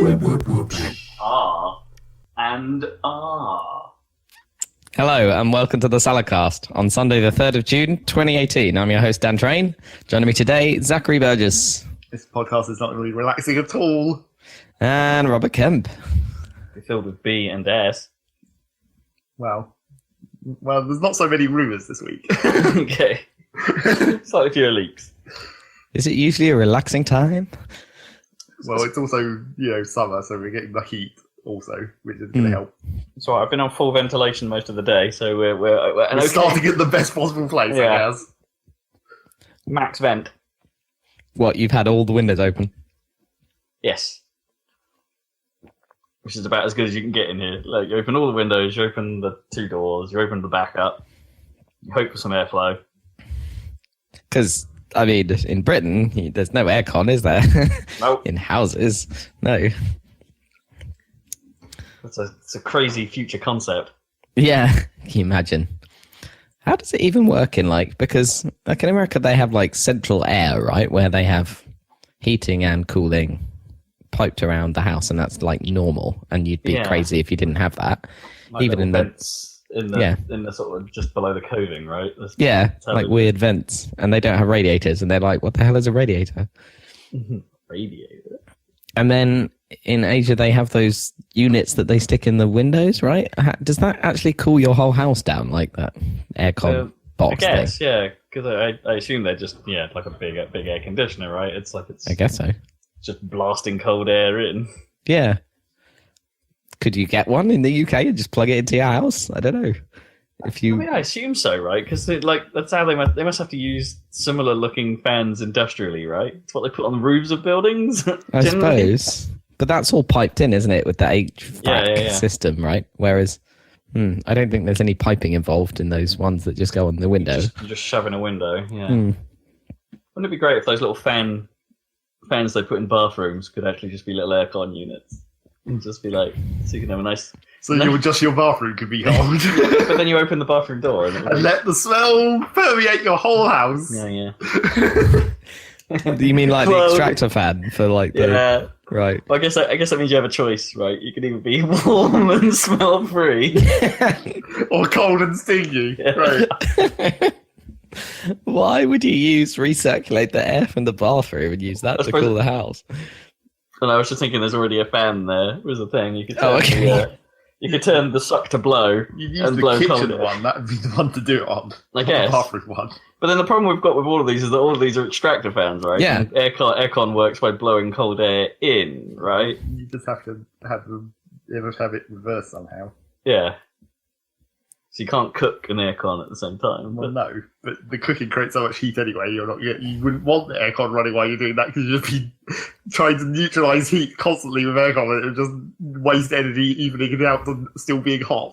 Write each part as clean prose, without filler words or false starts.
Ah. And ah. Hello and welcome to the Saladcast on Sunday the 3rd of June 2018. I'm your host Dan Train. Joining me today, Zachary Burgess. This podcast is not really relaxing at all. And Robert Kemp. We're filled with B and S. Well, there's not so many rumours this week. Okay. Slightly fewer leaks. Is it usually a relaxing time? Well, it's also, summer, so we're getting the heat also, which is going to help. That's right, I've been on full ventilation most of the day, so we're starting at the best possible place, I guess. Max vent. What, you've had all the windows open? Yes. Which is about as good as you can get in here. Like, you open all the windows, you open the two doors, you open the back up, you hope for some airflow. Because, I mean, in Britain, there's no aircon, is there? Nope. In houses, no. It's a crazy future concept. Yeah, can you imagine? How does it even work in, because, in America they have, central air, right? Where they have heating and cooling piped around the house, and that's, normal. And you'd be crazy if you didn't have that. Even in vents in the sort of just below the coding, right? Weird vents. And they don't have radiators, and they're like, what the hell is a radiator? Radiator? And then in Asia, they have those units that they stick in the windows, right? Does that actually cool your whole house down like that aircon box I guess, thing? yeah, because I assume they're just, like a big air conditioner, right? It's I guess so. Just blasting cold air in. Yeah. Could you get one in the UK and just plug it into your house? I don't know. I assume so, right? Because that's how they must have to use similar looking fans industrially, right? It's what they put on the roofs of buildings. I suppose, but that's all piped in, isn't it, with the HVAC system, right? Whereas, I don't think there's any piping involved in those ones that just go on the window. You just shove in a window. Yeah. Wouldn't it be great if those little fans they put in bathrooms could actually just be little aircon units and just be so you can have a nice. So your bathroom could be cold. But then you open the bathroom door and let the smell permeate your whole house. Yeah. Do you mean the extractor fan for the right? Well, I guess that means you have a choice, right? You can either be warm and smell free, or cold and stingy. Yeah. Right. Why would you recirculate the air from the bathroom and use that to cool the house? And I was just thinking, there's already a fan there. Was the thing you could you could turn the suck to blow. You'd use and the blow kitchen cold one. That'd be the one to do it on. I guess. The bathroom one. But then the problem we've got with all of these is that all of these are extractor fans, right? Yeah. And aircon works by blowing cold air in, right? You just have to have it reversed somehow. Yeah. So you can't cook an aircon at the same time. Well, no, but the cooking creates so much heat anyway. You wouldn't want the aircon running while you're doing that because you'd be trying to neutralise heat constantly with aircon, and it would just waste energy evening it out and still being hot.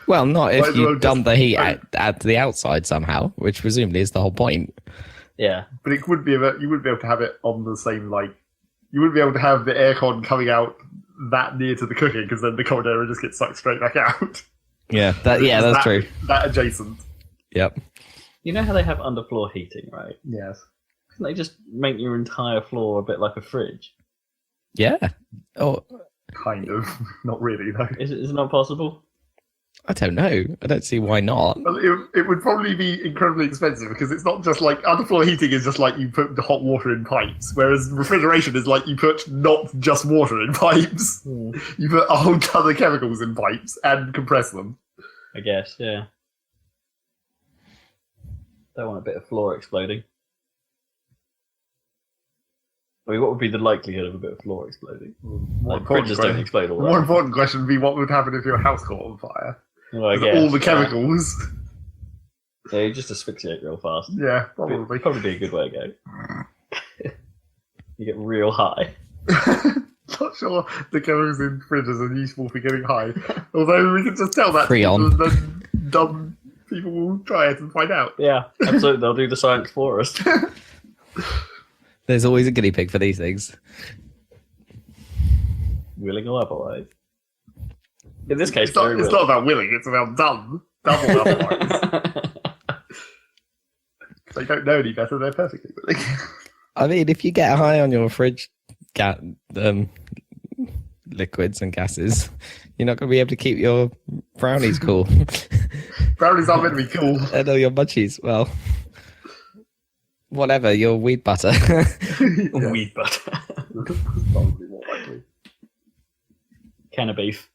Well, not if you dump the heat out to the outside somehow, which presumably is the whole point. Yeah, but you wouldn't be able to have it on the same you wouldn't be able to have the aircon coming out that near to the cooking because then the cold air would just get sucked straight back out. Yeah, that's true. That adjacent. Yep. You know how they have underfloor heating, right? Yes. Can they just make your entire floor a bit like a fridge? Yeah. Oh, kind of. Not really, though. Is it not possible? I don't know. I don't see why not. Well, it would probably be incredibly expensive because it's not just underfloor heating is just you put the hot water in pipes, whereas refrigeration is you put not just water in pipes. You put a whole ton of chemicals in pipes and compress them. I guess, yeah. Don't want a bit of floor exploding. I mean, what would be the likelihood of a bit of floor exploding? Fridges don't explode all that. The more important question would be what would happen if your house caught on fire? Well, I guess, all the chemicals. Yeah, you just asphyxiate real fast. Yeah, probably. Probably be a good way to go. You get real high. Not sure the chemicals in fridges are useful for getting high. Although we can just tell that Freon. To people, then dumb people will try it and find out. Yeah, absolutely. They'll do the science for us. There's always a guinea pig for these things. Willing or otherwise. In this case, it's not about willing, it's about done. Double otherwise. They don't know any better, they're perfectly willing. I mean, if you get high on your fridge liquids and gases, you're not going to be able to keep your brownies cool. Brownies aren't meant to be cool. And all your munchies, well, whatever, your wheat butter. Wheat butter. Probably more likely. Can of beef.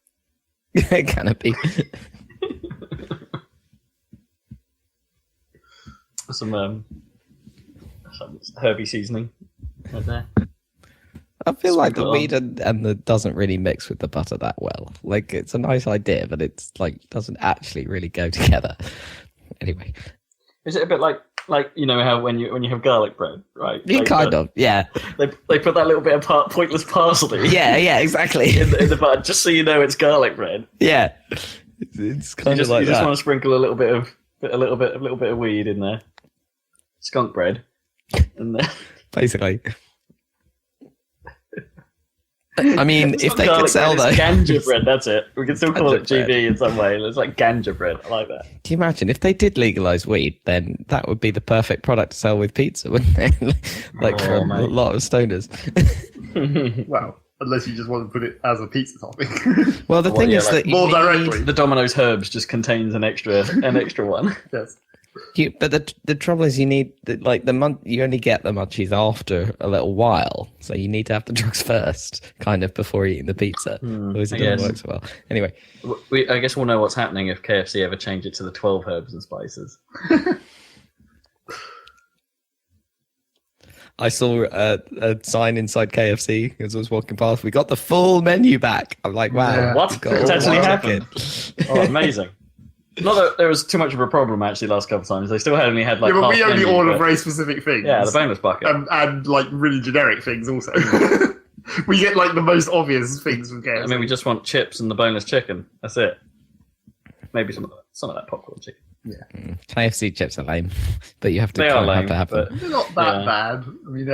Can it be? Some herby seasoning right there. I feel like the Sprinkle wheat and the doesn't really mix with the butter that well. Like, it's a nice idea, but it's like doesn't actually really go together. Anyway, Is it a bit like you know how when you have garlic bread, right? you Like kind of, yeah, they put that little bit of pointless parsley yeah, exactly. in the butter just so you know it's garlic bread. Yeah, it's kind of like You just that. want to sprinkle a little bit of weed in there, skunk bread, and then Basically. I mean, it's if not they could garlic sell bread, those, it's ganja bread. That's it. We can still call it Ganja bread. GB in some way. It's like ganja bread. I like that. can you imagine if they did legalize weed? Then that would be the perfect product to sell with pizza, wouldn't it? Like for a mate. lot of stoners. Well, unless you just want to put it as a pizza topping. Well, the thing yeah, is like that you more need- directly. The Domino's herbs just contains an extra one. Yes. But the trouble is, you need you only get the munchies after a little while, so you need to have the drugs first, kind of before eating the pizza. Otherwise, it I doesn't guess. work so well. Anyway, I guess we'll know what's happening if KFC ever change it to the 12 herbs and spices. I saw a sign inside KFC as I was walking past. We got the full menu back. I'm like, wow, Yeah. What? we've got It's all actually the happened. chicken. Oh, amazing. Not that there was too much of a problem actually last couple of times. They still only had like Yeah, but half we only menu, order but- very specific things. Yeah, the boneless bucket. and like really generic things also. We get like the most obvious things from KFC. I mean, we just want chips and the boneless chicken. That's it. Maybe some of that popcorn chicken. KFC chips are lame, but you have to They kind are of have lame, to have them. but they're not that Yeah. bad. I mean,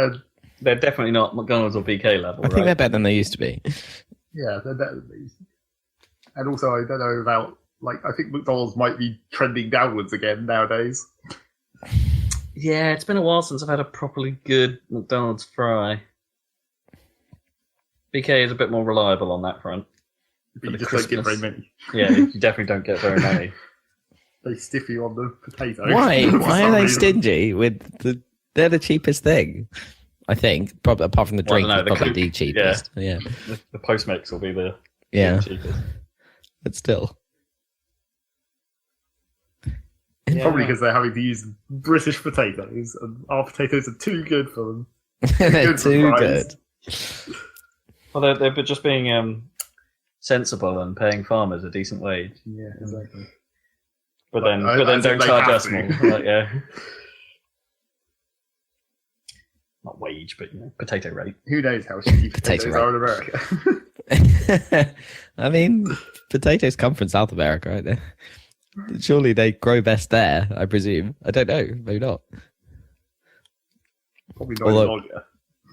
they're definitely not McDonald's or BK level. I think right? they're better than they used to be. yeah, they're better than these. And also, I don't know about I think McDonald's might be trending downwards again nowadays. Yeah, it's been a while since I've had a properly good McDonald's fry. BK is a bit more reliable on that front. But you the just don't get very crispness. many. Yeah, you definitely don't get very many. They stiff you on the potato. Why? for Why are some they reason. stingy with the? They're the cheapest thing, I think. Probably apart from the Well, I drink, don't know, is the probably Coke- the cheapest. Yeah, The Postmix will be the yeah, cheapest. but still. Yeah. Probably because they're having to use British potatoes, and our potatoes are too good for them. They're Good for too fries. good. Well, they're just being sensible and paying farmers a decent wage. Yeah, exactly. But But then, I don't think they charge have us to. more. Like, yeah. Not wage, but potato rate. Who knows how shitty Potato potatoes rate. are in America? I mean, potatoes come from South America, right? Surely they grow best there, I presume. I don't know. Maybe not. Probably not Although- in Georgia.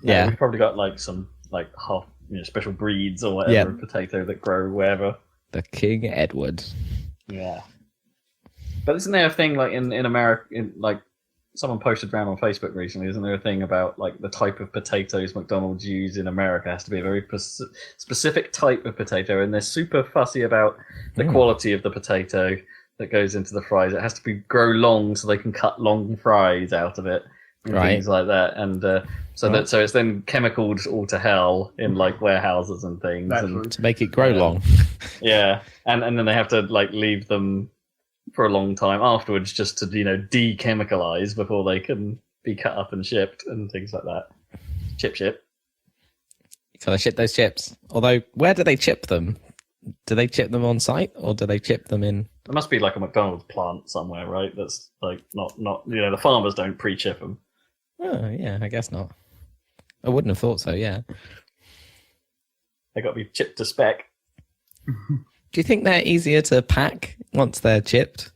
Yeah. We've probably got like some half special breeds or whatever Yeah. of potato that grow wherever. The King Edward. Yeah. But isn't there a thing like in America, someone posted around on Facebook recently, isn't there a thing about like the type of potatoes McDonald's use in America has to be a very specific type of potato, and they're super fussy about the quality of the potato that goes into the fries. It has to grow long so they can cut long fries out of it and Right. things like that. And so it's then chemicaled all to hell in like warehouses and things. Naturally. And To make it grow Yeah. long. yeah, and then they have to like leave them for a long time afterwards just to de-chemicalize before they can be cut up and shipped and things like that. Chip. So they ship those chips. Although, where do they chip them? Do they chip them on site or do they chip them in? There must be like a McDonald's plant somewhere, right? That's like not the farmers don't pre-chip them. Oh, yeah, I guess not. I wouldn't have thought so, yeah. They got to be chipped to spec. Do you think they're easier to pack once they're chipped?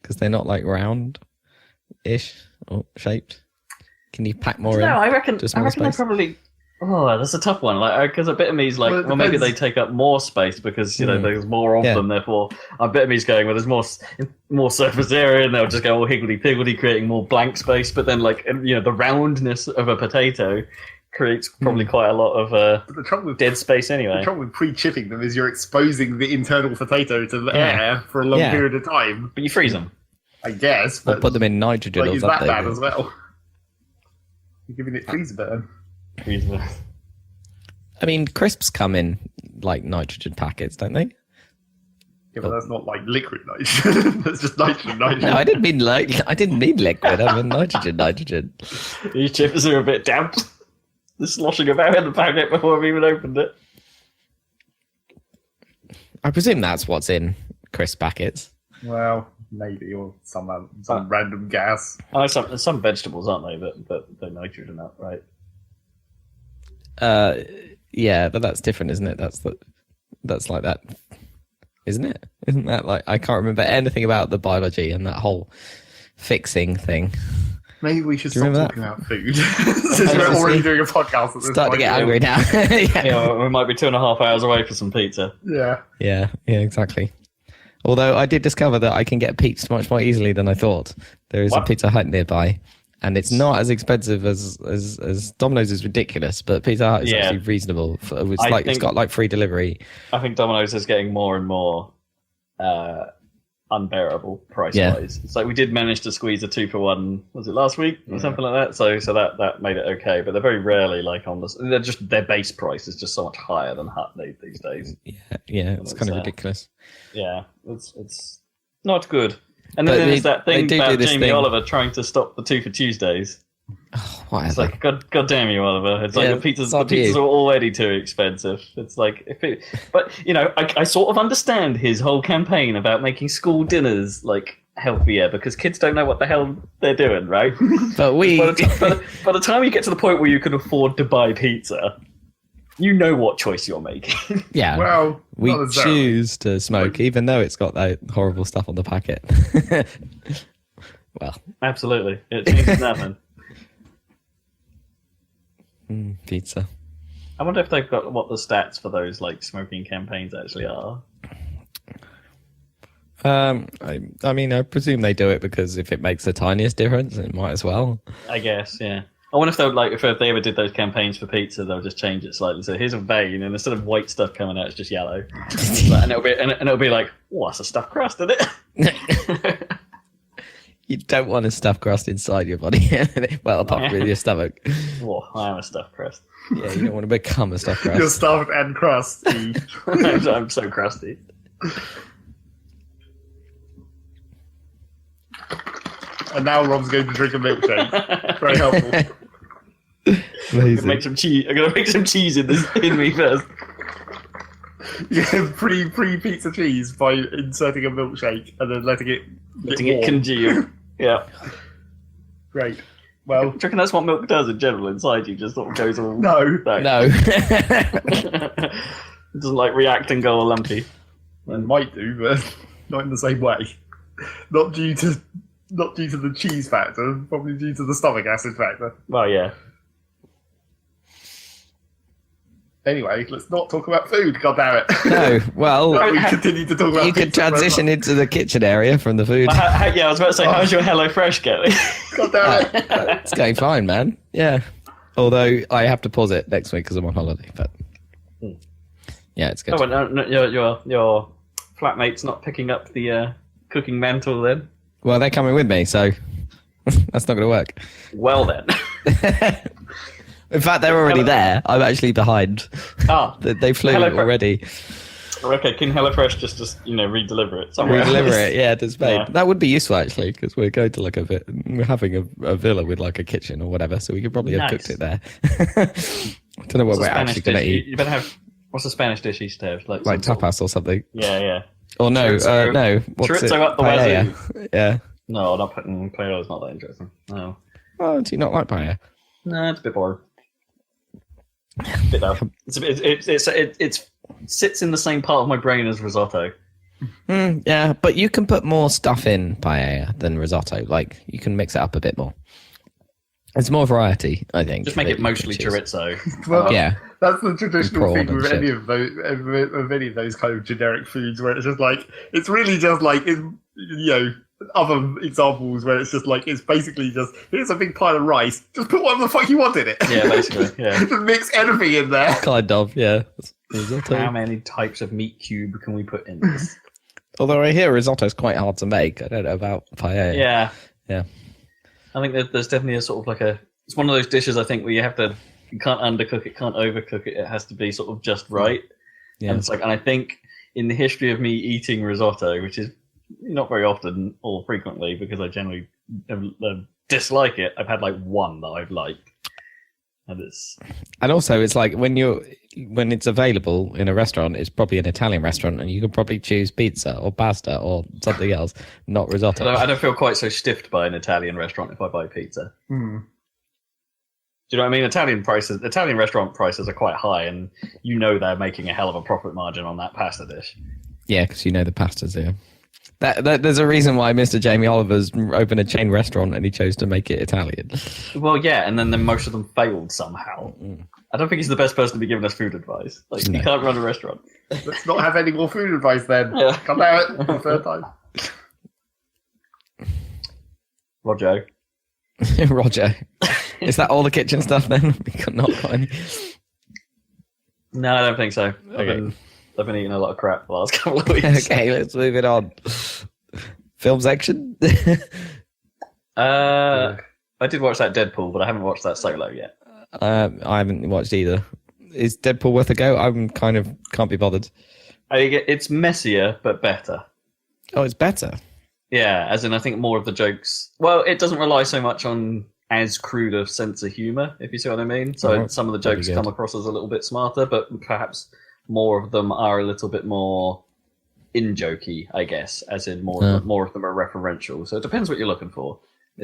Because they're not like round-ish or shaped? Can you pack more in? No, I reckon. to I smaller reckon they space? probably. Oh, that's a tough one. Like, because a bit of me is like, Well, it well, maybe they depends. take up more space because there's more of Yeah. them. Therefore, a bit of me's going, well, there's more surface area, and they'll just go all higgledy piggledy, creating more blank space. But then, like, the roundness of a potato creates probably quite a lot of But the trouble with dead space the anyway. trouble with pre-chipping them is you're exposing the internal potato to the Yeah. air for a long Yeah. period of time. But you freeze them. I guess, Or but put them in nitrogen like, or is that something. bad as well? You're giving it freezer burn. Freeze them. I mean, crisps come in like nitrogen packets, don't they? Yeah, but that's not like liquid nitrogen. That's just nitrogen. No, I didn't mean liquid. I meant nitrogen. These chips are a bit damp. They're sloshing about in the packet before I've even opened it. I presume that's what's in crisp packets. Well, maybe, or some random gas. Oh, some vegetables, aren't they? That they're nitrogen up, right? Yeah, but that's different, isn't it? That's like that, isn't it? Isn't that like, I can't remember anything about the biology and that whole fixing thing. Maybe we should Do you stop remember talking about food. Since we're already doing a podcast at this Start to point. get hungry now. Yeah, we might be 2.5 hours away for some pizza. Yeah. Yeah, exactly. Although I did discover that I can get pizza much more easily than I thought. There is What? a Pizza Hut nearby, and it's not as expensive as Domino's is ridiculous, but Pizza Hut is Yeah. actually reasonable. It's I like it's think- got like free delivery. I think Domino's is getting more and more unbearable price-wise. It's like we did manage to squeeze a 2-for-1. Was it last week or something like that? So that made it okay. But they're very rarely like on this. They're just their base price is just so much higher than Hut these days. Yeah, it's kind of It's, ridiculous. Yeah, it's not good. And But then there's they- that they thing do about this Jamie thing. Oliver trying to stop the 2 for Tuesdays. It's Whatever. like, God damn you, Oliver. It's like Yeah, the pizzas it's up to you. are already too expensive. It's like, but you know, I sort of understand his whole campaign about making school dinners like healthier because kids don't know what the hell they're doing, right? But we, by the time you get to the point where you can afford to buy pizza, you know what choice you're making. yeah, Well, we not necessarily. choose to smoke, even though it's got that horrible stuff on the packet. Well, Absolutely, it changes nothing. pizza. I wonder if they've got what the stats for those like smoking campaigns actually are. I mean, I presume they do it because if it makes the tiniest difference, it might as well. I guess, yeah. I wonder if they would like if they ever did those campaigns for pizza, they'll just change it slightly. So here's a vein, and instead of white stuff coming out, it's just yellow, and it'll be like, oh, that's a stuffed crust, isn't it? You don't want a stuffed crust inside your body. Well, apart from your stomach. Oh, I am a stuffed crust. Yeah, you don't want to become a stuffed You're crust. stuffed and crusty. I'm so crusty. And now Rob's going to drink a milkshake. Very helpful. Amazing. Make some cheese. I'm gonna make some cheese in me first. Yeah, pre-pizza cheese by inserting a milkshake and then letting it warm. Congeal. Yeah. Great. Well, Do you reckon that's what milk does in general inside you? Just sort of goes all... no. No. It doesn't like react and go all lumpy. It might do, but not in the same way. Not due to the cheese factor, probably due to the stomach acid factor. Well, yeah. Anyway, let's not talk about food, god damn it. No. Well, We continue to talk about you could pizza forever. transition into the kitchen area from the food. Yeah, I was about to say, how's your HelloFresh going? God damn it. It's going fine, man. Yeah. Although I have to pause it next week because I'm on holiday. But yeah, it's good. Oh, well, no, your flatmate's not picking up the cooking mantle then? Well, they're coming with me, so that's not going to work. Well then. In fact, they're already there. I'm actually behind. Ah, They flew HelloFresh. already. okay, can HelloFresh just re-deliver it somewhere? Redeliver it, yeah, to Spain. Yeah. That would be useful actually, because we're going to like we're having a villa with like a kitchen or whatever, so we could probably have Nice. cooked it there. I don't know what What's we're a Spanish actually going to dish? eat, You better have... What's a Spanish dish you used to have? like some sort of- tapas or something. Yeah. Or no, Chorizo. no. What's it? Chorizo up the Paella. Yeah. No, not putting paella's not that interesting. No. Oh, do you not like paella? No, it's a bit boring. Bit dull. It sits in the same part of my brain as risotto. Yeah, but you can put more stuff in paella than risotto. Like, you can mix it up a bit more. It's more variety, I think. Just make that it you mosely can choose. chorizo. Well, Yeah. that's the traditional Prawn thing and with shit. any of those kind of generic foods, where it's just like it's really just like other examples where it's just like it's basically just here's a big pile of rice. Just put whatever the fuck you want in it. Yeah, basically. Yeah. Just mix anything in there. Kind of, yeah. How many types of meat cube can we put in this? Although I hear risotto is quite hard to make. I don't know about paella. Yeah. Yeah. I think there's definitely a sort of like it's one of those dishes I think where you can't undercook it, can't overcook it. It has to be sort of just right. Yeah. And it's like, and I think in the history of me eating risotto, which is not very often or frequently because I generally dislike it, I've had like one that I've liked. And also it's like when it's available in a restaurant, it's probably an Italian restaurant, and you could probably choose pizza or pasta or something else, not risotto. I don't feel quite so stiffed by an Italian restaurant if I buy pizza. Mm. Do you know what I mean? Italian restaurant prices are quite high, and you know they're making a hell of a profit margin on that pasta dish. Yeah, because you know the pastas here. There's a reason why Mr. Jamie Oliver's opened a chain restaurant and he chose to make it Italian. Well, yeah, and then most of them failed somehow. I don't think he's the best person to be giving us food advice. Like, No. He can't run a restaurant. Let's not have any more food advice then. Yeah. Come out for the third time. Roger. Roger. Is that all the kitchen stuff then? We could not got any. No, I don't think so. Okay. I've been eating a lot of crap the last couple of weeks. Okay, let's move it on. Film section? I did watch that Deadpool, but I haven't watched that Solo yet. I haven't watched either. Is Deadpool worth a go? I'm kind of can't be bothered. It's messier, but better. Oh, it's better. Yeah, as in I think more of the jokes. Well, it doesn't rely so much on as crude a sense of humor, if you see what I mean. So some of the jokes come across as a little bit smarter, but perhaps more of them are a little bit more in-jokey, I guess, as in more of them are referential. So it depends what you're looking for.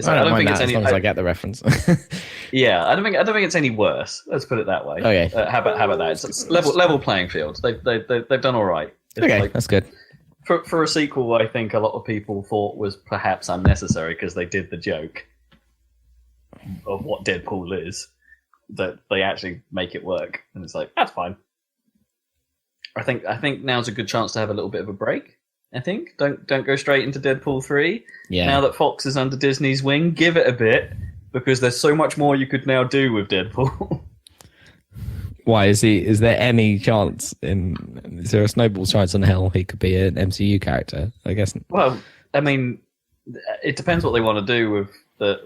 I don't think it's any. As long as I get the reference. Yeah, I don't think it's any worse. Let's put it that way. Okay. How about that? It's level playing field. They've done all right. Okay, that's good. For a sequel, I think a lot of people thought was perhaps unnecessary because they did the joke of what Deadpool is. That they actually make it work, and it's like that's fine. I think now's a good chance to have a little bit of a break. I think don't go straight into Deadpool 3. Yeah. Now that Fox is under Disney's wing, give it a bit because there's so much more you could now do with Deadpool. Why is there any chance is there a snowball's chance in hell he could be an MCU character? I guess. Well, I mean, it depends what they want to do with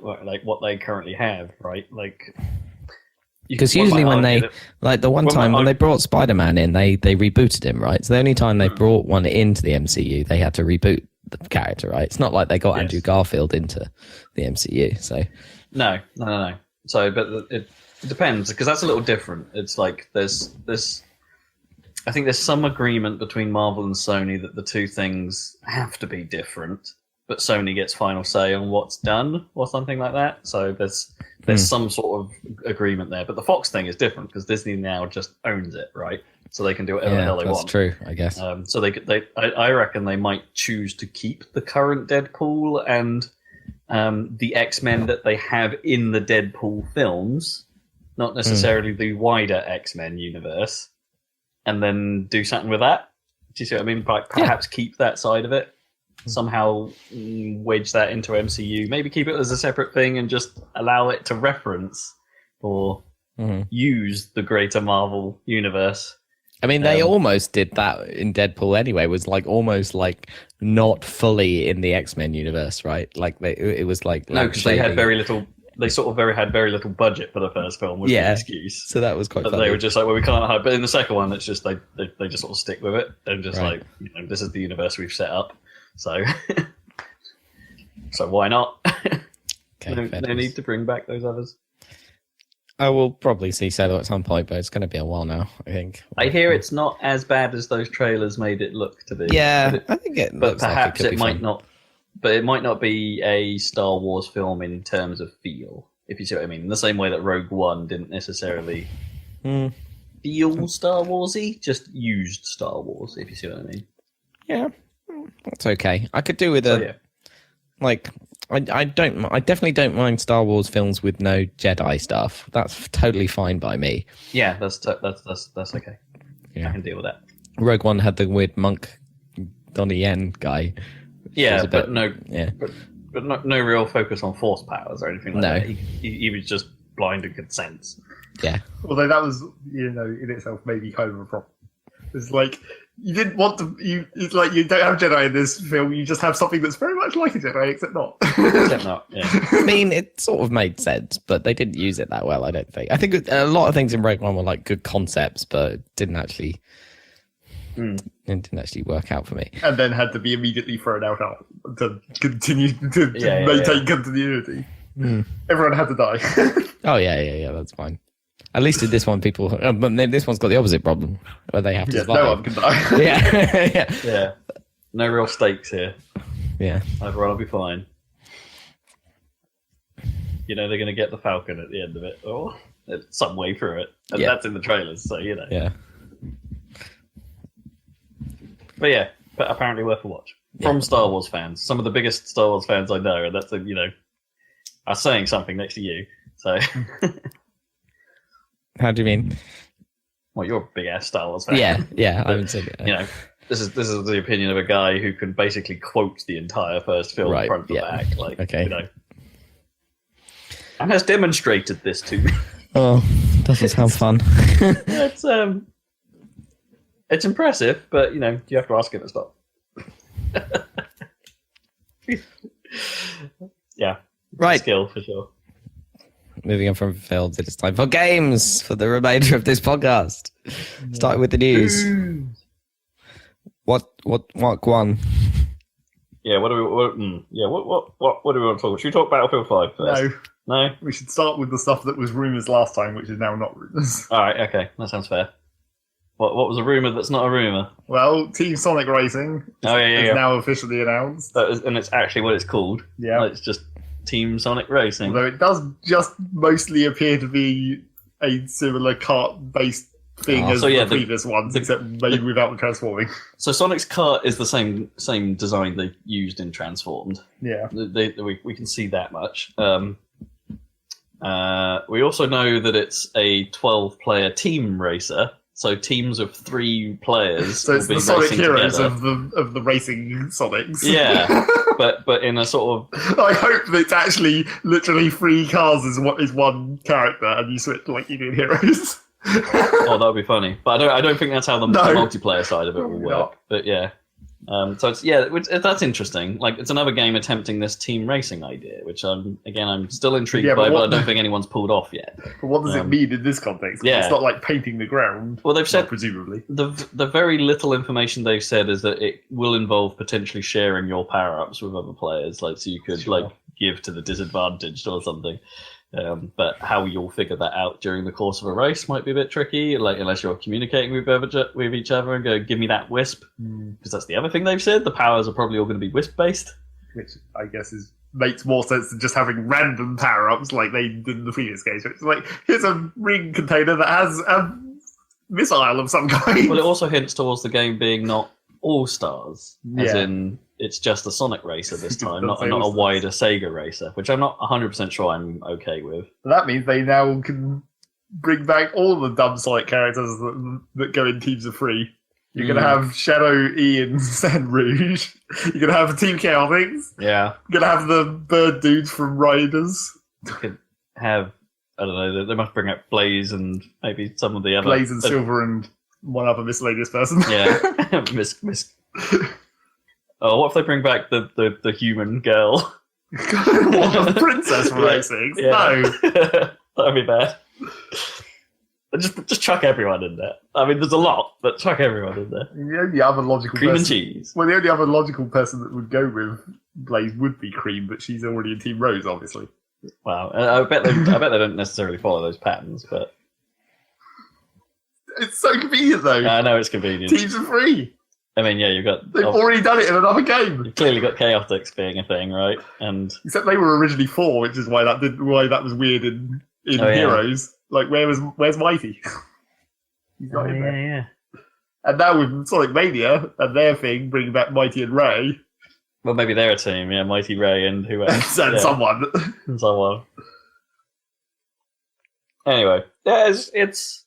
what they currently have, right? Like. Because usually when they, like the one time when they brought Spider-Man in, they rebooted him, right? So the only time they brought one into the MCU, they had to reboot the character, right? It's not like they got Andrew Garfield into the MCU, so. No. So, but it depends, because that's a little different. It's like there's I think there's some agreement between Marvel and Sony that the two things have to be different, but Sony gets final say on what's done or something like that. So there's some sort of agreement there. But the Fox thing is different because Disney now just owns it, right? So they can do whatever the hell they want. That's true, I guess. So I reckon they might choose to keep the current Deadpool and the X-Men that they have in the Deadpool films, not necessarily the wider X-Men universe, and then do something with that. Do you see what I mean? Perhaps keep that side of it. Somehow wedge that into MCU. Maybe keep it as a separate thing and just allow it to reference or use the greater Marvel universe. I mean, they almost did that in Deadpool anyway. Was like almost like not fully in the X-Men universe, right? Like it was like no, because they had very little. They sort of had very little budget for the first film, was the excuse. So that was quite funny. They were just like, well, we can't hide. But in the second one, it's just they just sort of stick with it and just like, this is the universe we've set up. So, so why not? Okay, no need to bring back those others. I will probably see Solo at some point, but it's going to be a while now, I think. I hear it's not as bad as those trailers made it look to be. Yeah, I think it. But looks perhaps like it might not. But it might not be a Star Wars film in terms of feel, if you see what I mean. In the same way that Rogue One didn't necessarily feel Star Warsy, just used Star Wars, if you see what I mean. Yeah. That's okay. I could do with like I definitely don't mind Star Wars films with no Jedi stuff. That's totally fine by me. Yeah, that's okay. Yeah. I can deal with that. Rogue One had the weird monk Donnie Yen guy. Yeah, was a but bit- no, Yeah. but no real focus on force powers or anything like No. that. He was just blind and could sense. Yeah. Although that was, in itself maybe kind of a problem. It's like you didn't want to. It's like you don't have Jedi in this film. You just have something that's very much like a Jedi, except not. Except not. Yeah. I mean, it sort of made sense, but they didn't use it that well, I don't think. I think a lot of things in Rogue One were like good concepts, but it didn't actually work out for me. And then had to be immediately thrown out to continue to Yeah, maintain continuity. Everyone had to die. Oh, yeah, that's fine. At least in this one, but then this one's got the opposite problem, where they have to Yes, survive. no one can die. Yeah. Yeah. No real stakes here. Yeah. Everyone will be fine. They're going to get the Falcon at the end of it, or some way through it, and Yeah. that's in the trailers. So Yeah. But apparently worth a watch from Star Wars fans. Some of the biggest Star Wars fans I know, and that's are saying something next to you. So, How do you mean? well, you're a big ass Star Wars fan. Yeah. I would say This is the opinion of a guy who can basically quote the entire first film Right, front to yeah. back, like Okay. and has demonstrated this to me. Oh, doesn't sound fun. It's impressive, but you have to ask him to stop. Yeah, Right. skill for sure. Moving on from films, it's time for games for the remainder of this podcast. Starting with the news. What one? Yeah, what do we what do we want to talk about? Should we talk Battlefield 5 first? No, No? we should start with the stuff that was rumours last time, which is now not rumours. Alright, okay, that sounds fair. What was a rumour that's not a rumour? Well, Team Sonic Racing is now officially announced. And it's actually what it's called. Yeah. It's just Team Sonic Racing. Although it does just mostly appear to be a similar kart-based thing as the previous ones, except maybe without the transforming. So Sonic's kart is the same design they used in Transformed. Yeah. We can see that much. We also know that it's a 12-player team racer. So teams of 3 players. So it's will be the Sonic racing heroes together. of the racing Sonics. Yeah, but in a sort of I hope that it's actually literally 3 cars is one character, and you switch like you do in Heroes. that would be funny. But I don't think that's how the multiplayer side of it will Probably work. not. But yeah. So that's interesting. Like it's another game attempting this team racing idea, which I'm still intrigued by, but I don't think anyone's pulled off yet. But what does it mean in this context? Yeah. It's not like painting the ground. Well, they've said presumably. the very little information they've said is that it will involve potentially sharing your power ups with other players, like so you could like give to the disadvantaged or something. But how you'll figure that out during the course of a race might be a bit tricky, like unless you're communicating with each other and go, give me that wisp. Because that's the other thing they've said. The powers are probably all going to be wisp-based. Which I guess makes more sense than just having random power-ups like they did in the previous case. It's like, here's a ring container that has a missile of some kind. Well, it also hints towards the game being not all-stars. As Yeah. in, it's just a Sonic racer this time, not Say a all-stars. wider Sega racer, which I'm not 100% sure I'm okay with. That means they now can bring back all the dumb Sonic characters that go in teams of 3. You're going to have Shadow, Ian, and Rouge. You're going to have Team Chaotix. Yeah. You're going to have the bird dudes from Riders. You could have, I don't know, they must bring up Blaze and maybe some of the other... Blaze and Silver and one other miscellaneous person. Yeah. Miss. Oh, what if they bring back the human girl? What, the princess from racing? Yeah. No. That'd be bad. Just chuck everyone in there. I mean, there's a lot, but chuck everyone in there. The only other logical Cream and person... cheese. Well, the only other logical person that would go with Blaze would be Cream, but she's already in Team Rose, obviously. Wow. I bet they don't necessarily follow those patterns, but... It's so convenient, though. I know it's convenient. Teams of 3. I mean, yeah, you've got... They've already done it in another game. You've clearly got Chaotix being a thing, right? And Except they were originally 4, which is why that was weird in Oh, yeah. Heroes. Like, where's Mighty? He's not in there. yeah. And now with Sonic Mania and their thing, bringing back Mighty and Ray Well, maybe they're a team, yeah. Mighty Ray and who else? and Yeah, someone. and someone. Anyway, yeah, it's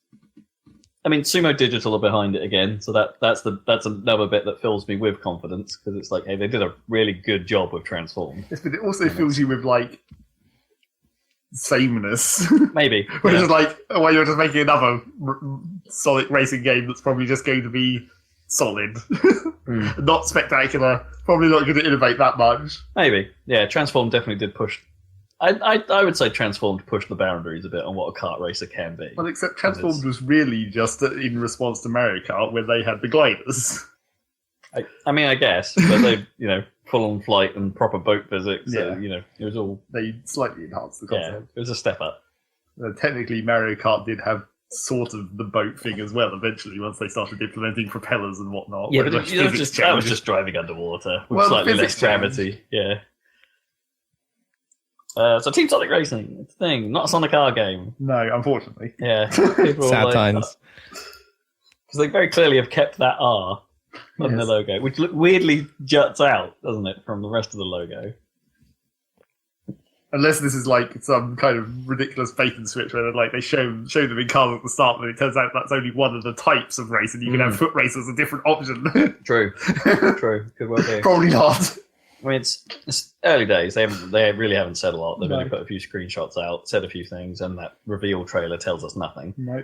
I mean, Sumo Digital are behind it again, so that's another bit that fills me with confidence because it's like, hey, they did a really good job with Transform. Yes, but it also fills you with like sameness. Maybe, Which is like, well, you're just making another solid racing game that's probably just going to be solid, not spectacular. Probably not going to innovate that much. Maybe, yeah. Transform definitely did push. I would say Transformed pushed the boundaries a bit on what a kart racer can be. Well, except Transformed was really just in response to Mario Kart, where they had the gliders. I mean, I guess, but they, full-on flight and proper boat physics. Yeah. So, it was all. They slightly enhanced the concept. Yeah, it was a step up. Technically, Mario Kart did have sort of the boat thing as well. Eventually, once they started implementing propellers and whatnot. Yeah, but that was just driving underwater with slightly less gravity. Yeah. So Team Sonic Racing, it's a thing, not a Sonic R game. No, unfortunately. Yeah. Sad times. Because they very clearly have kept that R on the logo, which weirdly juts out, doesn't it, from the rest of the logo. Unless this is like some kind of ridiculous bait and switch where they show them in cars at the start, but it turns out that's only one of the types of race, and you can have foot race as a different option. True. Could well be. Probably not. I mean, it's early days. They really haven't said a lot. They've only put a few screenshots out, said a few things, and that reveal trailer tells us nothing. No.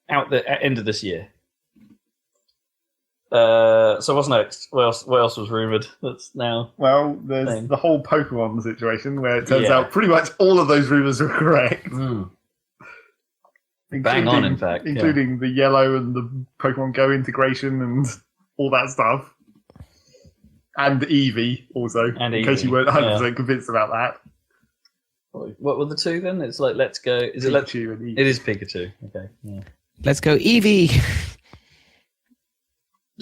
Out the end of this year. So what's next? What else was rumored? That's now. Well, there's the whole Pokemon situation where it turns out pretty much all of those rumors are correct. Bang on, in fact, including the Yellow and the Pokemon Go integration and all that stuff, and Eevee also. And in case you weren't 100% convinced about that. What were the two then? It's like Let's Go. Is it Pikachu and Eevee? It is Pikachu. Okay. Yeah. Let's go Eevee.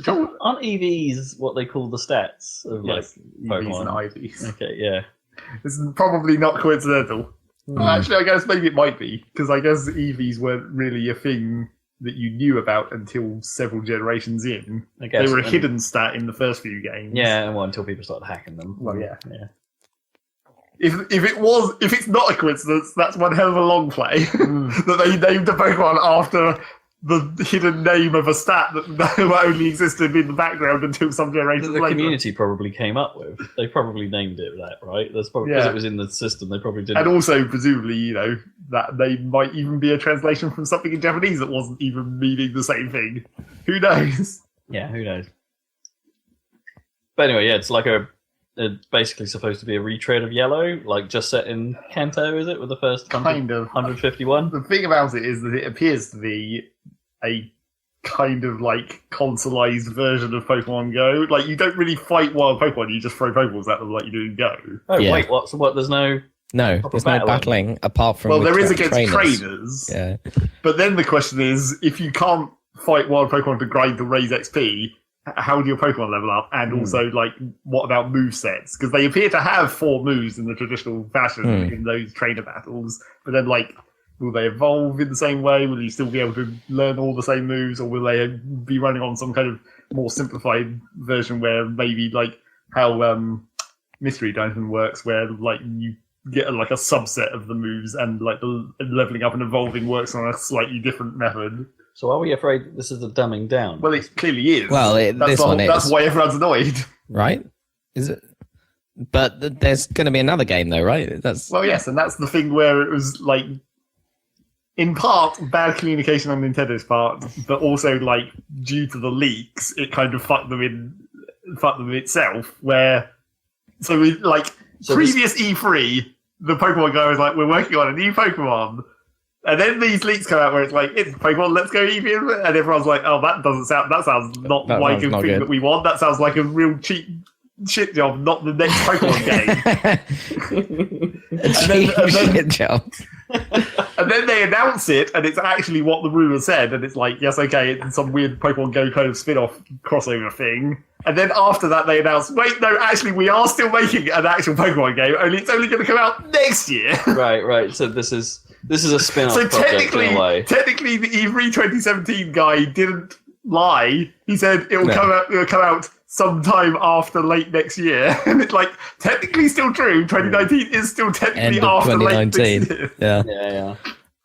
Aren't EVs what they call the stats of Yes, like EVs Pokemon? and IVs. Okay, yeah. This is probably not coincidental. Well, actually, I guess maybe it might be, because I guess EVs weren't really a thing that you knew about until several generations in. I guess they were a hidden stat in the first few games. Yeah, well, until people started hacking them. Well, yeah. Yeah. If it's not a coincidence, that's one hell of a long play. That they named the Pokemon after the hidden name of a stat that only existed in the background until some generations the later. Community probably came up with. They probably named it that, right? That's probably because it was in the system. They probably did. And also, presumably, that they might even be a translation from something in Japanese that wasn't even meaning the same thing. Who knows? Yeah, who knows? But anyway, it's like it's basically supposed to be a retread of Yellow, like just set in Kanto, is it? With the first 151? The thing about it is that it appears to be a kind of like consoleized version of Pokemon Go. Like, you don't really fight wild Pokemon, you just throw Pokeballs at them like you do in Go. Oh, wait, what? So what? There's no battling apart from. Well, there is against trainers. Yeah. But then the question is, if you can't fight wild Pokemon to grind to raise XP, how do your Pokemon level up? And also, like, what about movesets? Because they appear to have 4 moves in the traditional fashion in those trainer battles. But then, like, will they evolve in the same way? Will you still be able to learn all the same moves? Or will they be running on some kind of more simplified version where maybe, like, how Mystery Dungeon works, where, like, you get, like, a subset of the moves and, like, the leveling up and evolving works on a slightly different method? So are we afraid this is a dumbing down? Well, it clearly is. Well, that's why everyone's annoyed. Right? Is it? But there's going to be another game, though, right? Well, yes, and that's the thing where it was, like, in part, bad communication on Nintendo's part, but also, like, due to the leaks, it kind of fucked them itself, where... Previous E3, the Pokemon guy was like, we're working on a new Pokemon. And then these leaks come out where it's like, it's Pokemon, let's go Eevee. And everyone's like, oh, that sounds not like a thing that we want. That sounds like a real cheap shit job, not the next Pokemon game. Shit job. And then they announce it, and it's actually what the rumor said. And it's like, yes, okay, it's some weird Pokemon Go kind of spin-off crossover thing. And then after that, they announced, wait, no, actually, we are still making an actual Pokemon game, only it's only going to come out next year. Right. So this is a spin-off so project in a way. Technically, the E3 2017 guy didn't lie. He said it will come out sometime after late next year. And it's like, technically still true. 2019 is still technically End of after late 2019. next year. Yeah. Yeah.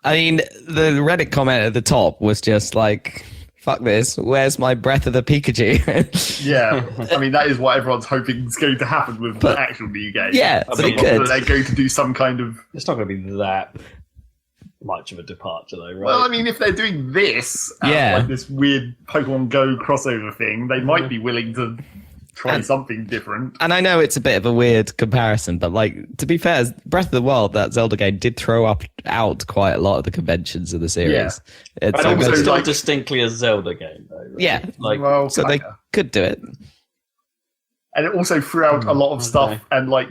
I mean, the Reddit comment at the top was just like, fuck this, where's my Breath of the Pikachu? Yeah, I mean, that is what everyone's hoping is going to happen with the actual new game. Yeah, but it could. They're going to do some kind of... It's not going to be that much of a departure, though, right? Well, I mean, if they're doing this, like this weird Pokemon Go crossover thing, they might be willing to try something different. And I know it's a bit of a weird comparison, but like, to be fair, Breath of the Wild, that Zelda game, did throw out quite a lot of the conventions of the series. Yeah. It's And also, it's not like- distinctly a Zelda game, though. Right? Yeah. Like, Well, so they kinda. could do it. And it also threw out a lot of stuff and like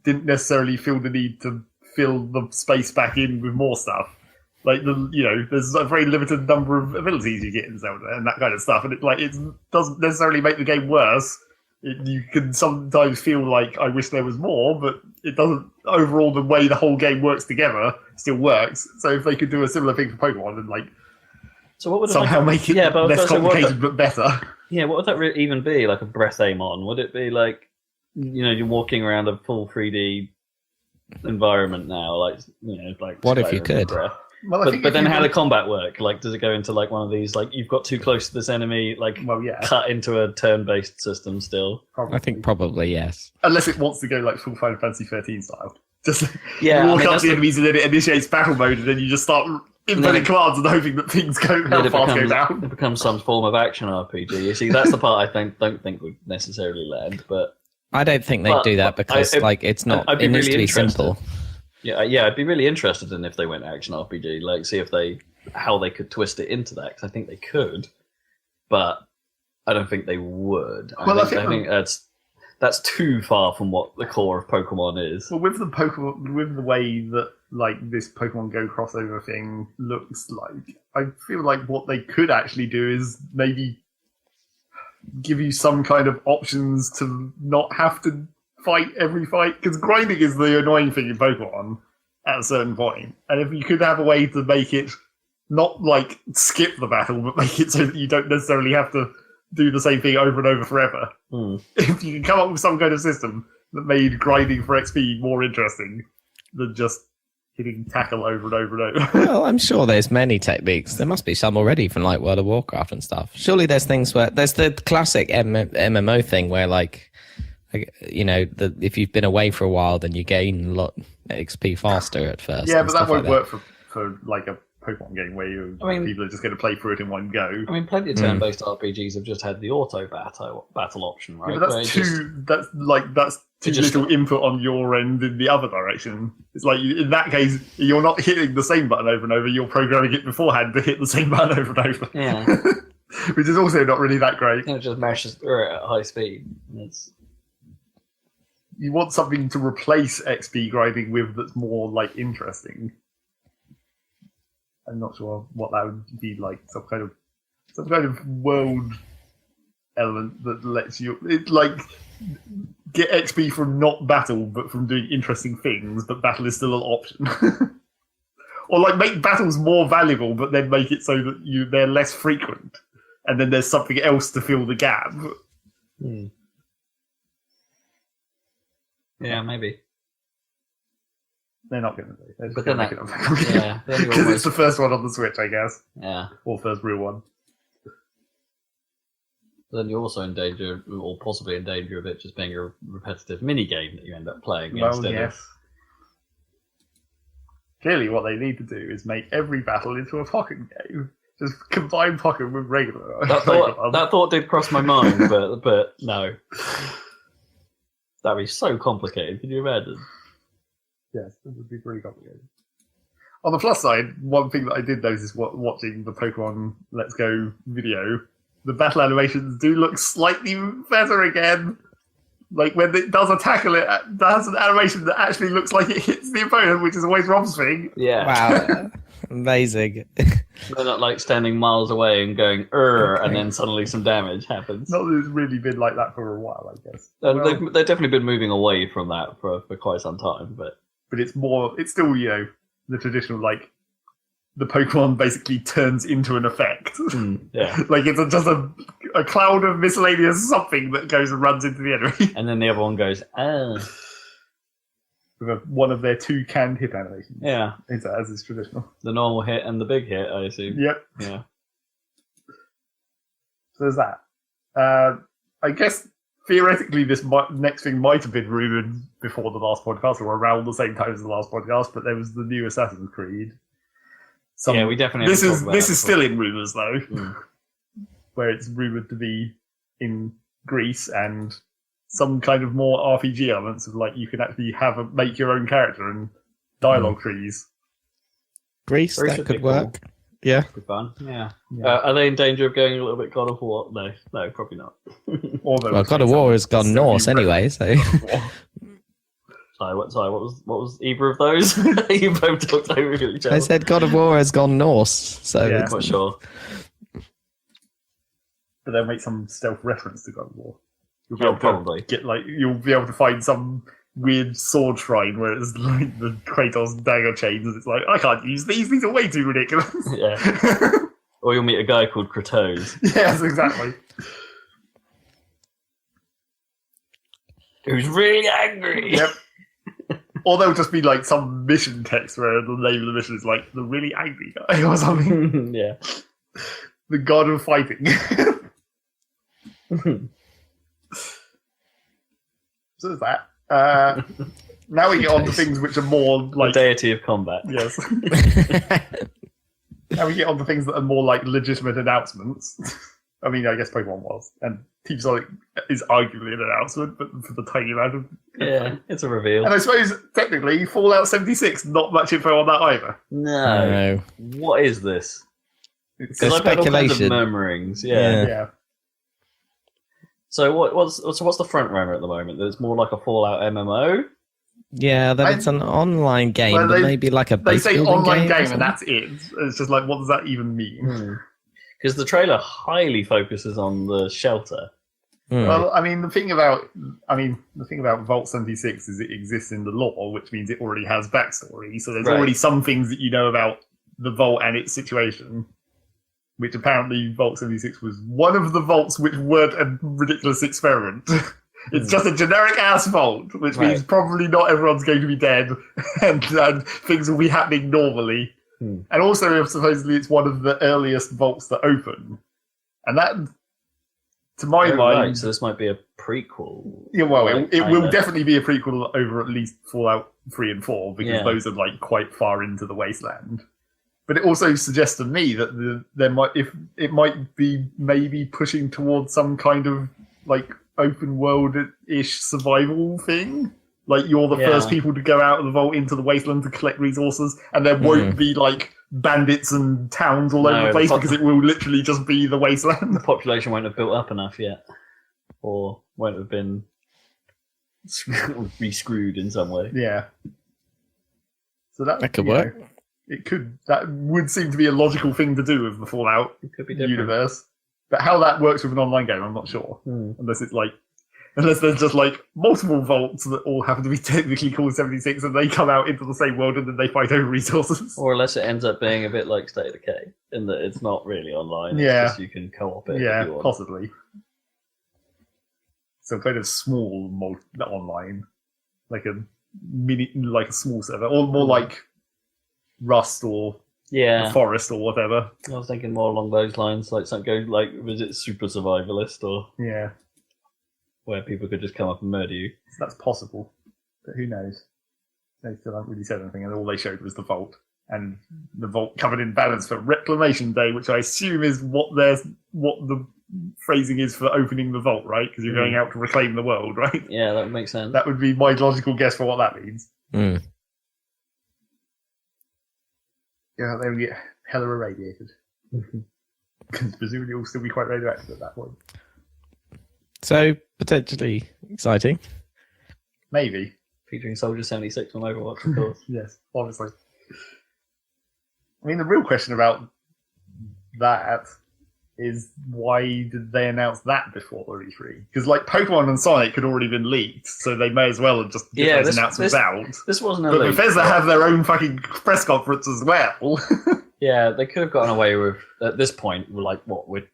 didn't necessarily feel the need to fill the space back in with more stuff. Like there's a very limited number of abilities you get in Zelda and that kind of stuff, and it doesn't necessarily make the game worse. You can sometimes feel like I wish there was more, but it doesn't. Overall, the way the whole game works together still works. So if they could do a similar thing for Pokemon and like so what would somehow make it less complicated but better. Yeah, what would that even be? Like a Breath Amon? Would it be like, you're walking around a full 3D environment now? Like, like What if you Skyrim could? Breath. Well, I think But if then you how do- the combat work? Like, does it go into like one of these, like, you've got too close to this enemy, like, Well, yeah, cut into a turn-based system still? I think probably yes. unless it wants to go like full Final Fantasy 13 style. Just Yeah, you I walk mean, up that's to the the- enemies and then it initiates battle mode, and then you just start inputting commands and hoping that things go Then how it fast go becomes, down. it becomes some form of action RPG. You see, that's the part I don't think would necessarily land, but I don't think they'd But do that because it's not. I'd be It needs really to be interested. simple. yeah, I'd be really interested in if they went action RPG, like see how they could twist it into that, because I think they could, but I don't think they would. Well, I think that's too far from what the core of Pokemon is. Well, with the way that like this Pokemon Go crossover thing looks like, I feel like what they could actually do is maybe give you some kind of options to not have to fight every fight, because grinding is the annoying thing in Pokemon at a certain point. And if you could have a way to make it not like skip the battle, but make it so that you don't necessarily have to do the same thing over and over forever. If you can come up with some kind of system that made grinding for XP more interesting than just hitting tackle over and over and over. Well, I'm sure there's many techniques. There must be some already from like World of Warcraft and stuff. Surely there's things where there's the classic MMO thing where if you've been away for a while, then you gain a lot XP faster at first. Yeah, and but that stuff won't like work for like a Pokemon game where people are just going to play through it in one go. I mean, plenty of turn-based RPGs have just had the auto battle option, right? Yeah, but Where that's it that's too just- little input on your end in the other direction. It's like in that case, you're not hitting the same button over and over. You're programming it beforehand to hit the same button over and over. Yeah. Which is also not really that great. it just mashes through it at high speed. You want something to replace XP grinding with that's more like interesting. I'm not sure what that would be like. Some kind of world element that lets you get XP from not battle, but from doing interesting things. But battle is still an option, or like make battles more valuable, but then make it so that they're less frequent, and then there's something else to fill the gap. Yeah, maybe. They're not going to do. But then yeah, then you're because it's almost, the first one on the Switch, I guess, yeah. or first real one. Then you're also in danger, or possibly in danger of it just being a repetitive mini game that you end up playing Well, instead yes. Clearly, what they need to do is make every battle into a Pokken game. Just combine Pokken with regular. of. That thought did cross my mind, but no. That'd be so complicated. Can you imagine? Yes, it would be pretty complicated. On the plus side, one thing that I did notice watching the Pokemon Let's Go video, the battle animations do look slightly better again. Like when it does a tackle, it has an animation that actually looks like it hits the opponent, which is always Rob's thing. Yeah. Wow, amazing. They're not like standing miles away and going, and then suddenly some damage happens. Not that it's really been like that for a while, I guess. They've definitely been moving away from that for quite some time, but But it's still, the traditional, like, the Pokemon basically turns into an effect. Yeah. Like it's just a cloud of miscellaneous something that goes and runs into the enemy. And then the other one goes, oh. With one of their 2 canned hit animations. Yeah. As is traditional. The normal hit and the big hit, I assume. Yep. Yeah. So there's that. I guess theoretically this next thing might have been rumoured before the last podcast, or around the same time as the last podcast, but there was the new Assassin's Creed. Yeah, we definitely. This is still in rumours though, where it's rumoured to be in Greece and some kind of more RPG elements of like you can actually make your own character and dialogue trees. Greece, that could work. Cool. Yeah. Could be fun. Yeah. Are they in danger of going a little bit God of War? No, probably not. Well, God of War has gone Norse anyway, so. Sorry, what was either of those? You both talked over each other. I said God of War has gone Norse, so I'm not sure. But they'll make some stealth reference to God of War. Probably you'll be able to find some weird sword shrine where it's like the Kratos dagger chains, and it's like I can't use these. These are way too ridiculous. Yeah. Or you'll meet a guy called Kratos. Yes, exactly. Who's really angry. Yep. Or there'll just be like some mission text where the name of the mission is like the really angry guy or something. Yeah. The god of fighting. So there's that. Now we get on to things which are more like the deity of combat. Yes. Now we get on to things that are more like legitimate announcements. I mean, I guess Pokemon was, and Team Sonic is arguably an announcement, but for the tiny amount of it's a reveal. And I suppose technically Fallout 76, not much info on that either. No. What is this? It's I've heard all kinds of speculation. murmurings. Yeah. So what's the front runner at the moment? There's more like a Fallout MMO. Yeah, that it's an online game, Well, but maybe like a They base say building online game, or and that's it. It's just like, what does that even mean? Because the trailer highly focuses on the shelter. Well, I mean, the thing about Vault 76 is it exists in the lore, which means it already has backstory. So there's already some things that you know about the Vault and its situation. Which apparently Vault 76 was one of the vaults which weren't a ridiculous experiment. It's just a generic ass vault, which means probably not everyone's going to be dead, and things will be happening normally. And also, supposedly, it's one of the earliest vaults that open, and that, to my mind, right, so this might be a prequel. Yeah, well, it will definitely be a prequel over at least Fallout 3 and 4 because those are like quite far into the wasteland. But it also suggests to me that there might be maybe pushing towards some kind of like open world-ish survival thing. Like you're the first people to go out of the vault into the wasteland to collect resources, and there won't be like bandits and towns all over the place because it will literally just be the wasteland. The population won't have built up enough yet, or won't have been re-screwed in some way. Yeah. So that could work. It could. That would seem to be a logical thing to do with the Fallout universe. But how that works with an online game, I'm not sure. Unless there's just like multiple vaults that all happen to be technically called 76, and they come out into the same world and then they fight over resources. Or unless it ends up being a bit like State of Decay, in that it's not really online. It's just you can co-op it. Yeah, if you want. possibly. So kind of small online, like a small server, or more like Rust or Forest or whatever. I was thinking more along those lines, like something like, was it Super Survivalist or where people could just come up and murder you? So that's possible, but who knows? They still haven't really said anything, and all they showed was the vault, and the vault covered in balance for Reclamation Day, which I assume is what the phrasing is for opening the vault, right? Because you're going out to reclaim the world, right? Yeah, that would make sense. That would be my logical guess for what that means. Yeah, they would get hella irradiated. Because presumably it will still be quite radioactive at that point. So, potentially exciting. Maybe. Featuring Soldier 76 on Overwatch, of course. Yes, obviously. I mean, the real question about that is why did they announce that before the E3? Because like Pokemon and Sonic had already been leaked, so they may as well have just get those announcements out. This wasn't a But leak. Bethesda have their own fucking press conference as well. Yeah, they could have gotten away with at this point. We're like, what? With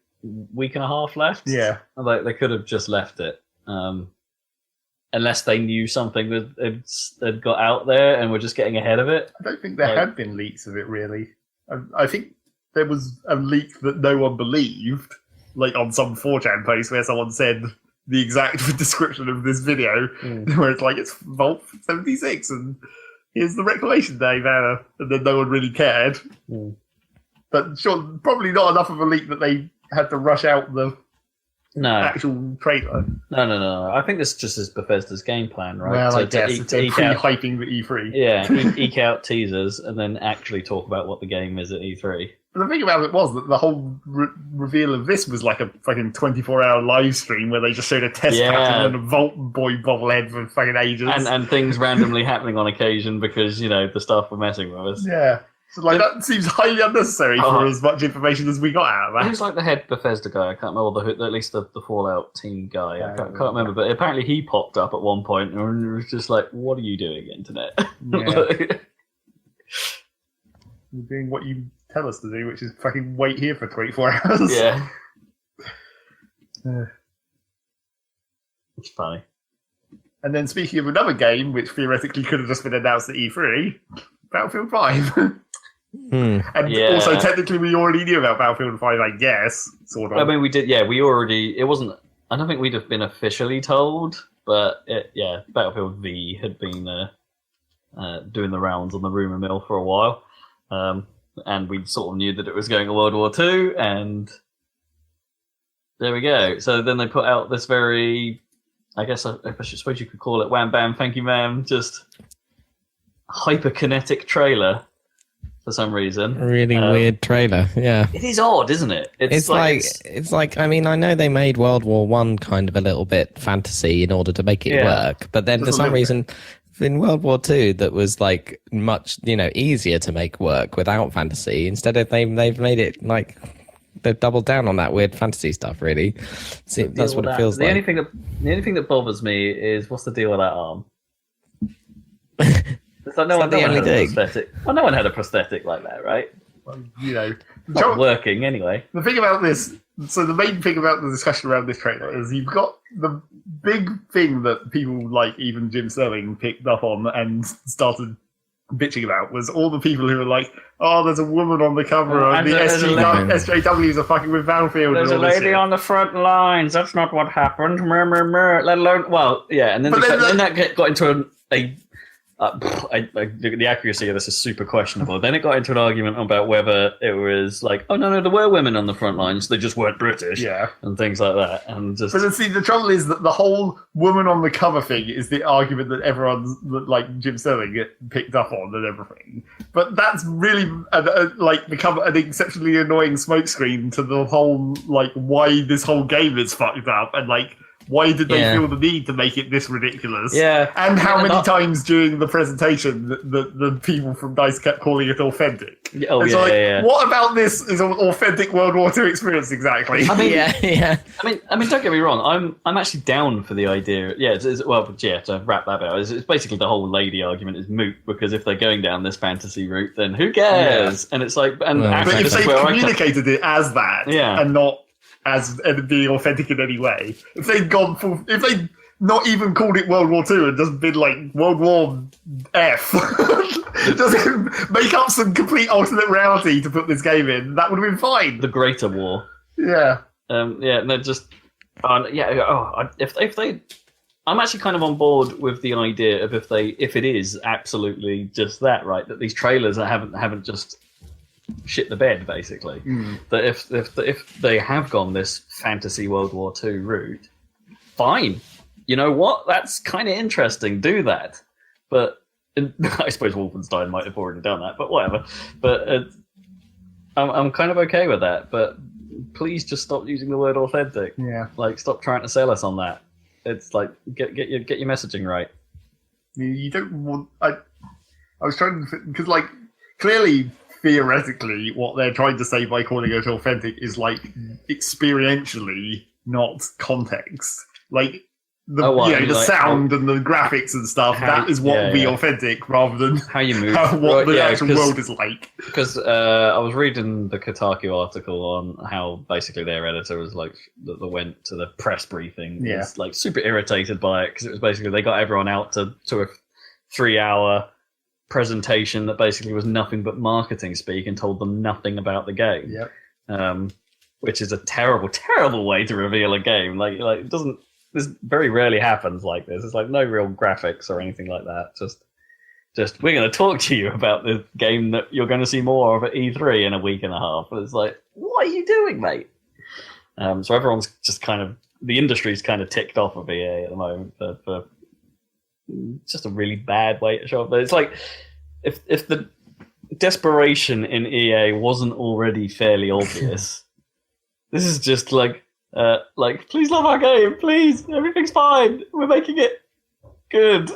week and a half left. Yeah, like they could have just left it, unless they knew something that had got out there and were just getting ahead of it. I don't think there had been leaks of it really. I think there was a leak that no one believed, like on some 4chan post where someone said the exact description of this video, where it's like, it's Vault 76 and here's the Reclamation Day banner, and then no one really cared. But sure, probably not enough of a leak that they had to rush out the actual trailer. No. I think this just is Bethesda's game plan, right? Well, I guess they're pre-hyping the E3. Yeah, eke out teasers and then actually talk about what the game is at E3. But the thing about it was that the whole reveal of this was like a fucking 24-hour live stream where they just showed a test pattern and a Vault Boy bobblehead for fucking ages. And things randomly happening on occasion because, the staff were messing with us. Yeah. So that seems highly unnecessary for as much information as we got out of that. Who's like the head Bethesda guy? I can't remember, at least the Fallout team guy. I can't remember, but apparently he popped up at one point and was just like, what are you doing, Internet? Yeah. You're doing what you tell us to do, which is fucking wait here for 24 hours. Yeah. It's funny. And then speaking of another game, which theoretically could have just been announced at E3, Battlefield 5. And also, technically, we already knew about Battlefield 5, I guess, sort of. I mean, we did, we already, it wasn't, I don't think we'd have been officially told, but Battlefield V had been doing the rounds on the rumour mill for a while. And we sort of knew that it was going to World War II, and there we go. So then they put out this very, I guess I suppose you could call it wham bam, thank you ma'am, just hyperkinetic trailer for some reason. Really weird trailer, yeah. It is odd, isn't it? It's like I mean, I know they made World War One kind of a little bit fantasy in order to make it work, but then for some reason in World War II that was like much, easier to make work without fantasy. Instead of they've made it like they've doubled down on that weird fantasy stuff, really. See, that's what it feels like. The only thing that bothers me is what's the deal with that arm? It's like no one had a prosthetic. Well, no one had a prosthetic like that, right? Well, not working anyway. The thing about this, so the main thing about the discussion around this trailer is you've got the big thing that people like even Jim Sterling picked up on and started bitching about was all the people who were like, oh, there's a woman on the cover and the SJWs are fucking with Battlefield. There's a lady on the front lines. That's not what happened. Let alone, and then that got into the accuracy of this is super questionable. Then it got into an argument about whether it was like, oh no, there were women on the front lines, they just weren't British, and things like that. And just, but see, the trouble is that the whole woman on the cover thing is the argument that everyone's like Jim Sterling picked up on and everything. But that's really become an exceptionally annoying smokescreen to the whole why this whole game is fucked up and why did they feel the need to make it this ridiculous? Yeah. And how many times during the presentation the people from DICE kept calling it authentic? What about this is an authentic World War II experience exactly? I mean, don't get me wrong. I'm actually down for the idea. To wrap that out, it's basically the whole lady argument is moot because if they're going down this fantasy route, then who cares? Yeah. And it's like, but if they communicated it as that, and not as being authentic in any way. If they'd not even called it World War II and just been like World War F, just make up some complete alternate reality to put this game in, that would have been fine. The Greater War. Yeah. If they, I'm actually kind of on board with the idea of if it is absolutely just that, right? That these trailers haven't just shit the bed, basically. That if they have gone this fantasy World War II route, fine. You know what? That's kind of interesting. Do that. But I suppose Wolfenstein might have already done that, but whatever. But I'm kind of okay with that. But please just stop using the word authentic. Yeah. Stop trying to sell us on that. It's like get your messaging right. You don't want. I was trying to because clearly. Theoretically, what they're trying to say by calling it authentic is experientially, not context. the sound and the graphics and stuff. That is what will be authentic, rather than how you move, what the actual world is like. Because I was reading the Kotaku article on how basically their editor was like that went to the press briefing. Was like super irritated by it because it was basically they got everyone out to a 3-hour presentation that basically was nothing but marketing speak and told them nothing about the game. Yep. Which is a terrible, terrible way to reveal a game. Like it doesn't. This very rarely happens like this. It's like no real graphics or anything like that. Just we're going to talk to you about the game that you're going to see more of at E3 in a week and a half. And it's like, what are you doing, mate? So everyone's just kind of the industry's kind of ticked off of EA at the moment for just a really bad way to show up. But it's like if the desperation in EA wasn't already fairly obvious, this is just like please love our game, please. Everything's fine. We're making it good.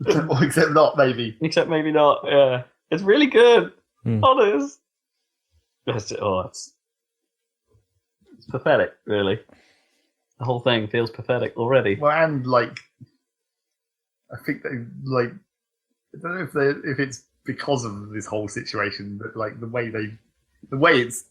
Except not, maybe. Except maybe not, yeah. It's really good. Honest. It's pathetic, really. The whole thing feels pathetic already. Well, and, I think they, I don't know if it's because of this whole situation, but, the way it's,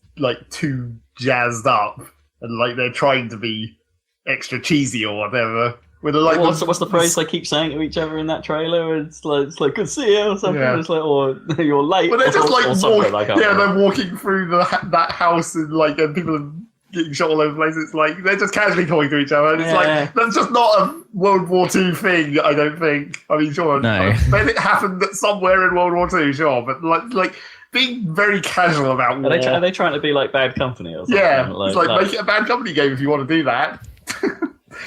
too jazzed up. And they're trying to be extra cheesy or whatever. What's the phrase they keep saying to each other in that trailer? It's like good to see you or something. Yeah. It's like, or you're late. But they're just they're walking through that house and and people are getting shot all over the place. It's like they're just casually talking to each other. And it's that's just not a World War II thing. I don't think. I mean, sure, no. Maybe it happened somewhere in World War II, sure, but being very casual about war. Are they trying to be like Bad Company or something? Yeah, it's make it a Bad Company game if you want to do that.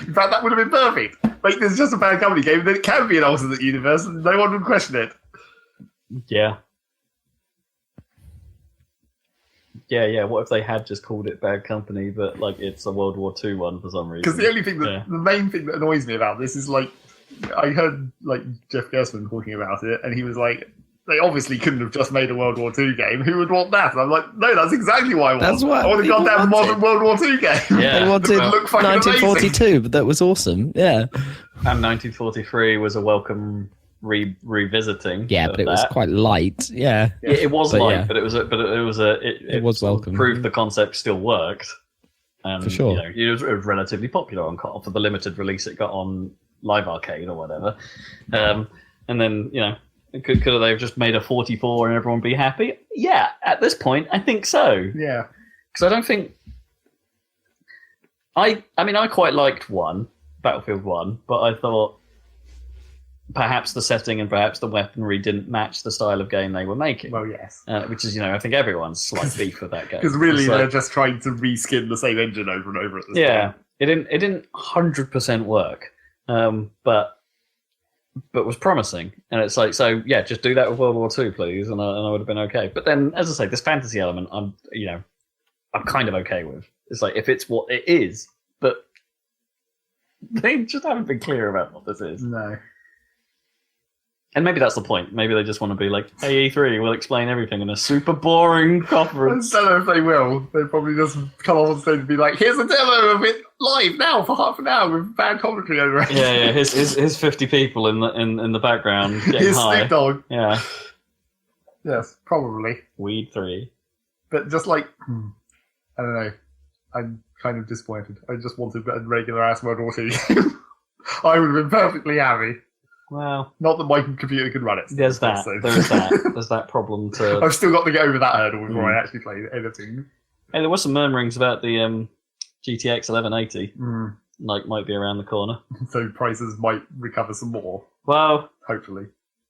In fact, that would have been perfect. There's just a Bad Company game, then it can be an alternate universe, and no one would question it. Yeah. Yeah. What if they had just called it Bad Company, but it's a World War II one for some reason? Because the only thing the main thing that annoys me about this is I heard Jeff Gerstmann talking about it, and he was like, they obviously couldn't have just made a World War II game. Who would want that? And I'm like, no, that's exactly what I want. That's what I want a goddamn modern World War II game. Yeah. They wanted 1942, but that was awesome. Yeah. And 1943 was a welcome revisiting. Yeah, but it was quite light. Yeah. It was light, yeah. but it was welcome. Proved the concept still worked. And, for sure. It was relatively popular on for the limited release it got on Live Arcade or whatever. And then, could they have just made a 44 and everyone be happy? Yeah, at this point, I think so. Yeah. Because I don't think... I quite liked Battlefield 1, but I thought perhaps the setting and perhaps the weaponry didn't match the style of game they were making. Well, yes. Which is, I think everyone's slight beef with that game. Because really, they're just trying to reskin the same engine over and over at this point. It didn't 100% work, but was promising. And it's just do that with World War II, please, and I would have been okay. But then, as I say, this fantasy element, I'm kind of okay with. It's if it's what it is, but they just haven't been clear about what this is. No. And maybe that's the point. Maybe they just want to be like, hey, E3, we'll explain everything in a super boring conference. I don't know if they will. They'll probably just come on stage and be like, here's a demo of it live now for half an hour with bad commentary over it. Yeah. Here's 50 people in the background getting here's high. Snoop Dogg. Yeah. Yes, probably. Weed 3. But just I don't know. I'm kind of disappointed. I just wanted a regular ass World War II game. I would have been perfectly happy. Well, not that my computer can run it. There's that. There's that problem to... I've still got to get over that hurdle before I actually play anything. Hey, there was some murmurings about the GTX 1180. Might be around the corner. So prices might recover some more. Well... Hopefully.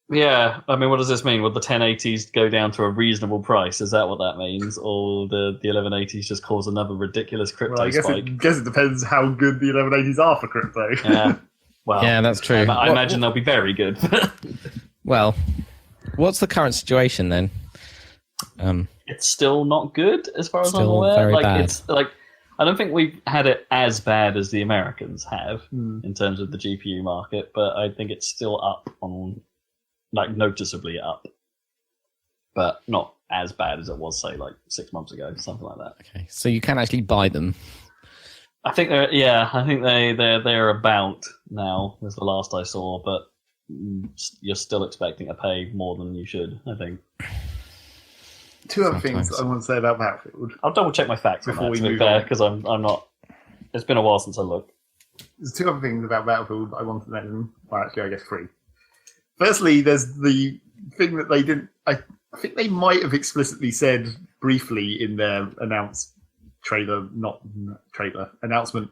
Yeah, what does this mean? Will the 1080s go down to a reasonable price? Is that what that means? Or the 1180s just cause another ridiculous crypto spike? I guess it depends how good the 1180s are for crypto. Yeah. Well, yeah, that's true. I imagine they'll be very good. Well, what's the current situation then? It's still not good, as far as I'm Still aware. very bad. It's I don't think we've had it as bad as the Americans have in terms of the GPU market, but I think it's still up on, noticeably up, but not as bad as it was, say, 6 months ago, something like that. Okay, so you can actually buy them. I think they're about now. Was the last I saw, but you're still expecting to pay more than you should. I think. Two other things I want to say about Battlefield. I'll double check my facts Before we to be move fair, on. because I'm not. It's been a while since I looked. There's two other things about Battlefield I want to mention. Well, actually, I guess three. Firstly, there's the thing that they didn't. I think they might have explicitly said briefly in their announcement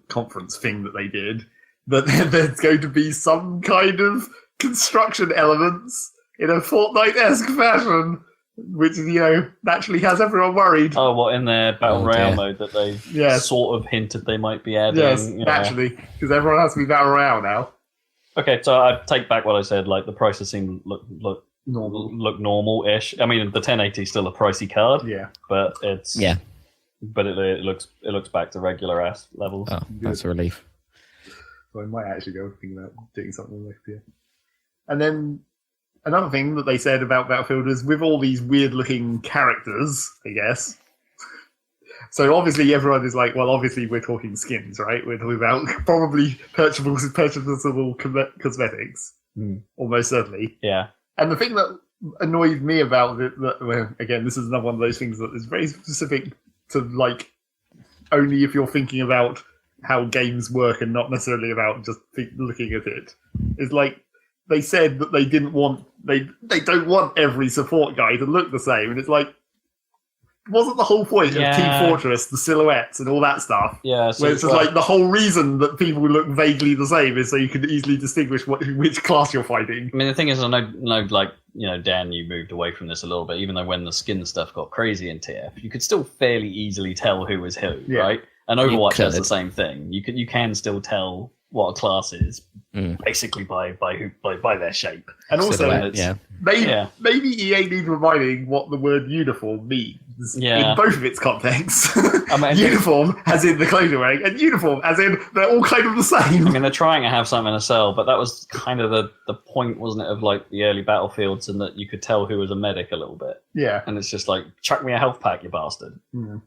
conference thing that they did that there's going to be some kind of construction elements in a Fortnite-esque fashion, which naturally has everyone worried. Oh, what in their battle royale mode that they sort of hinted they might be adding? Yes, naturally, because everyone has to be battle royale now. Okay, so I take back what I said. Like the prices seem look normal-ish. I mean, the 1080 is still a pricey card. Yeah, but it's but it looks back to regular ass levels. Oh, that's a relief. So I might actually go think about doing something next year. And then another thing that they said about Battlefield is with all these weird-looking characters, I guess. So obviously everyone is like, well, obviously we're talking skins, right? We're talking about probably purchasable cosmetics, almost certainly. Yeah. And the thing that annoyed me about it, again, this is another one of those things that is very specific to like only if you're thinking about how games work and not necessarily about just looking at it, is like they said that they don't want every support guy to look the same, and it's like, wasn't the whole point of Team Fortress the silhouettes and all that stuff? Yeah, so where it's just like the whole reason that people look vaguely the same is so you can easily distinguish which class you're fighting. I mean, the thing is, I know, like, Dan, you moved away from this a little bit, even though when the skin stuff got crazy in TF, you could still fairly easily tell who was who, right? And Overwatch does the same thing. You can still tell what a class is basically by their shape. And also, maybe EA needs reminding what the word uniform means in both of its contexts. Uniform as in the clothes you're wearing, and uniform as in they're all kind of the same. I mean, they're trying to have something to sell, but that was kind of the point, wasn't it, of like the early Battlefields, and that you could tell who was a medic a little bit. Yeah. And it's just like, chuck me a health pack, you bastard. Mm.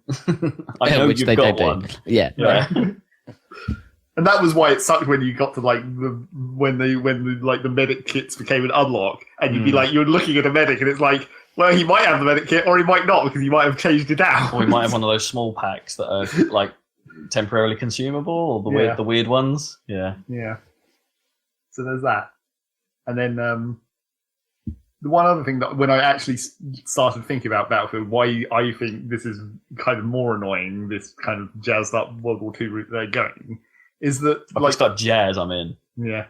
I know you've got one. Yeah. And that was why it sucked when you got to like when the medic kits became an unlock, and you'd be like, you're looking at a medic, and it's like, well, he might have the medic kit, or he might not, because he might have changed it out. Or he might have one of those small packs that are like temporarily consumable, or the weird ones. Yeah. Yeah. So there's that, and then the one other thing that when I actually started thinking about Battlefield, why I think this is kind of more annoying, this kind of jazzed up World War II route they're going, is that if I start jazz, I'm in. Yeah,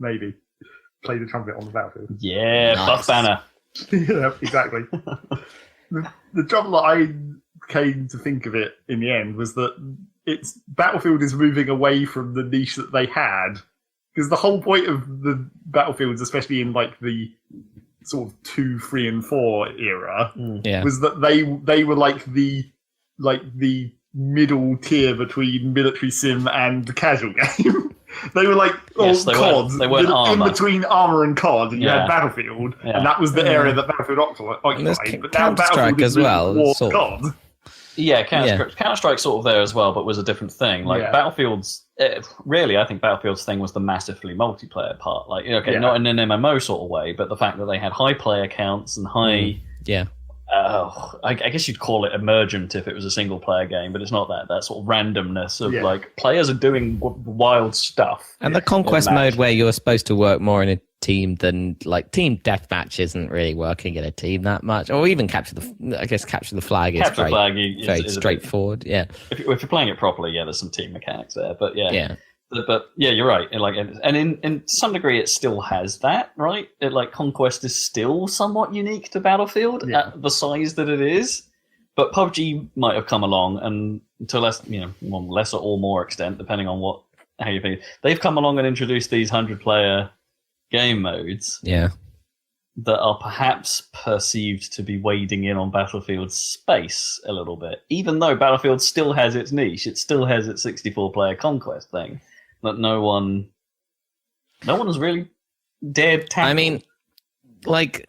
maybe play the trumpet on the Battlefield. Yeah, nice. Buff banner. Yeah, exactly. The trouble that I came to think of it in the end was that Battlefield is moving away from the niche that they had, because the whole point of the Battlefields, especially in like the sort of 2, 3, and 4 era, was that they were like the middle tier between military sim and the casual game. They were like COD. They weren't in between armor and COD, and you had Battlefield, and that was the area that Battlefield occupied. But now Battlefield is as well, COD. Yeah, Counter-Strike sort of there as well, but was a different thing. Like Battlefield's, really, I think Battlefield's thing was the massively multiplayer part. Like, not in an MMO sort of way, but the fact that they had high player counts and high. I guess you'd call it emergent if it was a single player game, but it's not that sort of randomness of like players are doing wild stuff. And the conquest mode where you're supposed to work more in a team than like team deathmatch isn't really working in a team that much, or even capture the flag is very straightforward. If you're playing it properly, there's some team mechanics there, but But you're right. And in some degree, it still has that, right? Conquest is still somewhat unique to Battlefield at the size that it is. But PUBG might have come along, and to lesser or more extent, depending on how you think, they've come along and introduced these 100-player game modes. That are perhaps perceived to be wading in on Battlefield's space a little bit, even though Battlefield still has its niche. It still has its 64-player conquest thing. That no one has really dared tackle. I mean, like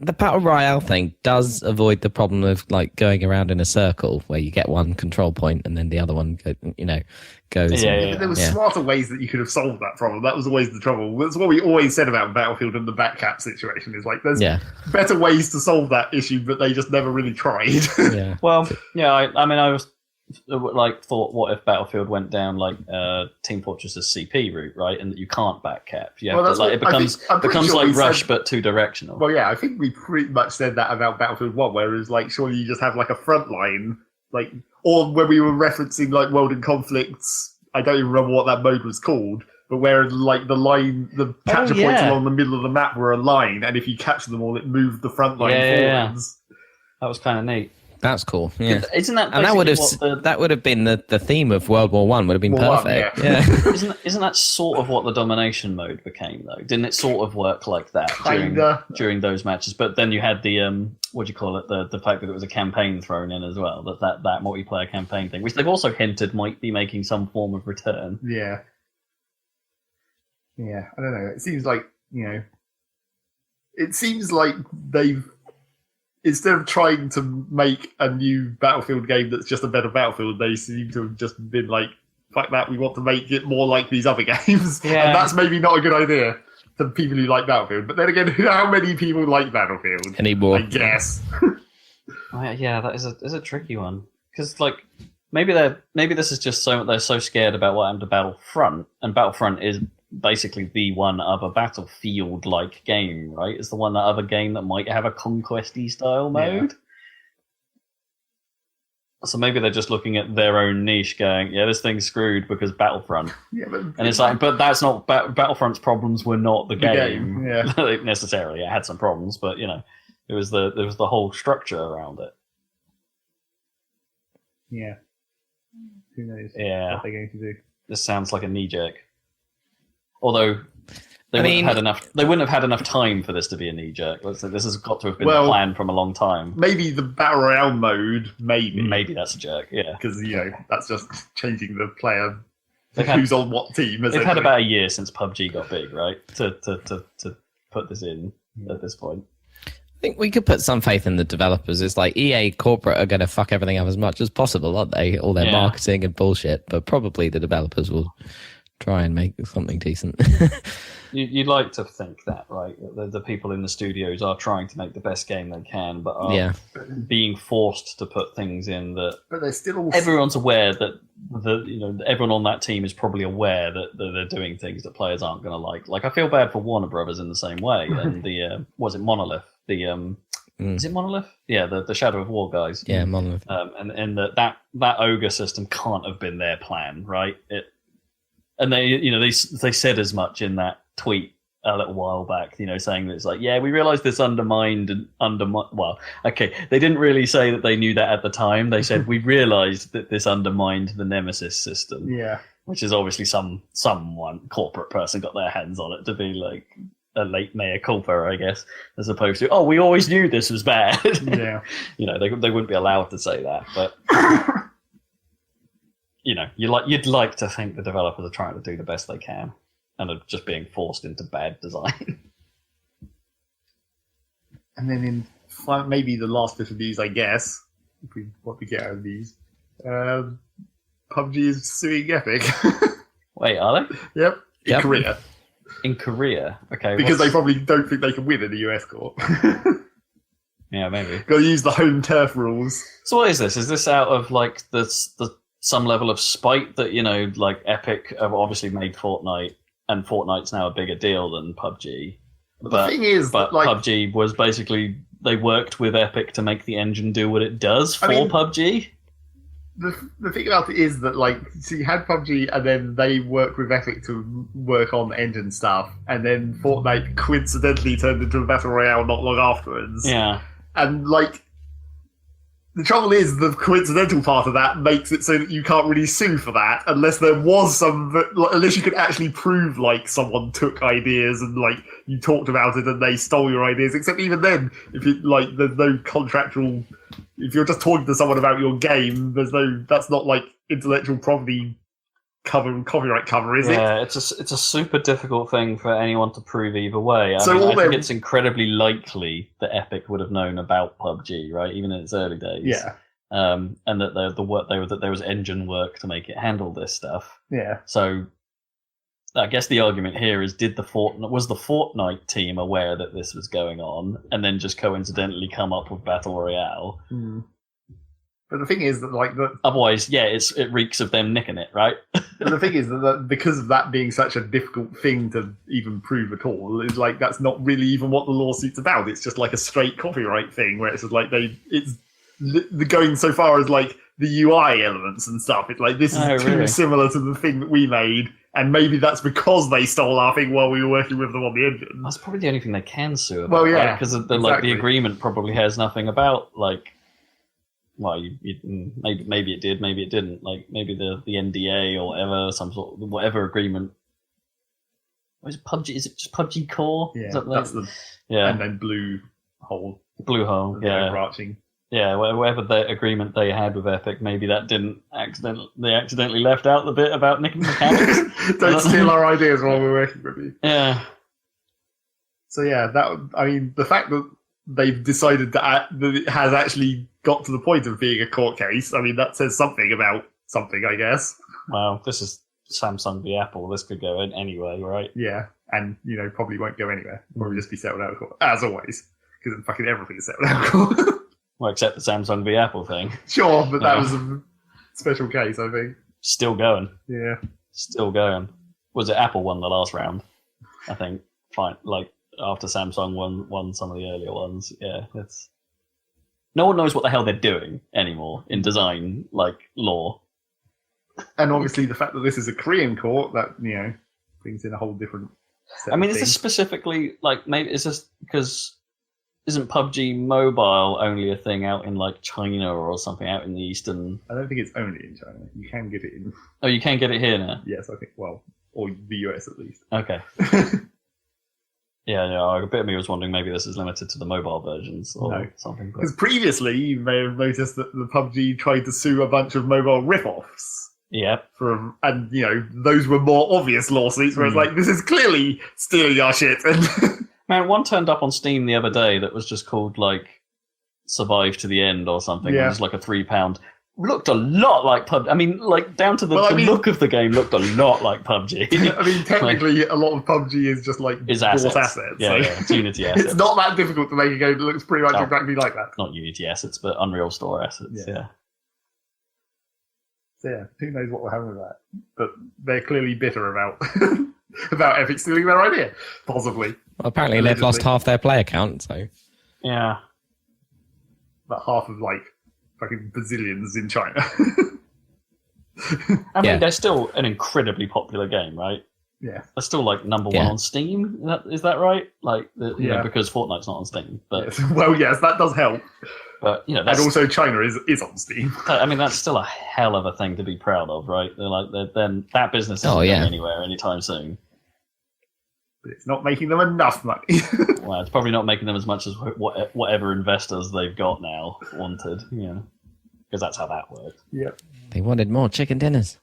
the battle royale thing does avoid the problem of like going around in a circle where you get one control point and then the other one, goes. Yeah. But there were smarter ways that you could have solved that problem. That was always the trouble. That's what we always said about Battlefield and the Batcap situation. Is like there's better ways to solve that issue, but they just never really tried. Yeah. Well, yeah. I mean, I was like thought, what if Battlefield went down like Team Fortress's CP route, right? And that you can't backcap. Yeah, it becomes like Rush, but two directional. Well, yeah, I think we pretty much said that about Battlefield 1, whereas like surely you just have like a front line, like, or when we were referencing like World in Conflicts, I don't even remember what that mode was called, but where like the capture points along the middle of the map were a line, and if you capture them all, it moved the front line forwards. Yeah. That was kind of neat. That's cool. Yeah, isn't that? And that would have been the theme of World War One. Would have been perfect. Yeah. Isn't that sort of what the domination mode became though? Didn't it sort of work like that during those matches? But then you had the what do you call it? The fact that there was a campaign thrown in as well. That multiplayer campaign thing, which they've also hinted might be making some form of return. Yeah. Yeah, I don't know. It seems like they've. Instead of trying to make a new Battlefield game that's just a better Battlefield, they seem to have just been like, fuck that, we want to make it more like these other games. Yeah. And that's maybe not a good idea to people who like Battlefield. But then again, how many people like Battlefield? Anymore. I guess. Yeah, that is a tricky one. Because, like, maybe this is just they're so scared about what happened to Battlefront, and Battlefront is basically the one other Battlefield-like game, right? It's the one other game that might have a conquest-y style mode. Yeah. So maybe they're just looking at their own niche going, yeah, this thing's screwed because Battlefront. Yeah, and it's like, but that's not... Battlefront's problems were not the game. Yeah. Necessarily. It had some problems, but, it was the whole structure around it. Yeah. Who knows what they're going to do. This sounds like a knee-jerk. Although they wouldn't have had enough time for this to be a knee jerk. This has got to have been planned from a long time. Maybe the battle royale mode, maybe that's a jerk. Yeah, because that's just changing the player who's on what team. They've had about a year since PUBG got big, right? To put this in at this point. I think we could put some faith in the developers. It's like EA corporate are going to fuck everything up as much as possible, aren't they? All their marketing and bullshit, but probably the developers will try and make something decent. You'd like to think that, right? The people in the studios are trying to make the best game they can, but are being forced to put things in that. But they're still everyone's aware that everyone on that team is probably aware that they're doing things that players aren't going to like. Like I feel bad for Warner Brothers in the same way, and the was it Monolith? Is it Monolith? Yeah, the Shadow of War guys. Yeah, Monolith. And that ogre system can't have been their plan, right? And they said as much in that tweet a little while back, saying that it's like, yeah, we realized this well, okay, they didn't really say that they knew that at the time. They said we realized that this undermined the Nemesis system. Yeah. Which is obviously someone corporate person got their hands on it to be like a late mea culpa, I guess, as opposed to, we always knew this was bad. Yeah. They wouldn't be allowed to say that, but you'd like to think the developers are trying to do the best they can and are just being forced into bad design. And then in maybe the last bit of news, I guess, if we want to get out of these, PUBG is suing Epic. Wait, are they? Yep. In Korea. In Korea? Okay. Because they probably don't think they can win in the US court. Yeah, maybe. Got to use the home turf rules. So what is this? Is this out of like the some level of spite that, like Epic have obviously made Fortnite, and Fortnite's now a bigger deal than PUBG. But the thing is, PUBG was basically, they worked with Epic to make the engine do what it does for PUBG. The thing about it is that, so you had PUBG, and then they worked with Epic to work on engine stuff, and then Fortnite coincidentally turned into a battle royale not long afterwards. Yeah. And, the trouble is, the coincidental part of that makes it so that you can't really sue for that unless there was unless you could actually prove, someone took ideas and, you talked about it and they stole your ideas. Except even then, if you, there's no contractual... If you're just talking to someone about your game, that's not, intellectual property copyright cover, is it? Yeah, it's a super difficult thing for anyone to prove either way. I So think it's incredibly likely that Epic would have known about PUBG, right, even in its early days. Yeah. And that there was engine work to make it handle this stuff. Yeah. So I guess the argument here is: was the Fortnite team aware that this was going on, and then just coincidentally come up with Battle Royale? But the thing is that otherwise, yeah, it reeks of them nicking it, right? But the thing is that because of that being such a difficult thing to even prove at all, is like that's not really even what the lawsuit's about. It's just like a straight copyright thing where it's just like the going so far as like the UI elements and stuff. It's like this is too similar to the thing that we made, and maybe that's because they stole our thing while we were working with them on the engine. That's probably the only thing they can sue about. Well, yeah, because the agreement probably has nothing about like. Well, maybe it did, maybe it didn't. Like maybe the NDA or whatever, whatever agreement. What is it, PUBG? Is it just PUBG Core? Yeah, that's and then Blue Hole. Yeah. Overarching. Yeah, whatever the agreement they had with Epic, maybe that they accidentally left out the bit about nicking mechanics. Don't steal our ideas while we're working with you. Yeah. So yeah, the fact that they've decided that it has actually got to the point of being a court case, I mean, that says something about something, I guess. Well, this is Samsung v Apple. This could go in anyway, right? Yeah, and, probably won't go anywhere. Probably just be settled out of court, as always, because fucking everything is settled out of court. Well, except the Samsung v Apple thing. Sure, but that was a special case, I think. Still going. Yeah. Still going. Was it Apple won the last round? I think. Fine. Like, after Samsung won some of the earlier ones. Yeah, no one knows what the hell they're doing anymore in design, like, law. And obviously the fact that this is a Korean court, that, brings in a whole different set of is this specifically, like, maybe, is this because... Isn't PUBG Mobile only a thing out in like China or something out in the eastern? I don't think it's only in China. You can get it in. Oh, you can get it here now. Yes, I think. Well, or the US at least. Okay. Yeah. A bit of me was wondering maybe this is limited to the mobile versions or something. Because previously you may have noticed that the PUBG tried to sue a bunch of mobile rip-offs. Yeah. And those were more obvious lawsuits where it's like, this is clearly stealing our shit. And man, one turned up on Steam the other day that was just called, like, Survive to the End or something. Yeah. It was like a £3. Looked a lot like PUBG. I mean, like, down to the look of the game looked a lot like PUBG. I mean, technically, a lot of PUBG is just, like, assets. Yeah, it's Unity assets. It's not that difficult to make a game that looks pretty much exactly like that. Not Unity assets, but Unreal Store assets, yeah. So, yeah, who knows what will happen with that. But they're clearly bitter about... about Epic stealing their idea, possibly. Well, apparently they've lost half their player count, so... Yeah. About half of, like, fucking bazillions in China. I mean, they're still an incredibly popular game, right? Yeah. They're still, like, number one on Steam, is that right? Like, because Fortnite's not on Steam. But yes. Well, yes, that does help. But, that's... And also China is on Steam. I mean, that's still a hell of a thing to be proud of, right? Then that business isn't going anywhere anytime soon. But it's not making them enough money. Well, it's probably not making them as much as whatever investors they've got now wanted, because that's how that works. Yep. They wanted more chicken dinners.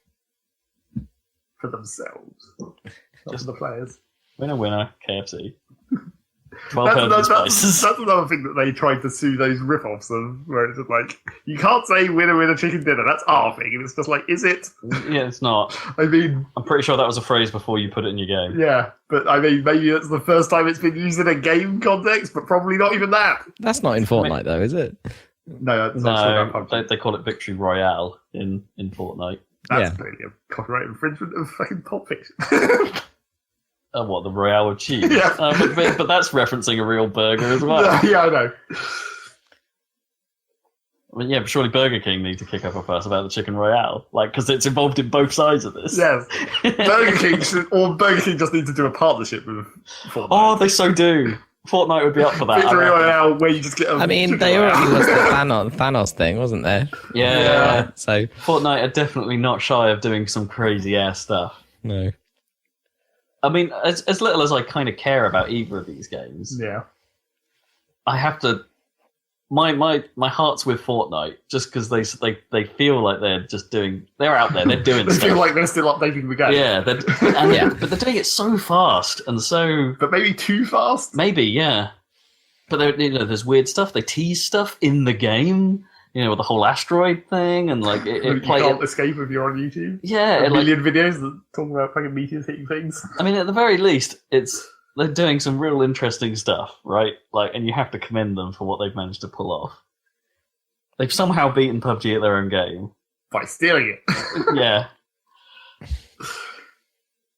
For themselves. Not for the players. Winner, KFC. That's another thing that they tried to sue those rip-offs of, where it's just like, you can't say winner chicken dinner, that's our thing. And it's just like, is it? Yeah, it's not. I mean... I'm pretty sure that was a phrase before you put it in your game. Yeah, but I mean, maybe it's the first time it's been used in a game context, but probably not even that. That's not in Fortnite, though, is it? No, that's not they call it Victory Royale in Fortnite. That's clearly a copyright infringement of fucking Pulp Fiction. What, the Royale with cheese? Yeah. But that's referencing a real burger as well. Yeah, I know. I mean, yeah, surely Burger King need to kick up a fuss about the Chicken Royale, because it's involved in both sides of this. Yes. Burger King just need to do a partnership with Fortnite. Oh, they so do. Fortnite would be up for that. Victory Royale, where you just get they already was the Thanos thing, wasn't there? Yeah. So Fortnite are definitely not shy of doing some crazy ass stuff. No. I mean, as little as I kind of care about either of these games, yeah, I have to my heart's with Fortnite just because they feel like they're out there, they're doing They stuff. feel like they're still updating the game. Yeah, but they're doing it so fast and so. But maybe too fast. Maybe, yeah. But there's weird stuff. They tease stuff in the game. With the whole asteroid thing and like You can't escape if you're on YouTube. Yeah, a million videos that talk about fucking meteors hitting things. I mean, at the very least, they're doing some real interesting stuff, right? Like, and you have to commend them for what they've managed to pull off. They've somehow beaten PUBG at their own game by stealing it. Yeah.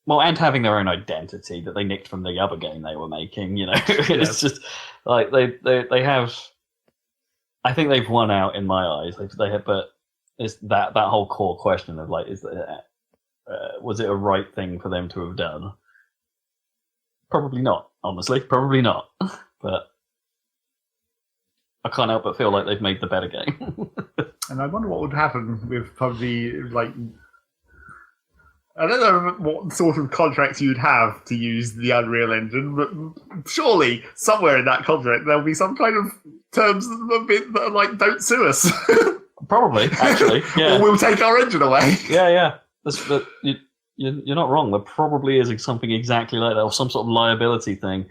Well, and having their own identity that they nicked from the other game they were making. It's just like they have. I think they've won out in my eyes. They have, but it's that whole core question of like, was it a right thing for them to have done? Probably not, honestly. Probably not. But I can't help but feel like they've made the better game. And I wonder what would happen with PUBG. Like, I don't know what sort of contracts you'd have to use the Unreal Engine, but surely somewhere in that contract there'll be some kind of terms that are like, don't sue us. Probably, actually. Yeah. Or we'll take our engine away. Yeah. You're not wrong. There probably is something exactly like that, or some sort of liability thing.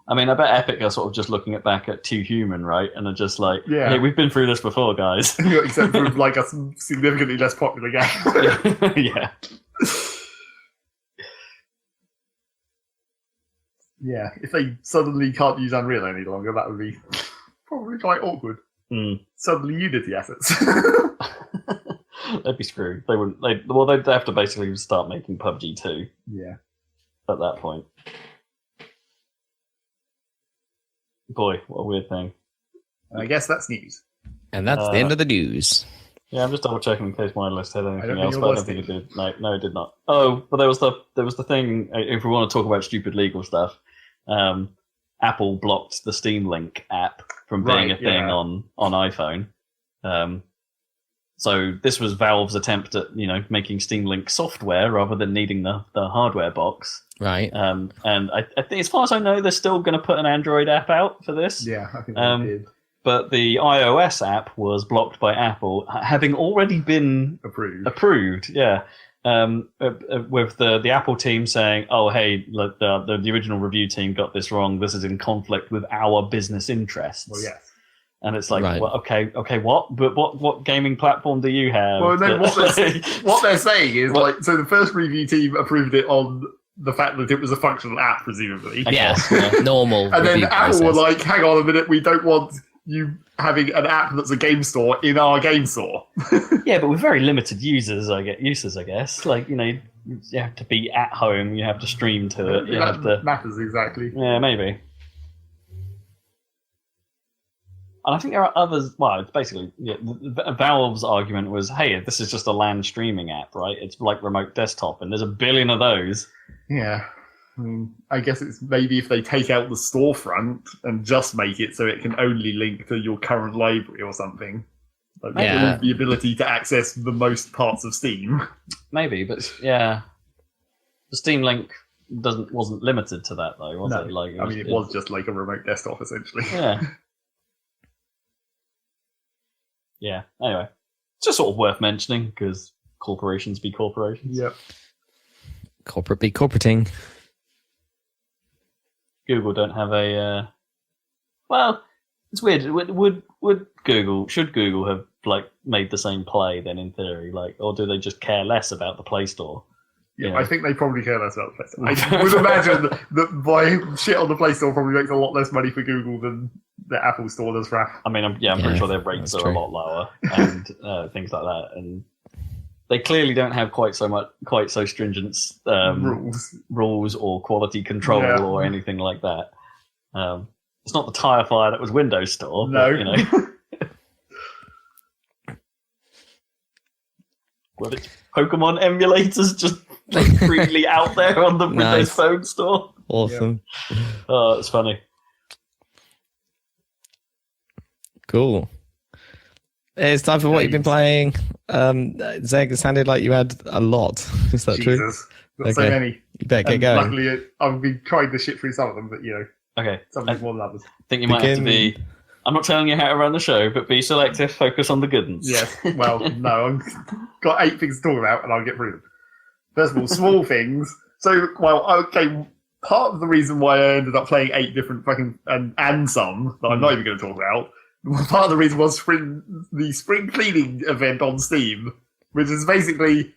I mean, I bet Epic are sort of just looking back at Too Human, right? And are just like, hey, we've been through this before, guys. Except for like a significantly less popular game. Yeah. Yeah, if they suddenly can't use Unreal any longer, that would be probably quite awkward. Suddenly Unity assets. They'd be screwed. They wouldn't. They'd have to basically start making PUBG 2. Yeah. At that point. Boy, what a weird thing. I guess that's news. And that's the end of the news. Yeah, I'm just double checking in case my list had anything else, but but I don't think it did. No, it did not. Oh, but there was the thing. If we want to talk about stupid legal stuff, Apple blocked the Steam Link app from being a thing on iPhone. So this was Valve's attempt at making Steam Link software rather than needing the hardware box. Right. And I think, as far as I know, they're still going to put an Android app out for this. Yeah, I think they did. But the iOS app was blocked by Apple, having already been approved. Yeah. With the Apple team saying, "Oh, hey, look, the original review team got this wrong. This is in conflict with our business interests." Well, yes. And it's like, well, okay, what? But what gaming platform do you have? Well, then what they're saying is so the first review team approved it on the fact that it was a functional app, presumably. Yeah. Normal. And then Apple were like, "Hang on a minute, we don't want you having an app that's a game store in our game store." Yeah, but with very limited users, I guess. Like, you have to be at home, you have to stream to it. That matters exactly. Yeah, maybe. And I think there are others. Well, it's basically, Valve's argument was, hey, this is just a LAN streaming app, right? It's like remote desktop, and there's a billion of those. Yeah. I guess it's maybe if they take out the storefront and just make it so it can only link to your current library or something. Like lose the ability to access the most parts of Steam. Maybe, but yeah. The Steam Link wasn't limited to that, though, was it? Like, it was just like a remote desktop, essentially. Yeah. Yeah, anyway. It's just sort of worth mentioning, because corporations be corporations. Yep. Corporate be corporating. Google don't have a... well, it's weird. Should Google have made the same play then, in theory? Or do they just care less about the Play Store? Yeah, I think they probably care less about the Play Store. I would imagine that buying shit on the Play Store probably makes a lot less money for Google than the Apple Store does for Apple. I mean, I'm pretty sure their rates are a lot lower and things like that. And they clearly don't have quite so stringent rules or quality control or anything like that. It's not the tire fire that was Windows Store. No. But, Well, it's Pokemon emulators just freely out there on the Windows Phone Store. Awesome. Yeah. Oh, it's funny. Cool. It's time for what you've been playing. Zeg, it sounded like you had a lot. Is that true? Got so many. You better get going. Luckily, I've been trying to shit through some of them, but okay. Some more than others. I think you might have to be I'm not telling you how to run the show, but be selective, focus on the good ones. Yes. Well, no, I've got 8 things to talk about, and I'll get through them. First of all, small things. So, part of the reason why I ended up playing 8 different fucking and some that I'm not even going to talk about. Part of the reason was the spring cleaning event on Steam, which is basically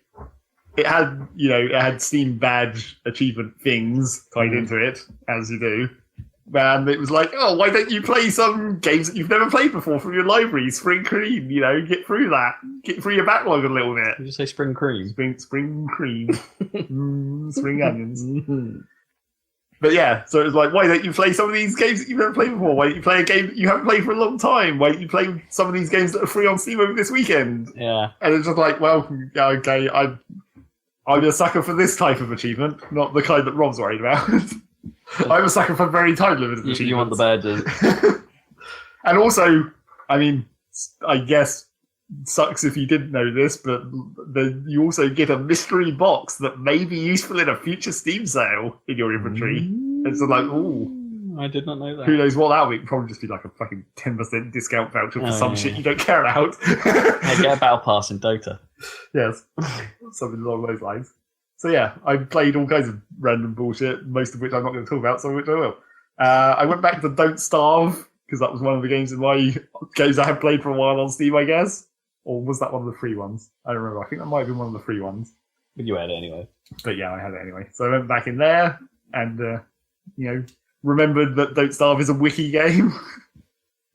it had Steam badge achievement things tied into it, as you do. And it was like, oh, why don't you play some games that you've never played before from your library? Spring Cream, get through that. Get through your backlog a little bit. Did you say spring cream? Spring cream. Spring onions. But yeah, so it was like, why don't you play some of these games that you've never played before? Why don't you play a game that you haven't played for a long time? Why don't you play some of these games that are free on Steam over this weekend? Yeah. And it's just like, well, okay, I'm a sucker for this type of achievement, not the kind that Rob's worried about. I'm a sucker for very time-limited achievements. You want the badges. And also, I mean, I guess sucks if you didn't know this, but then you also get a mystery box that may be useful in a future Steam sale in your inventory. It's like, ooh. I did not know that. Who knows what that would be? Probably just be like a fucking 10% discount voucher for some shit you don't care about. Hey, get a battle pass in Dota. Yes. Something along those lines. So yeah, I played all kinds of random bullshit, most of which I'm not going to talk about, some of which I will. I went back to Don't Starve, because that was one of the games I had played for a while on Steam, I guess. Or was that one of the free ones? I don't remember. I think that might have been one of the free ones. But you had it anyway. But yeah, I had it anyway. So I went back in there and, remembered that Don't Starve is a wiki game.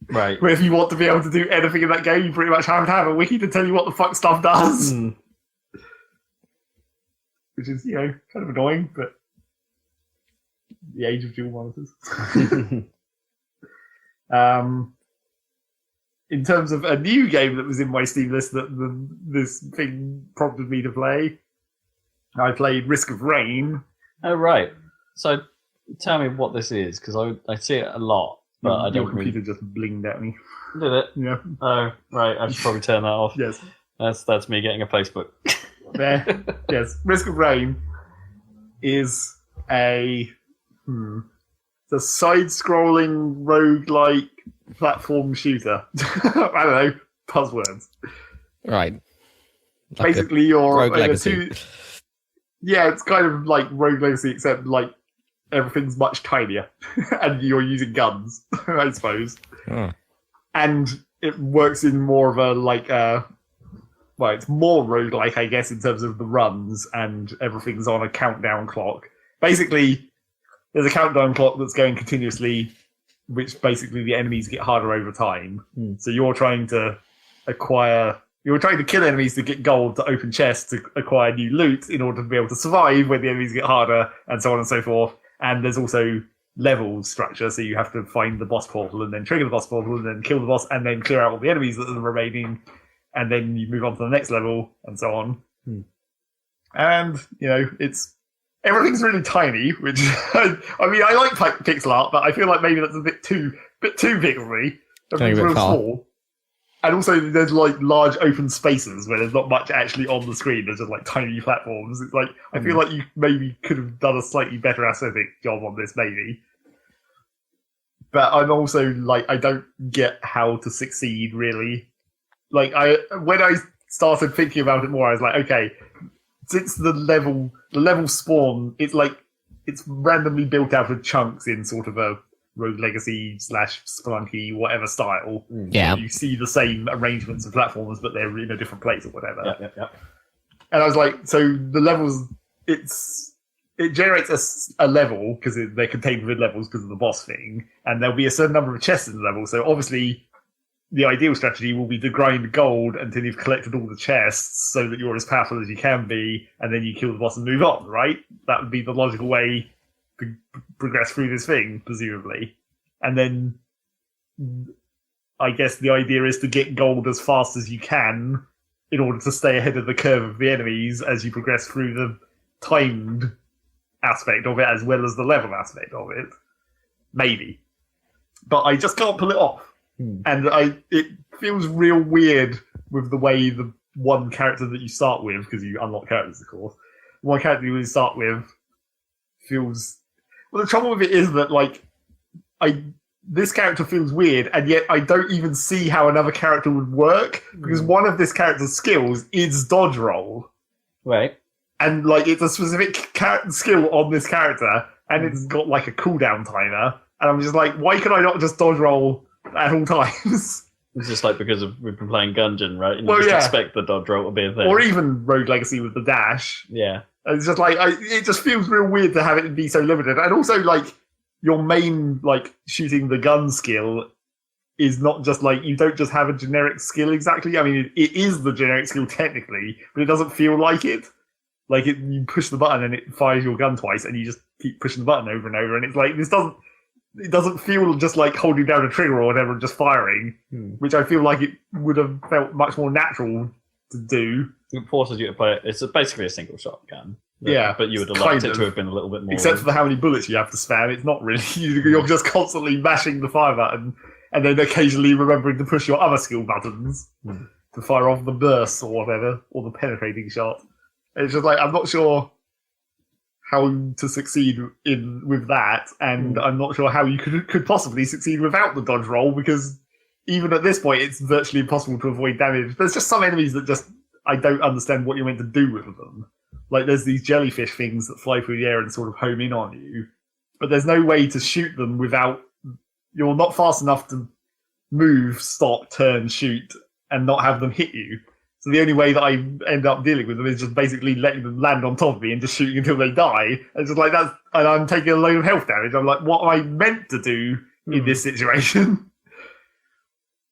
Right. Where if you want to be able to do anything in that game, you pretty much have to have a wiki to tell you what the fuck stuff does. Which is, kind of annoying, but the age of dual monitors. In terms of a new game that was in my Steam list that this thing prompted me to play, I played Risk of Rain. Oh, right. So tell me what this is, because I see it a lot, but I don't Your computer just blinged at me. Did it? Yeah. Oh, right. I should probably turn that off. Yes. That's me getting a Facebook. There. Yes. Risk of Rain is a side-scrolling roguelike platform shooter. I don't know. Buzzwords. Right. Basically, you're Rogue Legacy. Yeah, it's kind of like Rogue Legacy, except like everything's much tinier, and you're using guns, I suppose. Oh. And it works in more of a it's more roguelike, I guess, in terms of the runs, and everything's on a countdown clock. Basically, there's a countdown clock that's going continuously, which basically the enemies get harder over time. So you're trying to kill enemies to get gold, to open chests, to acquire new loot in order to be able to survive when the enemies get harder, and so on and so forth. And there's also level structure, so you have to find the boss portal and then trigger the boss portal and then kill the boss and then clear out all the enemies that are remaining, and then you move on to the next level and so on. And, everything's really tiny, which, I like pixel art, but I feel like maybe that's a bit too pixely. Everything's real small. And also, there's large open spaces where there's not much actually on the screen. There's just tiny platforms. It's I feel like you maybe could have done a slightly better aesthetic job on this, maybe. But I'm also I don't get how to succeed really. When I started thinking about it more, I was like, okay, since the level spawn, it's randomly built out of chunks in sort of a Rogue Legacy / Spelunky, whatever style. Yeah. You see the same arrangements of platforms, but they're in a different place or whatever. Yeah. And I was like, so the levels, it generates a level, because they're contained within levels because of the boss thing, and there'll be a certain number of chests in the level. So obviously, the ideal strategy will be to grind gold until you've collected all the chests so that you're as powerful as you can be, and then you kill the boss and move on, right? That would be the logical way to progress through this thing, presumably. And then I guess the idea is to get gold as fast as you can in order to stay ahead of the curve of the enemies as you progress through the timed aspect of it as well as the level aspect of it. Maybe. But I just can't pull it off. And it feels real weird with the way the one character that you start with, because you unlock characters, of course, one character you start with feels... Well, the trouble with it is that, this character feels weird, and yet I don't even see how another character would work, because one of this character's skills is dodge roll. Right. And, like, it's a specific skill on this character, and it's got, like, a cooldown timer. And I'm just like, why can I not just dodge roll at all times? It's just like because we've been playing Gungeon, right? And you Well, just yeah. expect the dodge roll to be a thing. Or even Rogue Legacy with the dash. Yeah. And it's just like, it just feels real weird to have it be so limited. And also, like, your main, like, shooting the gun skill is not just like, you don't just have a generic skill exactly. I mean, it is the generic skill technically, but it doesn't feel like it. Like, you push the button and it fires your gun twice, and you just keep pushing the button over and over, and it's like, it doesn't feel just like holding down a trigger or whatever and just firing, which I feel like it would have felt much more natural to do. It forces you to play it. It's basically a single shot gun. Yeah, but you would have liked it to have been a little bit more. Except for how many bullets you have to spam, it's not really. You're just constantly mashing the fire button, and then occasionally remembering to push your other skill buttons to fire off the burst or whatever, or the penetrating shot. It's just like, I'm not sure how to succeed with that, and I'm not sure how you could possibly succeed without the dodge roll, because even at this point, it's virtually impossible to avoid damage. There's just some enemies that just, I don't understand what you're meant to do with them. Like, there's these jellyfish things that fly through the air and sort of home in on you, but there's no way to shoot them without, you're not fast enough to move, stop, turn, shoot, and not have them hit you. So the only way that I end up dealing with them is just basically letting them land on top of me and just shooting until they die. It's just like that, and I'm taking a load of health damage. I'm like, what am I meant to do in this situation?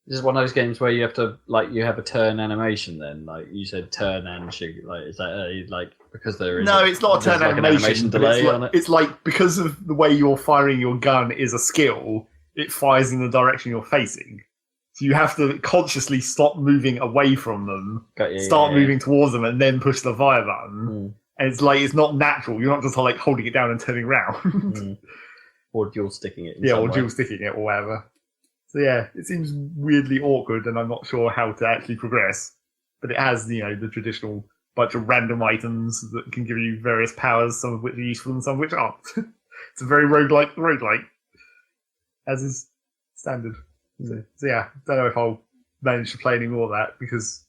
This is one of those games where you have to, like, you have a turn animation then. Like, you said turn and shoot. Like, is that, like, because there is... No, it's not a turn like animation. An animation delay on it? It's like, because of the way you're firing your gun is a skill, it fires in the direction you're facing. So you have to consciously stop moving away from them, start moving towards them, and then push the fire button. And it's like, it's not natural. You're not just like holding it down and turning around. Or dual sticking it. Or dual sticking it or whatever. So yeah, it seems weirdly awkward, and I'm not sure how to actually progress. But it has, the traditional bunch of random items that can give you various powers, some of which are useful and some of which aren't. It's a very roguelike, as is standard. So yeah, don't know if I'll manage to play any more of that, because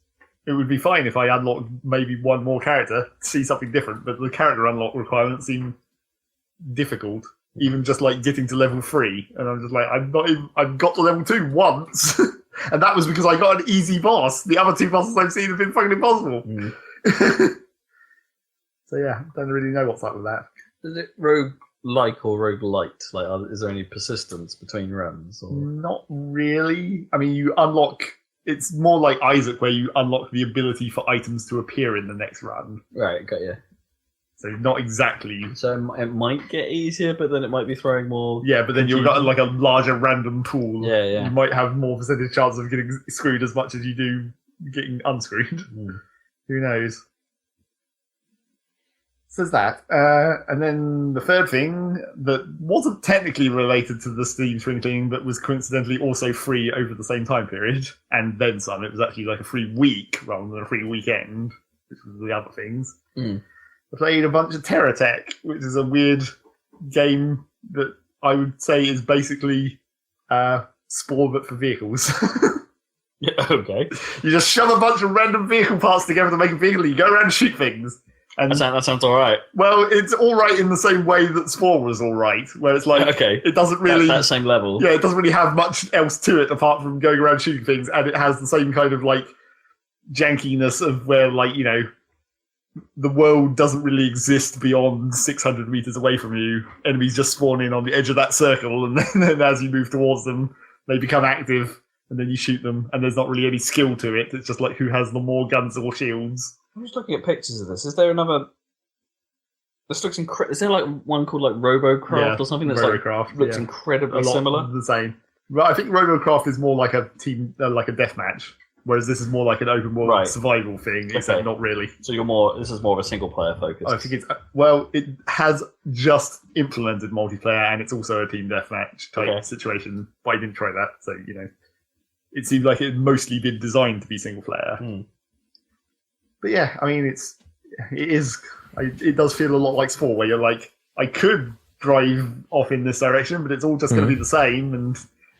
it would be fine if I unlocked maybe one more character to see something different, but the character unlock requirements seem difficult, even just like getting to level 3, and I'm just like, I've got to level 2 once, and that was because I got an easy boss. The other 2 bosses I've seen have been fucking impossible. So yeah, don't really know what's up with that. Is it rogue-like or rogue-lite? Like, is there any persistence between runs? Or? Not really. I mean, you unlock... It's more like Isaac, where you unlock the ability for items to appear in the next run. Right, got you. So not exactly... So it might get easier, but then it might be throwing more... Yeah, but then you've got like a larger random pool. Yeah. You might have more percentage chance of getting screwed as much as you do getting unscrewed. Who knows? Says that. And then the third thing that wasn't technically related to the Steam Twinkling, but was coincidentally also free over the same time period, and then some. It was actually like a free week rather than a free weekend, which was the other things. I played a bunch of Terratech, which is a weird game that I would say is basically Spore but for vehicles. Yeah, okay. You just shove a bunch of random vehicle parts together to make a vehicle, and you go around and shoot things. And, that sounds alright. Well, it's alright in the same way that Spore was alright, where it's like, it doesn't really... That same level. Yeah, it doesn't really have much else to it apart from going around shooting things, and it has the same kind of, like, jankiness of where, like, the world doesn't really exist beyond 600 meters away from you. Enemies just spawn in on the edge of that circle, and then as you move towards them, they become active, and then you shoot them, and there's not really any skill to it. It's just like who has the more guns or shields. I'm just looking at pictures of this. Is there another... This looks incredible. Is there like one called like Robocraft or something that's Robocraft, looks incredibly similar? The same. Well, I think Robocraft is more like a team, like a deathmatch, whereas this is more like an open world survival thing. Except not really. So this is more of a single player focus. I think it has just implemented multiplayer, and it's also a team deathmatch type situation. But I didn't try that, so it seemed like it had mostly been designed to be single player. But yeah, I mean, it does feel a lot like Spore, where you're like, I could drive off in this direction, but it's all just going to be the same, and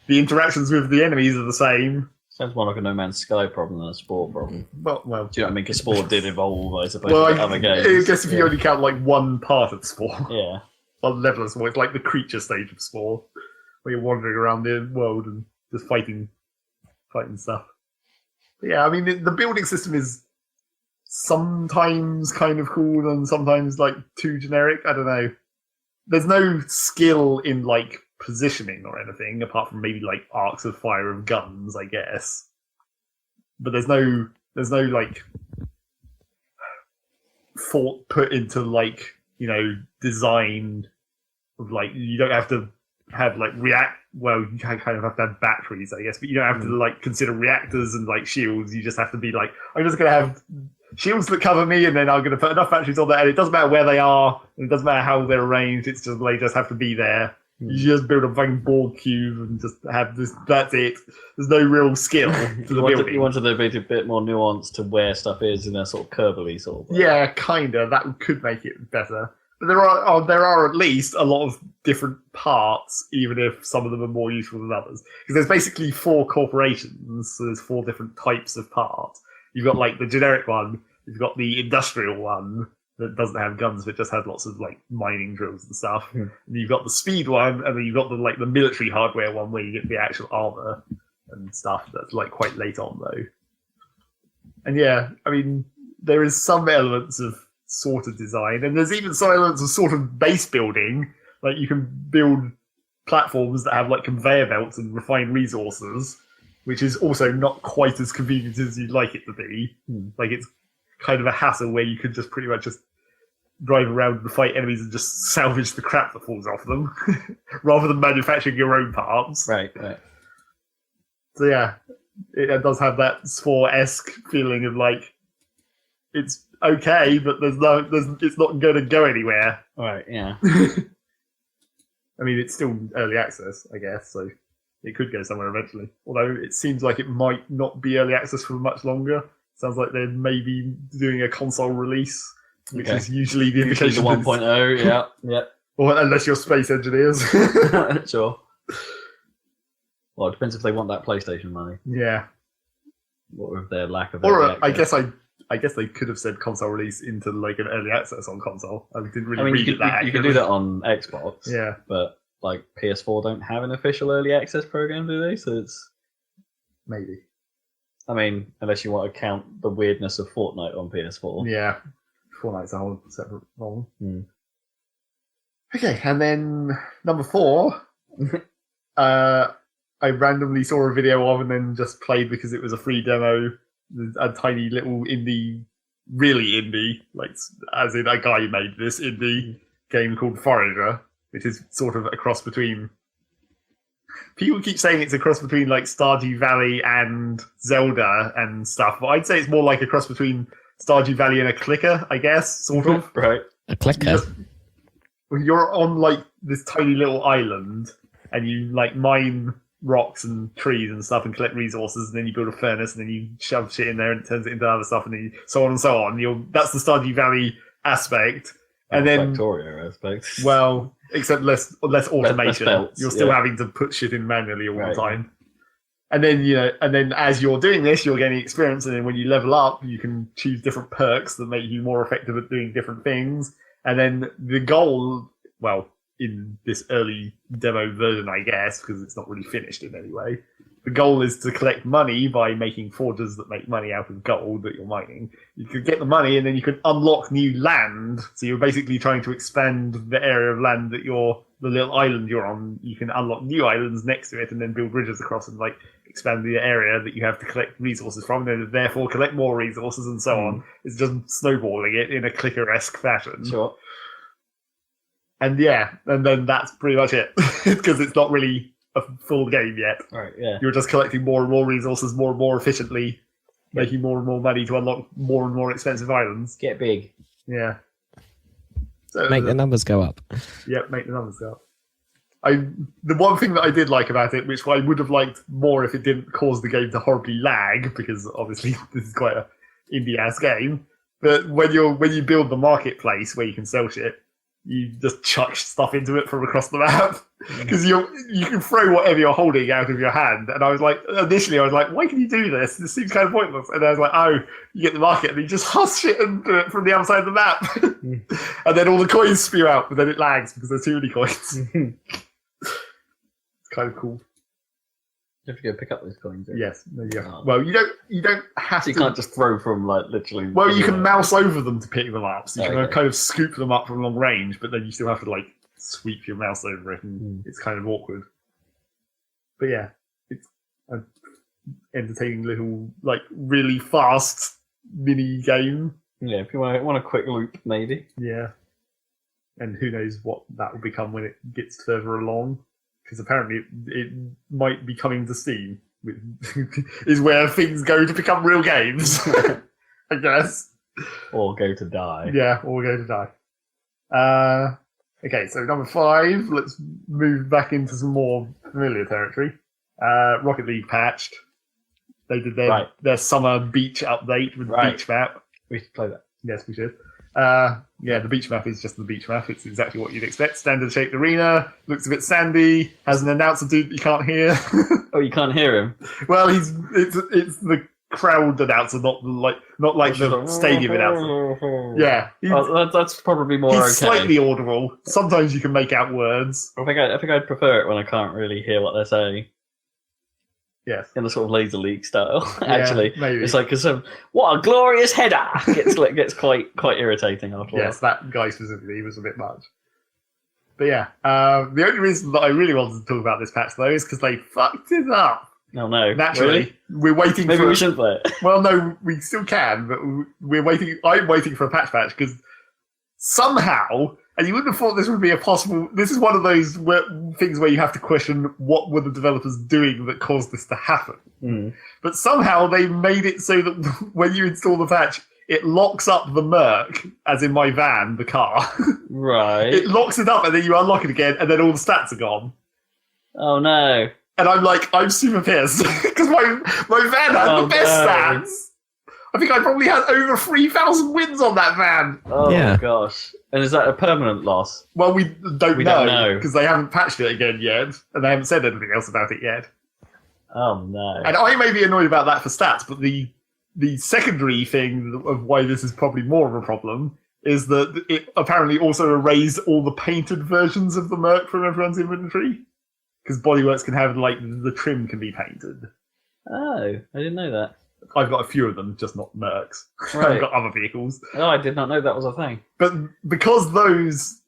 The interactions with the enemies are the same. Sounds more like a No Man's Sky problem than a Spore problem. Well, Do you know what I mean? Because Spore did evolve, I suppose, well, into other games. I guess if you only count like one part of Spore, Yeah. one level of Spore, it's like the creature stage of Spore, where you're wandering around the world and just fighting stuff. But yeah, I mean, the building system is sometimes kind of cool and sometimes like too generic. I don't know. There's no skill in like positioning or anything apart from maybe like arcs of fire of guns, I guess. But there's no like thought put into like, you know, design of like, you don't have to have like you kind of have to have batteries, I guess, but you don't have to like consider reactors and like shields. You just have to be like, I'm just going to have shields that cover me, and then I'm going to put enough batteries on there, and it doesn't matter where they are, and it doesn't matter how they're arranged. It's just they just have to be there. You just build a fucking Borg cube and just have this. That's it. There's no real skill to the building. You wanted there to be a bit more nuance to where stuff is in a sort of curvily sort of way. Yeah, kinda. That could make it better. But there are at least a lot of different parts, even if some of them are more useful than others. Because there's basically 4 corporations, so there's 4 different types of parts. You've got like the generic one, you've got the industrial one that doesn't have guns but just has lots of like mining drills and stuff. And you've got the speed one, and then you've got the military hardware one where you get the actual armor and stuff. That's like quite late on though. And yeah, I mean, there is some elements of sort of design, and there's even some elements of sort of base building. Like you can build platforms that have like conveyor belts and refined resources, which is also not quite as convenient as you'd like it to be. Like it's kind of a hassle where you could just pretty much just drive around and fight enemies and just salvage the crap that falls off them, rather than manufacturing your own parts. Right. So yeah, it does have that Spore-esque feeling of like, it's okay, but it's not going to go anywhere. Right, yeah. I mean, it's still early access, I guess, so it could go somewhere eventually. Although it seems like it might not be early access for much longer. Sounds like they're maybe doing a console release, which is usually the indication. The 1.0, yeah. Or unless you're space engineers. Sure. Well, it depends if they want that PlayStation money. Yeah. What with their lack of or early access. I guess they could have said console release into like an early access on console. I didn't really read you can do that on Xbox. Yeah. But like PS4 don't have an official early access program, do they? So it's maybe. I mean, unless you want to count the weirdness of Fortnite on PS4. Yeah. Fortnite's a whole separate problem. Okay, and then number 4, I randomly saw a video of and then just played because it was a free demo. A tiny little really indie, like as in a guy made this indie game called Forager, which is sort of a cross between. People keep saying it's a cross between like Stardew Valley and Zelda and stuff, but I'd say it's more like a cross between Stardew Valley and a clicker, I guess, sort of. Right. A clicker? You're on like this tiny little island and you like mine rocks and trees and stuff and collect resources, and then you build a furnace and then you shove shit in there and it turns it into other stuff, and then so on and so on. That's the Stardew Valley aspect. And then Victoria aspect. Well, except less automation. Belts, you're still having to put shit in manually all the time. And then as you're doing this, you're gaining experience, and then when you level up, you can choose different perks that make you more effective at doing different things. And then the goal, well, in this early demo version, I guess, because it's not really finished in any way, the goal is to collect money by making forges that make money out of gold that you're mining. You could get the money and then you can unlock new land. So you're basically trying to expand the area of land that the little island you're on. You can unlock new islands next to it and then build bridges across and like expand the area that you have to collect resources from, and therefore collect more resources and so on. It's just snowballing it in a clicker-esque fashion. Sure. And and then that's pretty much it. Because it's not really a full game yet. Right, yeah. You're just collecting more and more resources more and more efficiently, making more and more money to unlock more and more expensive islands. Get big. Yeah. So, Make the numbers go up. Yep, make the numbers go up. The one thing that I did like about it, which I would have liked more if it didn't cause the game to horribly lag, because obviously this is quite a indie-ass game, but when you build the marketplace where you can sell shit, you just chuck stuff into it from across the map because you can throw whatever you're holding out of your hand. And I was like, initially, I was like, why can you do this? This seems kind of pointless. And I was like, oh, you get the market and you just husk shit into it from the other side of the map, and then all the coins spew out, but then it lags because there's too many coins. It's kind of cool. You have to go pick up those coins. Yes. Well, you don't have So you to. can't just throw from like literally. Well, you can anywhere. mouse over them to pick them up, so you can Okay. kind of scoop them up from long range, but then you still have to like sweep your mouse over it, and it's kind of awkward. But yeah, it's an entertaining little, like, really fast mini game. Yeah, if you want a quick loop, maybe. Yeah, and who knows what that will become when it gets further along, because apparently it might be coming to Steam, which is where things go to become real games, I guess. Or go to die. Yeah, or go to die. Okay, so number 5, let's move back into some more familiar territory. Rocket League patched. They did their summer beach update with the beach map. We should play that. Yes, we should. Yeah, the beach map is just the beach map. It's exactly what you'd expect. Standard shaped arena, looks a bit sandy, has an announcer dude that you can't hear. Oh, you can't hear him? Well, it's the crowd announcer, not like the stadium announcer. Yeah, That's probably more he's okay. slightly audible. Sometimes you can make out words. I think I'd prefer it when I can't really hear what they're saying. Yes. In the sort of laser league style, actually. Maybe. It's like, because what a glorious header! Gets quite irritating after Yes, that guy specifically was a bit much. But yeah, the only reason that I really wanted to talk about this patch, though, is because they fucked it up. Oh no. Naturally. Really? We're waiting Maybe for... we shouldn't play it. Well, no, we still can, but we're waiting... I'm waiting for a patch because somehow... And you wouldn't have thought this would be a possible... This is one of those things where you have to question what were the developers doing that caused this to happen. But somehow they made it so that when you install the patch, it locks up the Merc, as in my van, the car. Right. It locks it up and then you unlock it again and then all the stats are gone. Oh no. And I'm super pissed because my van has the best stats. I think I probably had over 3,000 wins on that van. Oh Yeah. gosh. And is that a permanent loss? Well, we don't know because they haven't patched it again yet, and they haven't said anything else about it yet. Oh no. And I may be annoyed about that for stats, but the secondary thing of why this is probably more of a problem is that it apparently also erased all the painted versions of the Merc from everyone's inventory, because Bodyworks can have, like, the trim can be painted. Oh, I didn't know that. I've got a few of them, just not Mercs. Right. I've got other vehicles. Oh, I did not know that was a thing. But because those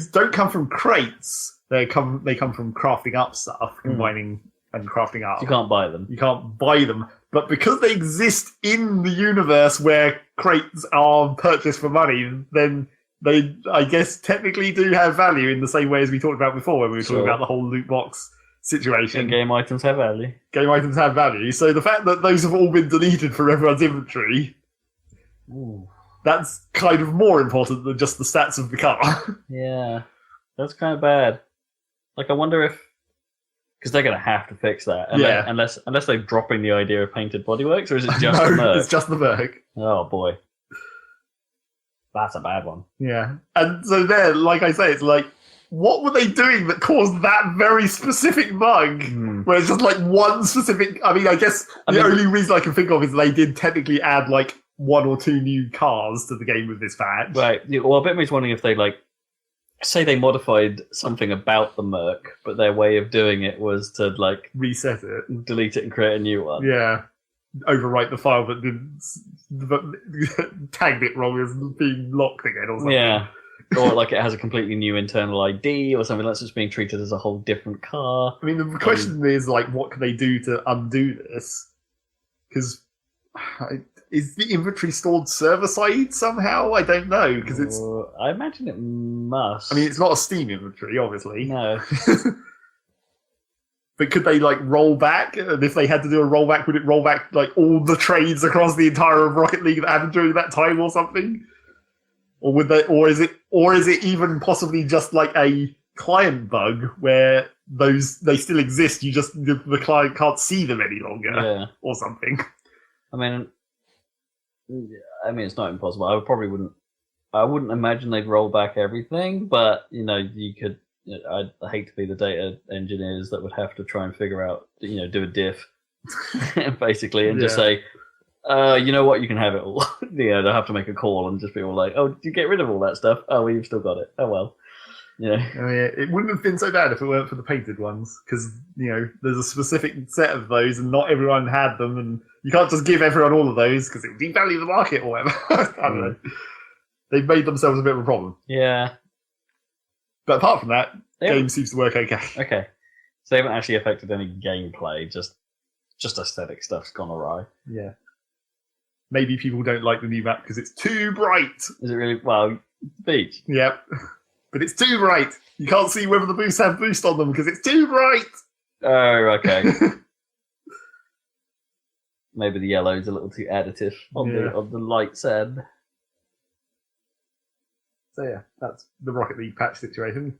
don't come from crates, they come from crafting up stuff, combining and crafting up. You can't buy them. You can't buy them. But because they exist in the universe where crates are purchased for money, then they, I guess, technically do have value in the same way as we talked about before when we were talking about the whole loot box situation. In-game items have value. Game items have value. So the fact that those have all been deleted from everyone's inventory, that's kind of more important than just the stats of the car. Yeah. That's kind of bad. Like, I wonder if... Because they're going to have to fix that. Unless they're dropping the idea of painted bodyworks, or is it just the Merc? It's just the Merc. Oh, boy. That's a bad one. Yeah. And so there, like I say, it's like, what were they doing that caused that very specific bug? Where it's just like one specific... I mean, I guess the only reason I can think of is they did technically add like 1 or 2 new cars to the game with this patch. Right. Yeah, well, a bit makes me wondering if they, like, say they modified something about the Merc, but their way of doing it was to, like... reset it. Delete it and create a new one. Yeah. Overwrite the file but tagged it wrong as being locked again or something. Yeah. Or like it has a completely new internal ID or something that's just being treated as a whole different car. I mean, the question is, like, what can they do to undo this? Because is the inventory stored server-side somehow? I don't know, because it's... I imagine it must. I mean, it's not a Steam inventory, obviously. No. But could they, like, roll back? And if they had to do a rollback, would it roll back, like, all the trades across the entire of Rocket League that happened during that time or something? Or would they, or is it even possibly just like a client bug where they still exist? You just the client can't see them any longer, or something. I mean, it's not impossible. I probably wouldn't I wouldn't imagine they'd roll back everything, but you could. I'd hate to be the data engineers that would have to try and figure out, do a diff, basically, and just say, you know what, you can have it all. They'll have to make a call and just be all like, oh, did you get rid of all that stuff? Oh, well, you've still got it. Oh, well. Yeah. Oh, yeah. It wouldn't have been so bad if it weren't for the painted ones, because, there's a specific set of those, and not everyone had them, and you can't just give everyone all of those, because it would devalue the market or whatever. I don't know. They've made themselves a bit of a problem. Yeah. But apart from that, the game seems to work okay. Okay. So they haven't actually affected any gameplay, just aesthetic stuff's gone awry. Yeah. Maybe people don't like the new map because it's too bright. Is it really? Well, beach. Yep. But it's too bright. You can't see whether the boosts have boost on them because it's too bright. Oh, okay. Maybe the yellow's a little too additive on the light side. So yeah, that's the Rocket League patch situation.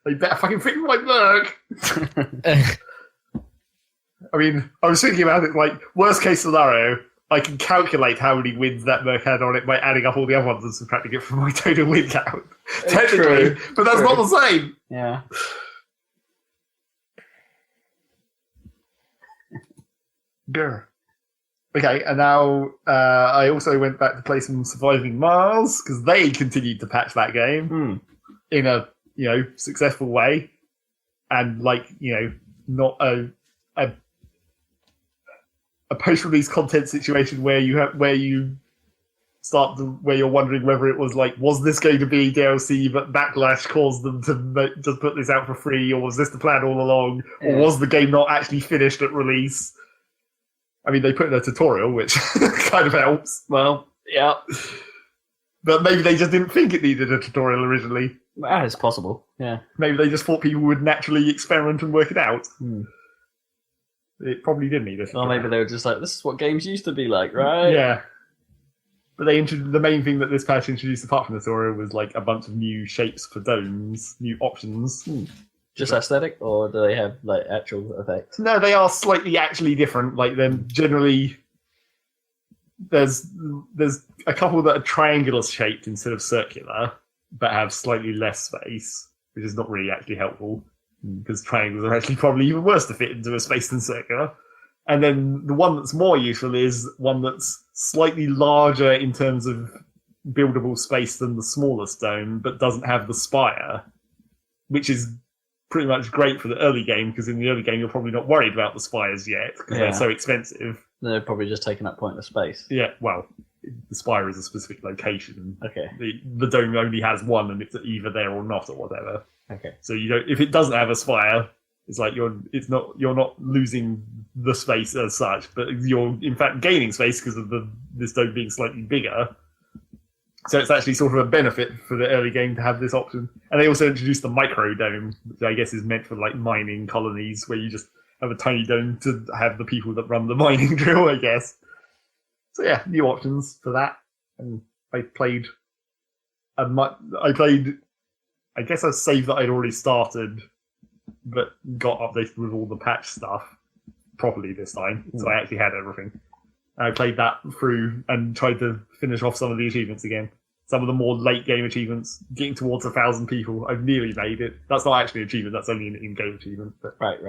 They better fucking fix my Merc. I mean, I was thinking about it like, worst case scenario, I can calculate how many wins that Merc had on it by adding up all the other ones and subtracting it from my total win count. Technically, but that's not the same. Yeah. Grr. Okay, and now I also went back to play some Surviving Mars because they continued to patch that game in a successful way, and not a post-release content situation where you're wondering whether it was was this going to be DLC but Backlash caused them to just put this out for free, or was this the plan all along, or was the game not actually finished at release? I mean, they put in a tutorial, which kind of helps. Well, yeah. But maybe they just didn't think it needed a tutorial originally. That is possible, yeah. Maybe they just thought people would naturally experiment and work it out. It probably did need a tutorial. Or maybe they were just like, this is what games used to be like, right? Yeah. But the main thing that this patch introduced, apart from the tutorial, was a bunch of new shapes for domes, new options. Just aesthetic, or do they have actual effects? No, they are slightly actually different. Then generally, there's a couple that are triangular shaped instead of circular, but have slightly less space, which is not really actually helpful because triangles are actually probably even worse to fit into a space than circular. And then the one that's more useful is one that's slightly larger in terms of buildable space than the smallest dome, but doesn't have the spire, which is pretty much great for the early game, because in the early game you're probably not worried about the spires yet because they're so expensive. They're probably just taking up pointless space. Yeah, well, the spire is a specific location. Okay. The dome only has one, and it's either there or not, or whatever. Okay. So if it doesn't have a spire, it's you're not losing the space as such, but you're in fact gaining space because of this dome being slightly bigger. So it's actually sort of a benefit for the early game to have this option. And they also introduced the micro dome, which I guess is meant for mining colonies, where you just have a tiny dome to have the people that run the mining drill, I guess. So yeah, new options for that. And I played I guess a save that I'd already started, but got updated with all the patch stuff properly this time. So I actually had everything. I played that through and tried to finish off some of the achievements again. Some of the more late game achievements, getting towards 1,000 people. I've nearly made it. That's not actually an achievement, that's only an in-game achievement. But Right.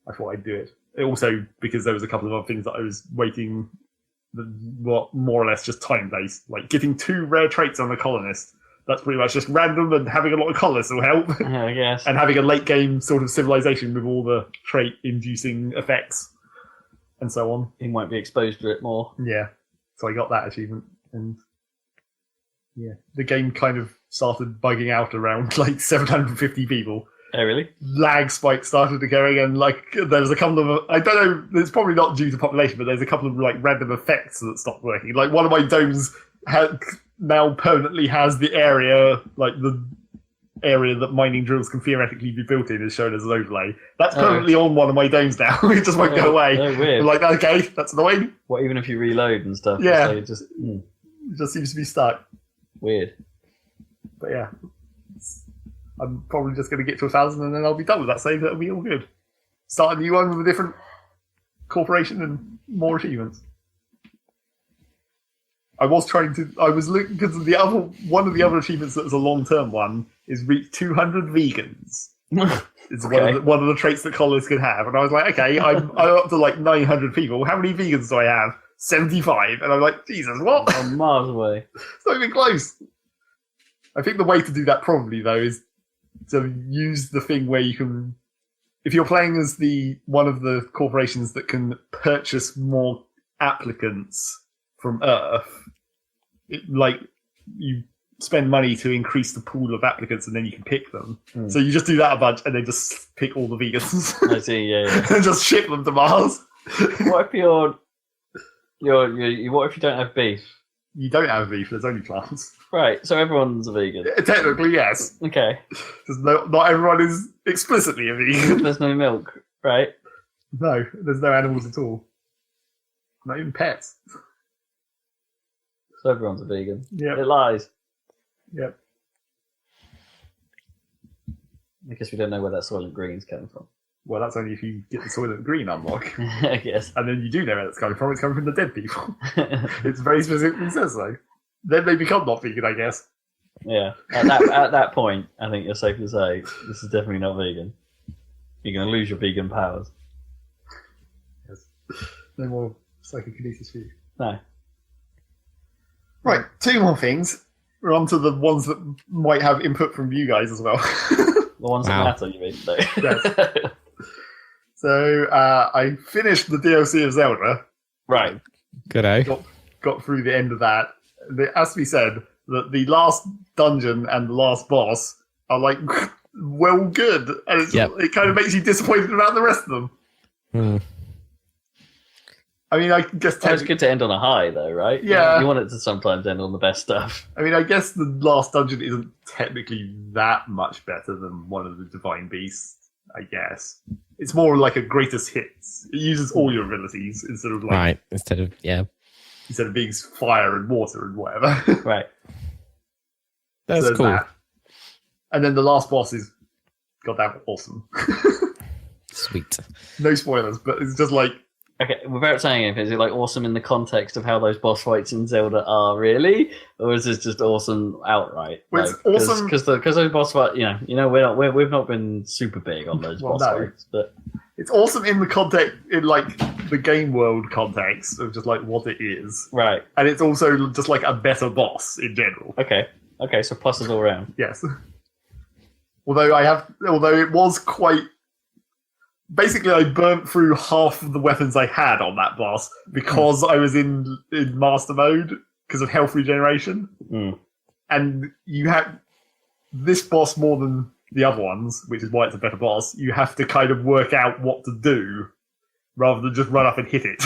I thought I'd do it. Also, because there was a couple of other things that I was waiting, more or less just time-based. Getting 2 rare traits on a colonist. That's pretty much just random, and having a lot of colonists will help. Yeah, I guess. And having a late game sort of civilization with all the trait-inducing effects. And so on. He might be exposed to it more. Yeah. So I got that achievement. And yeah, the game kind of started bugging out around 750 people. Oh, really? Lag spikes started occurring, and there was a couple of, I don't know, it's probably not due to population, but there's a couple of random effects that stopped working. One of my domes now permanently has the area, the area that mining drills can theoretically be built in is shown as an overlay. That's permanently on one of my domes now. It just won't go away. Oh, weird. I'm okay, that's annoying. What, even if you reload and stuff? Yeah. It just seems to be stuck. Weird. But yeah. I'm probably just going to get to 1,000 and then I'll be done with that save. That'll be all good. Start a new one with a different corporation and more achievements. I was looking because one of the other achievements that was a long-term one is reach 200 vegans. It's Okay. one of the traits that colonists can have, and I was like, okay, I'm up to like 900 people. How many vegans do I have? 75, and I'm like, Jesus, what? I'm miles away. It's not even close. I think the way to do that probably though is to use the thing where you can, if you're playing as one of the corporations that can purchase more applicants from Earth, you spend money to increase the pool of applicants, and then you can pick them. So you just do that a bunch, and then just pick all the vegans. I see. Yeah. And just ship them to Mars. What if what if you don't have beef? You don't have beef. There's only plants. Right. So everyone's a vegan. Technically, yes. Okay. Because not everyone is explicitly a vegan. There's no milk, right? No, there's no animals at all. Not even pets. So everyone's a vegan. Yep. It lies. Yep. I guess we don't know where that Soylent Green's coming from. Well, that's only if you get the Soylent Green unlock. I guess. And then you do know where that's coming from. It's coming from the dead people. It's very specifically says so. Then they become not vegan, I guess. Yeah. At that point, I think you're safe to say this is definitely not vegan. You're going to lose your vegan powers. Yes. No more psychokinesis for you. No. Right, 2 more things. We're on to the ones that might have input from you guys as well. The ones Wow. that matter, you mean? No. Yes. So I finished the DLC of Zelda. Right. Good, Got through the end of that. It has to be said that the last dungeon and the last boss are like well good, and it kind of makes you disappointed about the rest of them. Hmm. I mean, I guess It's good to end on a high, though, right? Yeah. You want it to sometimes end on the best stuff. I mean, I guess the last dungeon isn't technically that much better than one of the Divine Beasts, I guess. It's more like a greatest hits. It uses all your abilities instead of right. Instead of being fire and water and whatever. Right. that's So cool. that. And then the last boss is goddamn awesome. Sweet. No spoilers, but it's just like, Okay, without saying anything, is it like awesome in the context of how those boss fights in Zelda are really, or is this just awesome outright? Well, it's awesome because those boss fights, we've not been super big on those boss fights, but it's awesome in the context, in like the game world context of just like what it is, right. and it's also just like a better boss in general. Okay, so pluses all around. Yes. Although it was quite. Basically, I burnt through half of the weapons I had on that boss because I was in master mode because of health regeneration. Mm. And you have this boss more than the other ones, which is why it's a better boss. You have to kind of work out what to do rather than just run up and hit it.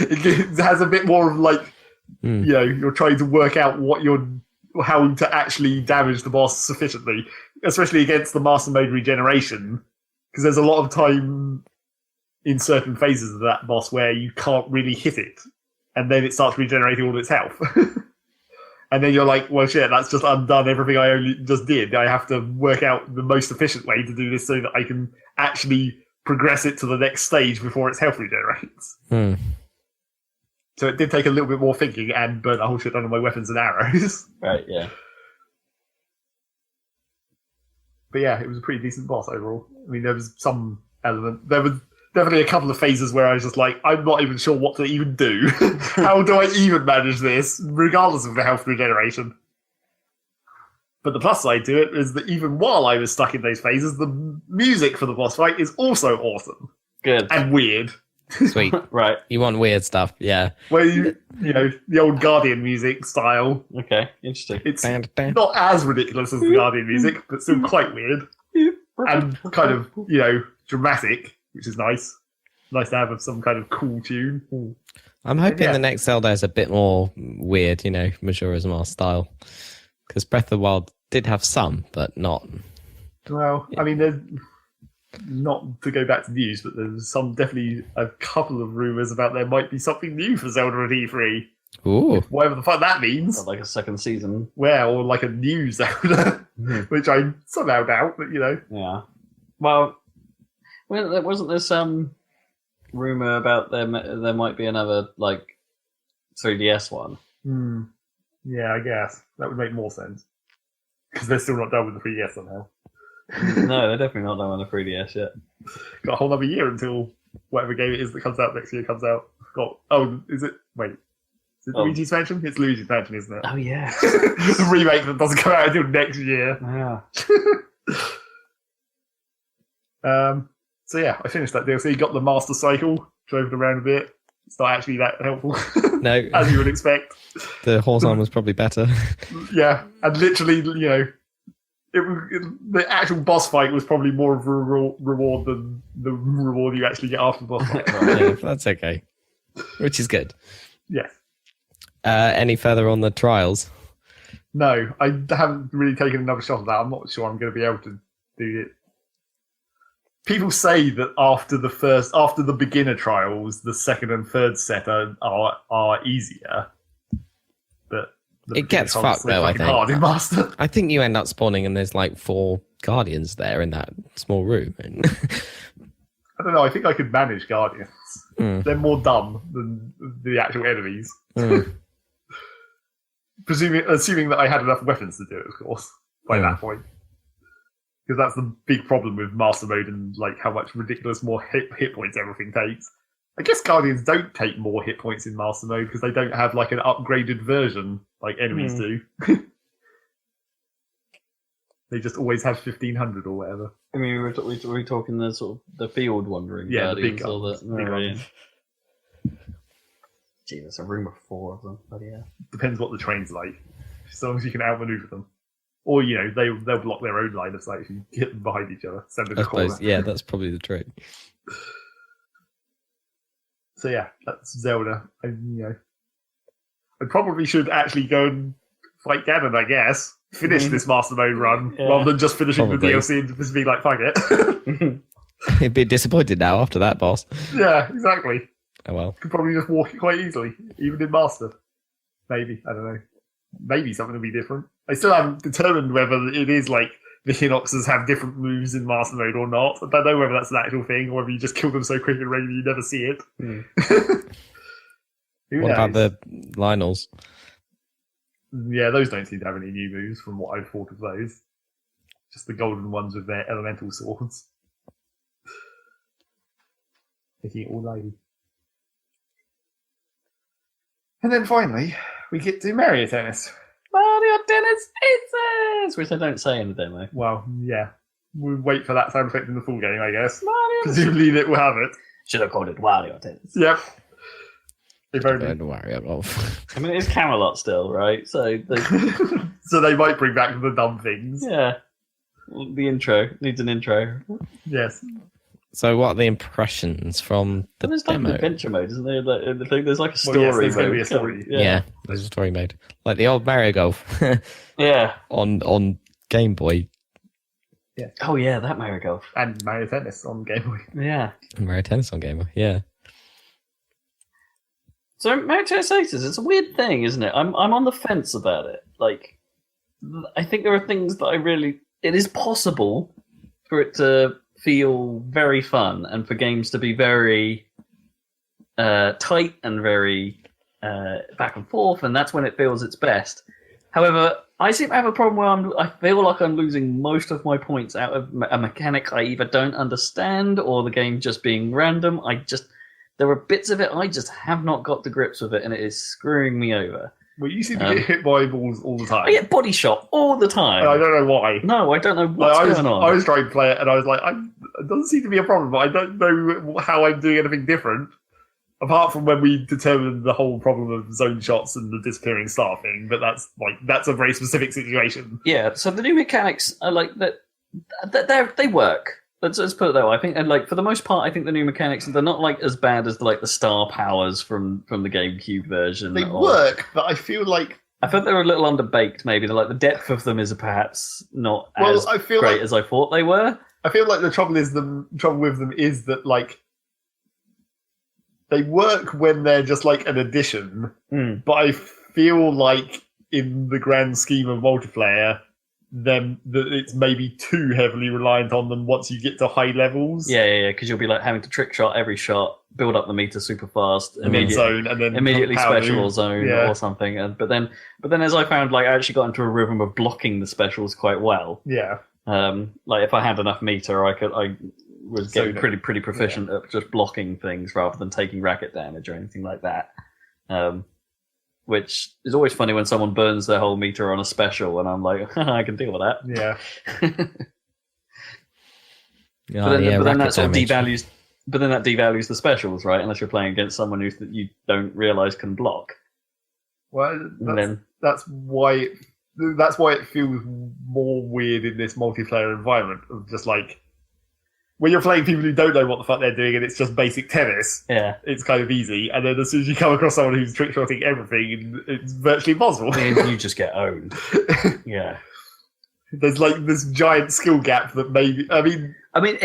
It has a bit more of like, you're trying to work out how to actually damage the boss sufficiently, especially against the master mode regeneration. Because there's a lot of time in certain phases of that boss where you can't really hit it. And then it starts regenerating all of its health. And then you're like, well, shit, that's just undone everything I only just did. I have to work out the most efficient way to do this so that I can actually progress it to the next stage before its health regenerates. Hmm. So it did take a little bit more thinking and burn a whole shit ton of my weapons and arrows. Right, yeah. But yeah, it was a pretty decent boss overall. I mean, there was some element. There was definitely a couple of phases where I was just like, I'm not even sure what to even do. How do I even manage this, regardless of the health regeneration? But the plus side to it is that even while I was stuck in those phases, the music for the boss fight is also awesome. Good. And weird. Sweet. Right. You want weird stuff, yeah. Where you know, the old Guardian music style. Okay, interesting. It's not as ridiculous as the Guardian music, but still quite weird. And kind of, dramatic, which is nice. Nice to have some kind of cool tune. I'm hoping Yeah. the next Zelda is a bit more weird, Majora's Mask style. Because Breath of the Wild did have some, but not. Well, I mean, there's not to go back to news, but there's definitely a couple of rumours about there might be something new for Zelda at E3. Ooh. Whatever the fuck that means. Got like a second season. Well, or like a new Zelda, which I somehow doubt, but Yeah. Well, wasn't there some rumor about there might be another like 3DS one. Yeah, I guess that would make more sense because they're still not done with the 3DS somehow. No, they're definitely not done on the 3DS yet. Got a whole other year until whatever game it is that comes out next year comes out. Is it? Wait. Is it Luigi's Mansion? It's Luigi's Mansion, isn't it? Oh, yeah. The remake that doesn't come out until next year. Yeah. So yeah, I finished that DLC. Got the Master Cycle, drove it around a bit. It's not actually that helpful. No. As you would expect. The horse arm was probably better. Yeah, and literally, the actual boss fight was probably more of a reward than the reward you actually get after the boss fight. Yeah, that's okay. Which is good. Yes. Any further on the trials? No, I haven't really taken another shot at that. I'm not sure I'm going to be able to do it. People say that after the beginner trials, the second and third set are easier. But it gets fucked though, I think. Hard in Master. I think you end up spawning and there's like 4 guardians there in that small room. I don't know, I think I could manage guardians. They're more dumb than the actual enemies. Assuming that I had enough weapons to do it, of course, by that point. Because that's the big problem with Master Mode and like how much ridiculous more hit points everything takes. I guess Guardians don't take more hit points in Master Mode because they don't have like an upgraded version like enemies do. They just always have 1500 or whatever. I mean, were we talking the sort of the field wandering? Yeah, the big guns. guns. Gee, there's a room of 4 of them. But yeah. Depends what the train's like. As long as you can outmaneuver them. Or, they'll block their own line of sight if you get them behind each other. Send them I a corner. suppose, yeah, that's probably the trick. So yeah, that's Zelda. I probably should actually go and fight Ganon, I guess. Finish this Master Mode run, rather than just finishing the DLC and just being like, fuck it. He'd be disappointed now after that boss. Yeah, exactly. Oh well. Could probably just walk it quite easily, even in Master. Maybe, I don't know. Maybe something will be different. I still haven't determined whether it is like the Hinoxes have different moves in Master Mode or not. I don't know whether that's an actual thing or whether you just kill them so quick and regularly you never see it. What about the Lionels? Yeah, those don't seem to have any new moves from what I've thought of those. Just the golden ones with their elemental swords. Taking it all lady. And then finally, we get to Mario Tennis. Mario Tennis Aces! Which they don't say in the demo. Well, yeah. We'll wait for that sound effect in the full game, I guess. Mario Presumably it will have it. Should have called it Wario Tennis. Yep. If only. Don't worry about. I mean, it's Camelot still, right? So they might bring back the dumb things. Yeah. The intro. Needs an intro. Yes. So what are the impressions from the There's like demo? an adventure mode, isn't there? There's like a story there's going to mode. be a story. Yeah, there's a story mode. Like the old Mario Golf Yeah. on Game Boy. Yeah. Oh yeah, that Mario Golf. And Mario Tennis on Game Boy. Yeah. Mario Tennis on Game Boy, yeah. So Mario Tennis Aces, it's a weird thing, isn't it? I'm on the fence about it. Like, I think there are things that it is possible for it to feel very fun and for games to be very tight and very back and forth, and that's when it feels its best. However, I seem to have a problem where I feel like I'm losing most of my points out of a mechanic I either don't understand or the game just being random. There are bits of it I just have not got to grips with it, and it is screwing me over. Well, you seem to get hit by balls all the time. I get body shot all the time. And I don't know why. No, I don't know what's going on. I was trying to play it, and I was like, it doesn't seem to be a problem, but I don't know how I'm doing anything different. Apart from when we determined the whole problem of zone shots and the disappearing star thing, but that's a very specific situation. Yeah, so the new mechanics are like that. They work. Let's put it that way. I think, and like for the most part, I think the new mechanics they're not like as bad as the star powers from the GameCube version. They work, but I feel like they're a little underbaked. Maybe the depth of them is perhaps not as great as I thought they were. I feel like the trouble with them is that they work when they're just like an addition, but I feel like in the grand scheme of multiplayer, them that it's maybe too heavily reliant on them once you get to high levels. Yeah, because you'll be like having to trick shot every shot, build up the meter super fast, And then zone, and then immediately power special move. or zone or something. But then as I found, like I actually got into a rhythm of blocking the specials quite well. Yeah. Like if I had enough meter, I was getting pretty proficient at just blocking things rather than taking racket damage or anything like that. Which is always funny when someone burns their whole meter on a special, and I'm like, I can deal with that. Yeah. But then that sort of devalues. But then that devalues the specials, right? Unless you're playing against someone that you don't realize can block. Well, that's why it feels more weird in this multiplayer environment of just like when you're playing people who don't know what the fuck they're doing and it's just basic tennis. Yeah, it's kind of easy, and then as soon as you come across someone who's trick shotting everything, it's virtually impossible. You just get owned. Yeah, there's like this giant skill gap that maybe. I mean,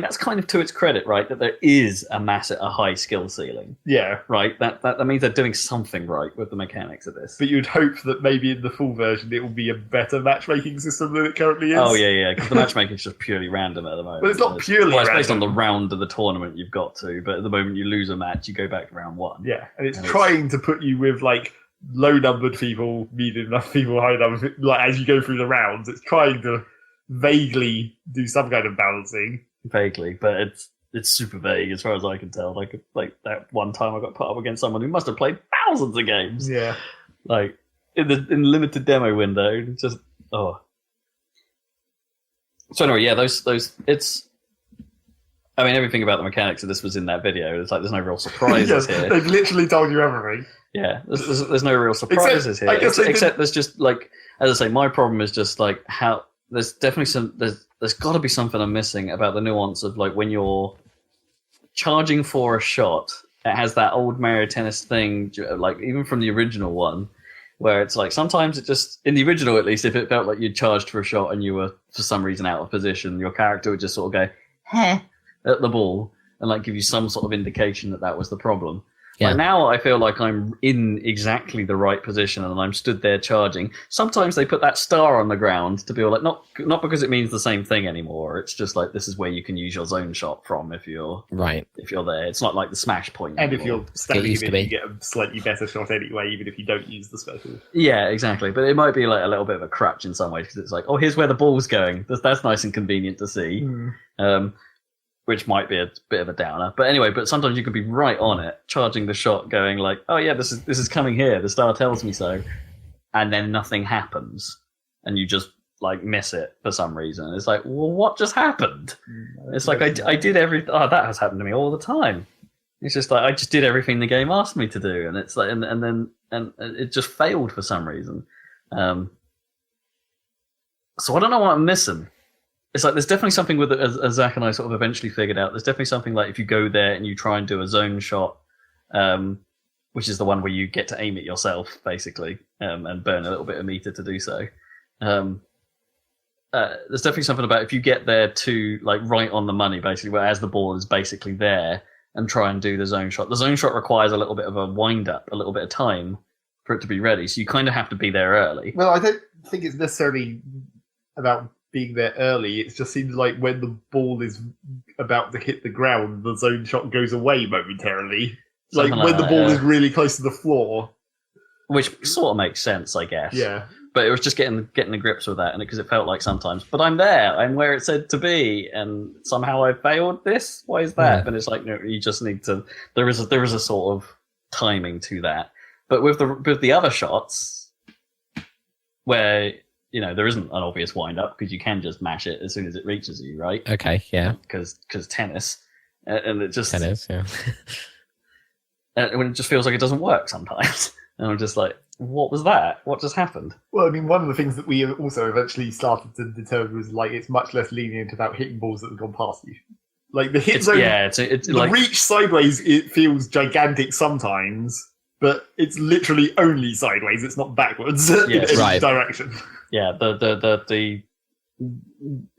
that's kind of to its credit, right? That there is a high skill ceiling. Yeah. Right? That means they're doing something right with the mechanics of this. But you'd hope that maybe in the full version it will be a better matchmaking system than it currently is. Oh, yeah, because the matchmaking is just purely random at the moment. But it's not purely random. It's based on the round of the tournament you've got to, but at the moment you lose a match, you go back to round one. Yeah, and it's trying to put you with, like, low-numbered people, medium enough people, high-numbered people, like, as you go through the rounds. It's trying to vaguely do some kind of balancing. Vaguely, but it's super vague as far as I can tell. Like that one time I got put up against someone who must have played thousands of games. Yeah, like in the limited demo window, just So anyway, yeah, those it's. I mean, everything about the mechanics of this was in that video. It's like there's no real surprises here. They've literally told you everything. Yeah, there's no real surprises here. Except there's just like, as I say, my problem is just like how there's definitely there's got to be something I'm missing about the nuance of like when you're charging for a shot. It has that old Mario Tennis thing, like even from the original one, where it's like sometimes it just in the original at least, if it felt like you charged for a shot and you were for some reason out of position, your character would just sort of go heh at the ball and like give you some sort of indication that was the problem. Yeah. Like now I feel like I'm in exactly the right position and I'm stood there charging. Sometimes they put that star on the ground to be like not because it means the same thing anymore. It's just like this is where you can use your zone shot from if you're there. It's not like the smash point. And anymore. If you're standing in it, you get a slightly better shot anyway, even if you don't use the special. Yeah, exactly. But it might be like a little bit of a crutch in some ways because it's like, oh, here's where the ball's going. That's nice and convenient to see. Which might be a bit of a downer, but anyway. But sometimes you could be right on it, charging the shot, going like, "Oh yeah, this is coming here. The star tells me so," and then nothing happens, and you just like miss it for some reason. It's like, well, what just happened? It's like I did everything. Oh, that has happened to me all the time. It's just like I just did everything the game asked me to do, and it's like, and then it just failed for some reason. So I don't know what I'm missing. It's like there's definitely something with it, as Zach and I sort of eventually figured out. There's definitely something like if you go there and you try and do a zone shot, which is the one where you get to aim it yourself, basically, and burn a little bit of meter to do so. There's definitely something about if you get there to like right on the money, basically, where as the ball is basically there and try and do the zone shot. The zone shot requires a little bit of a wind up, a little bit of time for it to be ready. So you kind of have to be there early. Well, I don't think it's necessarily about being there early. It just seems like when the ball is about to hit the ground, the zone shot goes away momentarily. Like when the ball is really close to the floor. Which sort of makes sense, I guess. Yeah. But it was just getting the grips with that, and because it felt like sometimes, but I'm there, I'm where it said to be, and somehow I failed this. Why is that? And it's like, no, you just need to. There is a sort of timing to that. But with the other shots, where there isn't an obvious wind up because you can just mash it as soon as it reaches you, right? Okay, yeah. Because tennis, and it just tennis, yeah. When it just feels like it doesn't work sometimes, and I'm just like, what was that? What just happened? Well, I mean, one of the things that we also eventually started to determine was like it's much less lenient about hitting balls that have gone past you. Like the hit zone, it's the like reach sideways. It feels gigantic sometimes. But it's literally only sideways. It's not backwards in any direction. Yeah,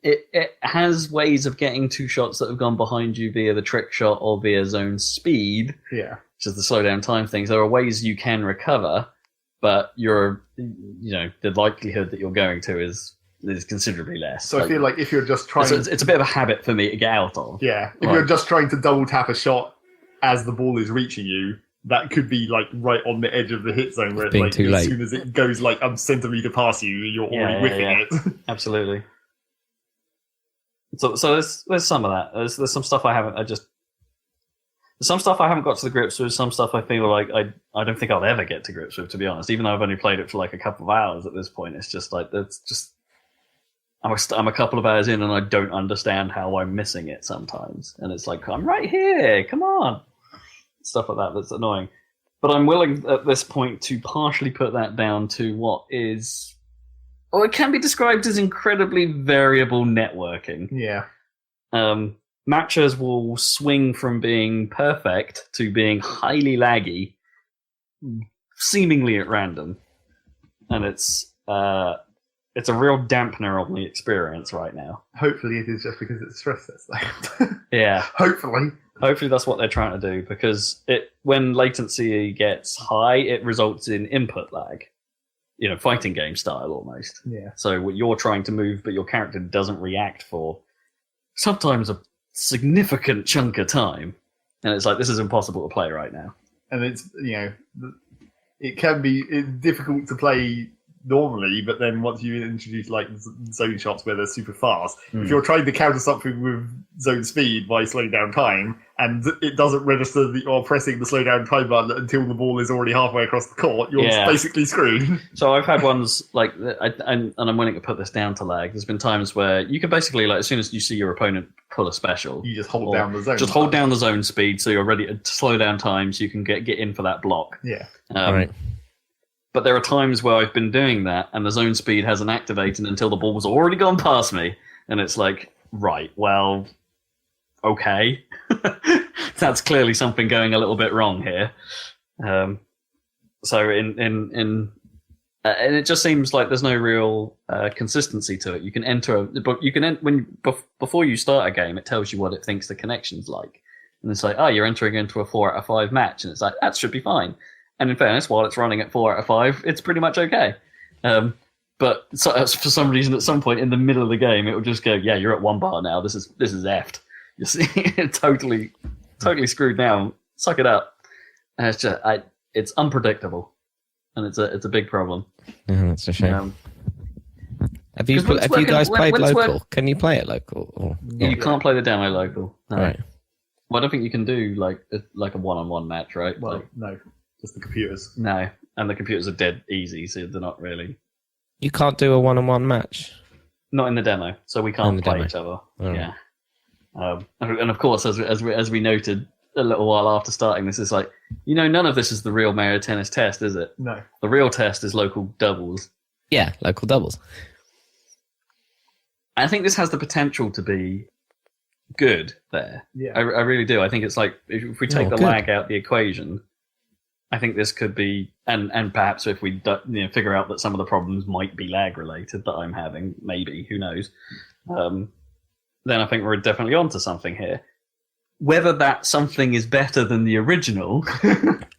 it has ways of getting to shots that have gone behind you via the trick shot or via zone speed. Yeah, which is the slow down time things. There are ways you can recover, but the likelihood that you're going to is is considerably less. So I feel like if you're just trying... It's a bit of a habit for me to get out of. Yeah, if you're just trying to double tap a shot as the ball is reaching you, that could be like right on the edge of the hit zone where it's like as soon as it goes like a centimetre past you, you're already whiffing it. Absolutely. So there's some of that. There's some stuff I haven't got to the grips with. Some stuff I feel like I don't think I'll ever get to grips with, to be honest. Even though I've only played it for like a couple of hours at this point, it's just like I'm a couple of hours in and I don't understand how I'm missing it sometimes. And it's like, I'm right here, come on. Stuff like that that's annoying. But I'm willing at this point to partially put that down to what is... Well, it can be described as incredibly variable networking. Yeah. Matches will swing from being perfect to being highly laggy, seemingly at random. And it's a real dampener on the experience right now. Hopefully it is just because it's stress test. Yeah. Hopefully that's what they're trying to do, because when latency gets high, it results in input lag. Fighting game style almost. Yeah. So you're trying to move, but your character doesn't react for sometimes a significant chunk of time. And it's like, this is impossible to play right now. And it's, it can be difficult to play normally, but then once you introduce like zone shots where they're super fast, if you're trying to counter something with zone speed by slowing down time, and it doesn't register that you're pressing the slow down time button until the ball is already halfway across the court, you're basically screwed. So I've had ones like, and I'm willing to put this down to lag. There's been times where you can basically, like, as soon as you see your opponent pull a special, you just hold down the zone. Just hold down the zone speed so you're ready to slow down time so you can get in for that block. Yeah. Right. But there are times where I've been doing that and the zone speed hasn't activated until the ball's already gone past me. And it's like, right, well, okay. That's clearly something going a little bit wrong here. So and it just seems like there's no real consistency to it. You can enter before you start a game, it tells you what it thinks the connection's like. And it's like, oh, you're entering into a 4 out of 5 match. And it's like, that should be fine. And in fairness, while it's running at 4 out of 5, it's pretty much okay. But for some reason, at some point in the middle of the game, it will just go, "Yeah, you're at 1 bar now. This is effed. You see, totally screwed now. Suck it up." And it's just, it's unpredictable, and it's a big problem. Yeah, that's a shame. Have you guys played local? Can you play it local? Or, you can't play the demo local. No. Right. Well, I don't think you can do like a one-on-one match, right? Well, no. Just the computers. No, and the computers are dead easy, so they're not really... You can't do a one-on-one match? Not in the demo, so we can't play each other. Oh. Yeah. And of course, as we noted a little while after starting this, it's like, none of this is the real Mario Tennis test, is it? No. The real test is local doubles. Yeah, local doubles. I think this has the potential to be good there. Yeah. I really do. I think it's like, if we take the lag out the equation... I think this could be, and perhaps if we figure out that some of the problems might be lag related that I'm having, maybe, who knows, then I think we're definitely onto something here. Whether that something is better than the original,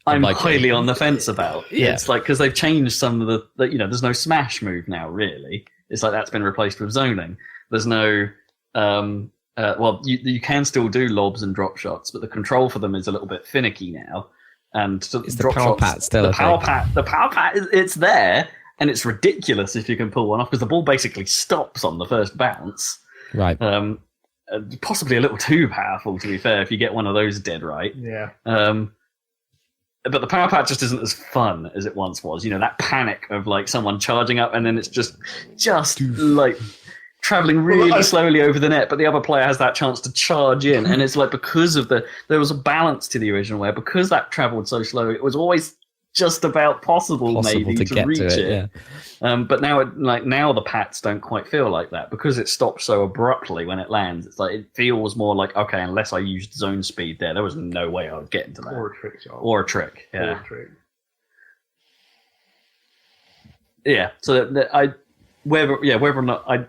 I'm highly on the fence about. Yeah. It's like, because they've changed some of the, there's no smash move now, really. It's like that's been replaced with zoning. There's no, you can still do lobs and drop shots, but the control for them is a little bit finicky now. And is the power pat still the power pat, it's there, and it's ridiculous if you can pull one off, because the ball basically stops on the first bounce. Right. Possibly a little too powerful, to be fair, if you get one of those dead right. Yeah. But the power pat just isn't as fun as it once was. That panic of like someone charging up and then it's just like traveling really slowly over the net, but the other player has that chance to charge in. And it's like, because of there was a balance to the original where, because that traveled so slow, it was always just about possible maybe to reach it. Yeah. But now now the pats don't quite feel like that, because it stops so abruptly when it lands. It's like, it feels more like, okay, unless I used zone speed there was no way I would get into that. Or a trick shot. Or a trick. Yeah. Or a trick. Yeah. So whether or not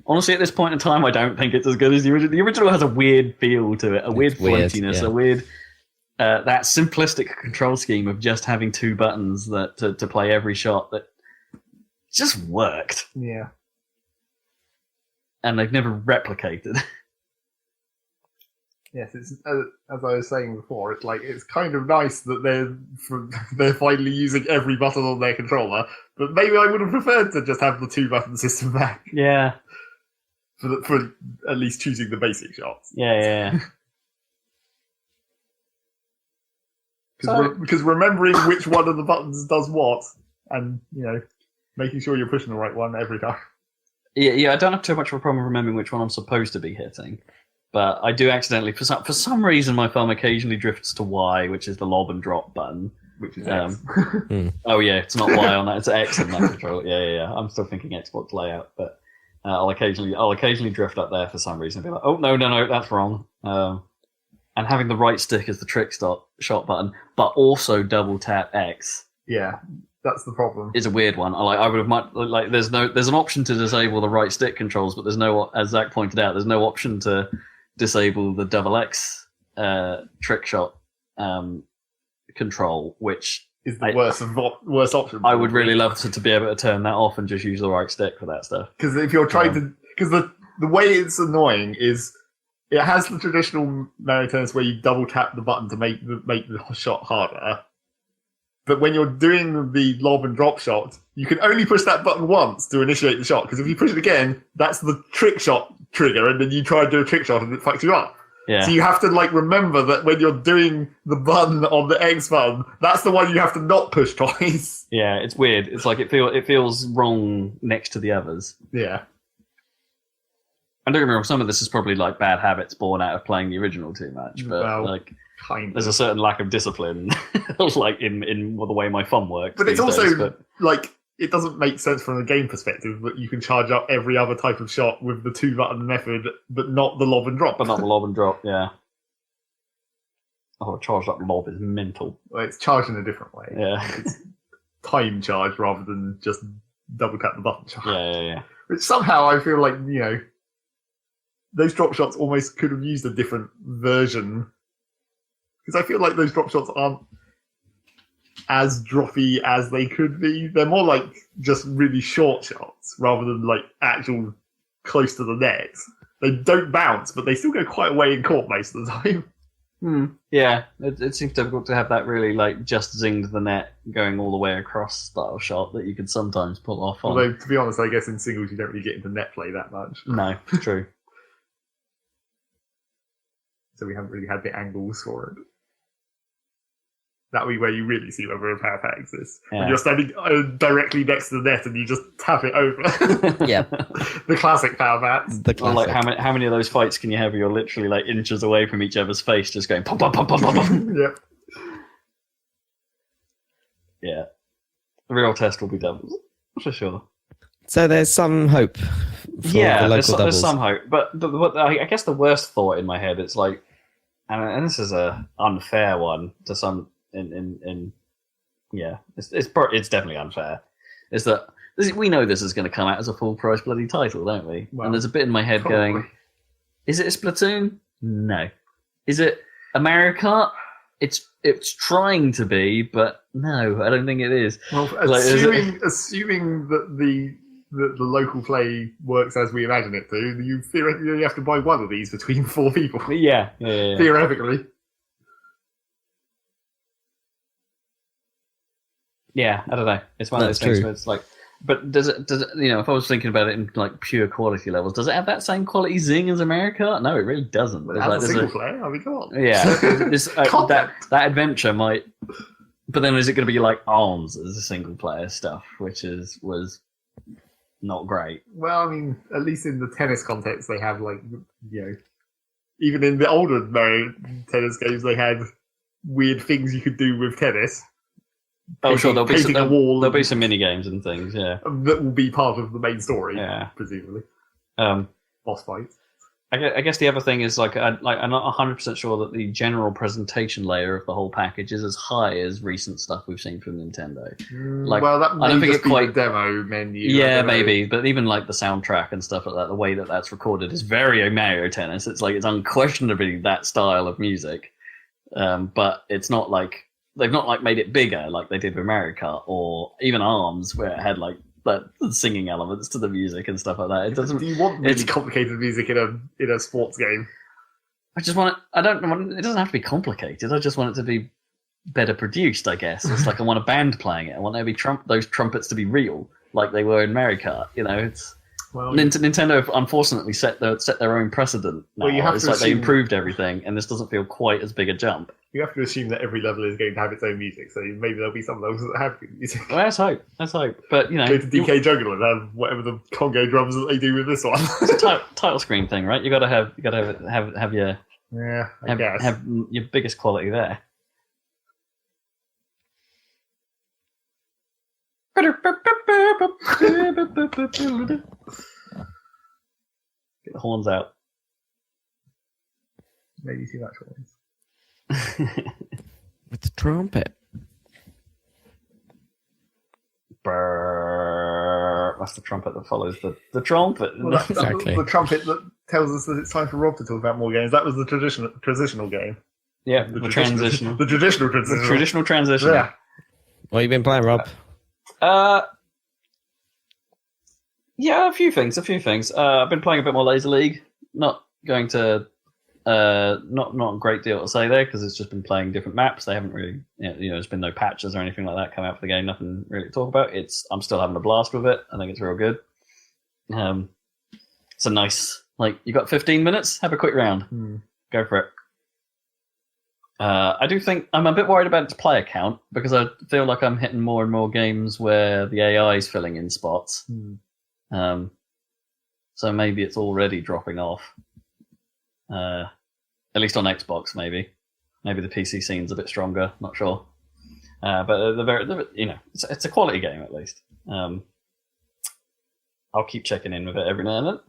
honestly, at this point in time, I don't think it's as good as the original. The original has a weird feel to it, a weird floatiness, a weird that simplistic control scheme of just having 2 buttons that to play every shot. That just worked, Yeah. and they've never replicated. Yes, it's as I was saying before. It's like it's kind of nice that they're finally using every button on their controller. But maybe I would have preferred to just have the 2-button system back Yeah, for at least choosing the basic shots. yeah. Because remembering which one of the buttons does what, and making sure you're pushing the right one every time. Yeah. I don't have too much of a problem remembering which one I'm supposed to be hitting. But I do accidentally, for some reason, my thumb occasionally drifts to Y, which is the lob and drop button. Which is X. Oh yeah, it's not Y on that; it's X in that control. Yeah. I'm still thinking Xbox layout, but I'll occasionally drift up there for some reason. And be like, oh no, that's wrong. And having the right stick as the trick shot button, but also double tap X. Yeah, that's the problem. Is a weird one. I would have there's an option to disable the right stick controls, but there's no, as Zach pointed out, there's no option to disable the double X trick shot control, which is the worst option. I would really love to be able to turn that off and just use the right stick for that stuff. Because if you're trying to, because the way it's annoying is it has the traditional Mario Tennis where you double tap the button to make the shot harder. But when you're doing the lob and drop shot, you can only push that button once to initiate the shot. Because if you push it again, that's the trick shot trigger, and then you try and do a trick shot and it fucks you up. Yeah. So you have to remember that when you're doing the button on the X button, that's the one you have to not push twice. Yeah, it's weird. It's like it feels wrong next to the others. Yeah. I don't remember. Some of this is probably bad habits born out of playing the original too much, but there's a certain lack of discipline, in the way my thumb works. But it's also it doesn't make sense from a game perspective that you can charge up every other type of shot with the 2-button method, but not the lob and drop. But not the lob and drop, yeah. Oh, a charged up lob is mental. Well, it's charged in a different way. Yeah. It's time charge rather than just double tap the button charge. Yeah. Which somehow I feel like, those drop shots almost could have used a different version. Because I feel like those drop shots aren't as droppy as they could be. They're more just really short shots rather than actual close to the net. They don't bounce, but they still go quite a way in court most of the time. Yeah, it seems difficult to have that really just zinged the net going all the way across style shot that you could sometimes pull off on. Although, to be honest, I guess in singles you don't really get into net play that much. No, true. So we haven't really had the angles for it. That would be where you really see whether a power pat exists. Yeah. When you're standing directly next to the net and you just tap it over. Yeah. The classic power pats. The classic. How many of those fights can you have where you're literally inches away from each other's face, just going pop, pop, pop, pop, pop, pop. Yep. Yeah. The real test will be doubles, for sure. So there's some hope for the local doubles. There's some hope. But I guess the worst thought in my head, it's and this is a unfair one to some. It's definitely unfair. Is that we know this is going to come out as a full price bloody title, don't we? Well, and there's a bit in my head probably. going, is it a Splatoon? No. Is it a Mario Kart? It's trying to be, but no, I don't think it is. Well, assuming that the local play works as we imagine it to, you theoretically only have to buy one of these between 4 people. Yeah. Theoretically. Yeah, I don't know. It's one of those things where it's but does it, if I was thinking about it in pure quality levels, does it have that same quality zing as America? No, it really doesn't. But as a single player, I mean, come on. Yeah, that adventure might, but then is it going to be like ARMS as a single player stuff, which was not great? Well, I mean, at least in the tennis context, they have even in the older Mario tennis games, they had weird things you could do with tennis. Oh, sure. There'll be some mini games and things. Yeah, that will be part of the main story. Yeah, presumably. Boss fights. I guess the other thing is I'm not 100% sure that the general presentation layer of the whole package is as high as recent stuff we've seen from Nintendo. That may I don't think just be the demo menu. Yeah, maybe, but even the soundtrack and stuff like that, the way that that's recorded is very Mario Tennis. It's it's unquestionably that style of music, but it's not they've not made it bigger like they did with Mario Kart or even ARMS, where it had like singing elements to the music and stuff like that. It doesn't. Do you want really complicated music in a sports game? I just want it. I don't want it. Doesn't have to be complicated. I just want it to be better produced. I guess it's like I want a band playing it. I want there to be those trumpets to be real, like they were in Mario Kart. You know, it's. Well, Nintendo unfortunately set their own precedent now. Well, you have it's to like they improved everything, and this doesn't feel quite as big a jump. You have to assume that every level is going to have its own music, so maybe there'll be some levels that have good music. Well, let's hope. But go to Decay Jungle and have whatever the Congo drums that they do with this one. It's a title screen thing, right? You got to have your I guess. Have your biggest quality there. Get the horns out. Maybe too much horns. With the trumpet. Brrr. That's the trumpet that follows the trumpet. Well, Exactly. The trumpet that tells us that it's time for Rob to talk about more games. That was the transitional game. Yeah, the transitional. The traditional transition. The traditional transition. Yeah. What have you been playing, Rob? Yeah, a few things. I've been playing a bit more Laser League. Not going to, not a great deal to say there because it's just been playing different maps. They haven't really, there's been no patches or anything like that come out for the game. Nothing really to talk about. I'm still having a blast with it. I think it's real good. It's a nice, you got 15 minutes? Have a quick round. Go for it. I do think I'm a bit worried about its player count because I feel like I'm hitting more and more games where the AI is filling in spots. So maybe it's already dropping off. At least on Xbox, maybe. Maybe the PC scene's a bit stronger. Not sure. But it's a quality game at least. I'll keep checking in with it every now and then.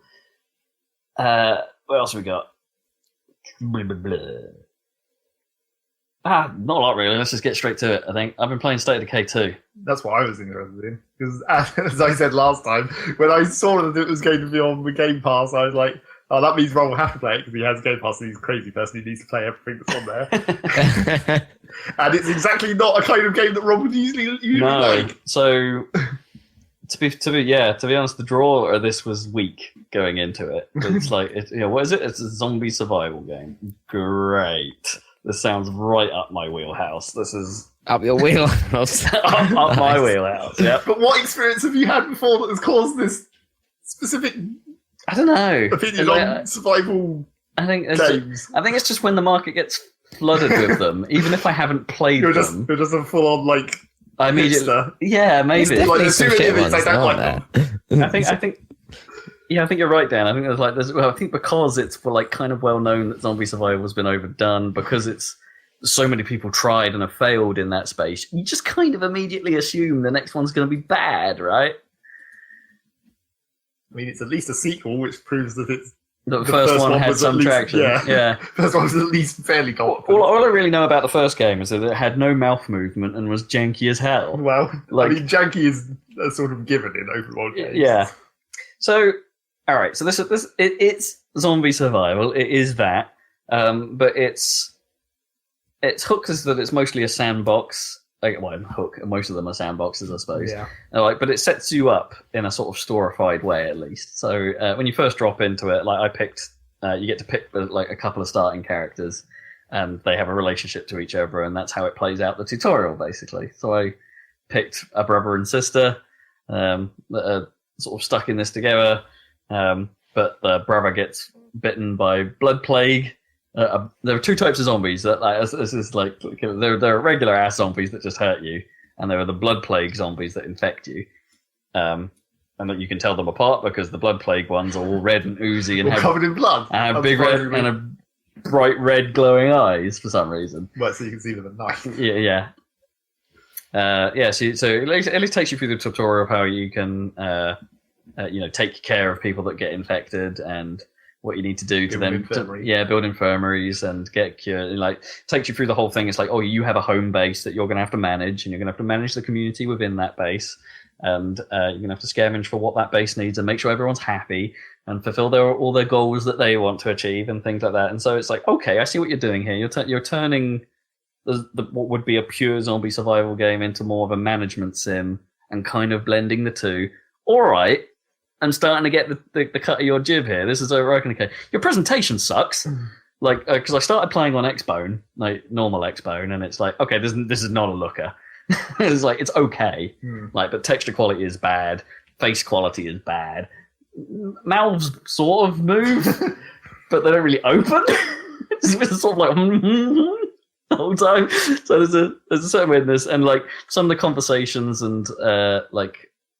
What else have we got? Blah, blah, blah. Not a lot really. Let's just get straight to it. I think I've been playing State of Decay 2. That's what I was interested in because, as I said last time, when I saw that it was going to be on the Game Pass, I was like, "Oh, that means Rob will have to play it because he has Game Pass and he's a crazy person who needs to play everything that's on there." And it's exactly not a kind of game that Rob would usually like. So to be honest, the draw of this was weak going into it. It's what is it? It's a zombie survival game. Great. This sounds right up my wheelhouse. This is up your wheelhouse. up my wheelhouse. Yeah. But what experience have you had before that has caused this specific? I don't know. Opinion on survival games. I think it's just when the market gets flooded with them. Even if I havenven't played them, you're just a full-on I immediately. Yeah, maybe. There's some shit ones, I don't like them. I think. Yeah, I think you're right, Dan. I think I think because it's kind of well known that zombie survival has been overdone because it's so many people tried and have failed in that space. You just kind of immediately assume the next one's going to be bad, right? I mean, it's at least a sequel, which proves that it's the first one had some traction. Yeah. First one was at least fairly competent. All I really know about the first game is that it had no mouth movement and was janky as hell. Well, janky is a sort of given in open world games. Yeah. So. All right, so it's zombie survival. It is that, but its hook is that it's mostly a sandbox. Hook. Most of them are sandboxes, I suppose. Yeah. But it sets you up in a sort of storified way, at least. So when you first drop into it, I picked. You get to pick a couple of starting characters, and they have a relationship to each other, and that's how it plays out the tutorial, basically. So I picked a brother and sister that are sort of stuck in this together. But the brother gets bitten by blood plague. There are two types of zombies that there are regular ass zombies that just hurt you, and there are the blood plague zombies that infect you. And that you can tell them apart because the blood plague ones are all red and oozy and covered in blood, and have big red and a bright red glowing eyes for some reason. Well, so you can see them at night. Yeah. So it at least takes you through the tutorial of how you can. Take care of people that get infected and what you need to do to build infirmaries and get cured. Takes you through the whole thing. It's you have a home base that you're going to have to manage, and you're going to have to manage the community within that base, and you're going to have to scavenge for what that base needs and make sure everyone's happy and fulfill all their goals that they want to achieve and things like that. And so it's okay, I see what you're doing here. You're turning what would be a pure zombie survival game into more of a management sim and kind of blending the two, all right, I'm starting to get the cut of your jib here. This is working okay. Your presentation sucks. Like, because I started playing on Xbone, like normal Xbone, and it's like, okay, this is not a looker. It's like, it's okay. Like, but texture quality is bad. Face quality is bad. Mouths sort of move, but they don't really open. It's sort of like the whole time. So there's a certain weirdness, and like some of the conversations and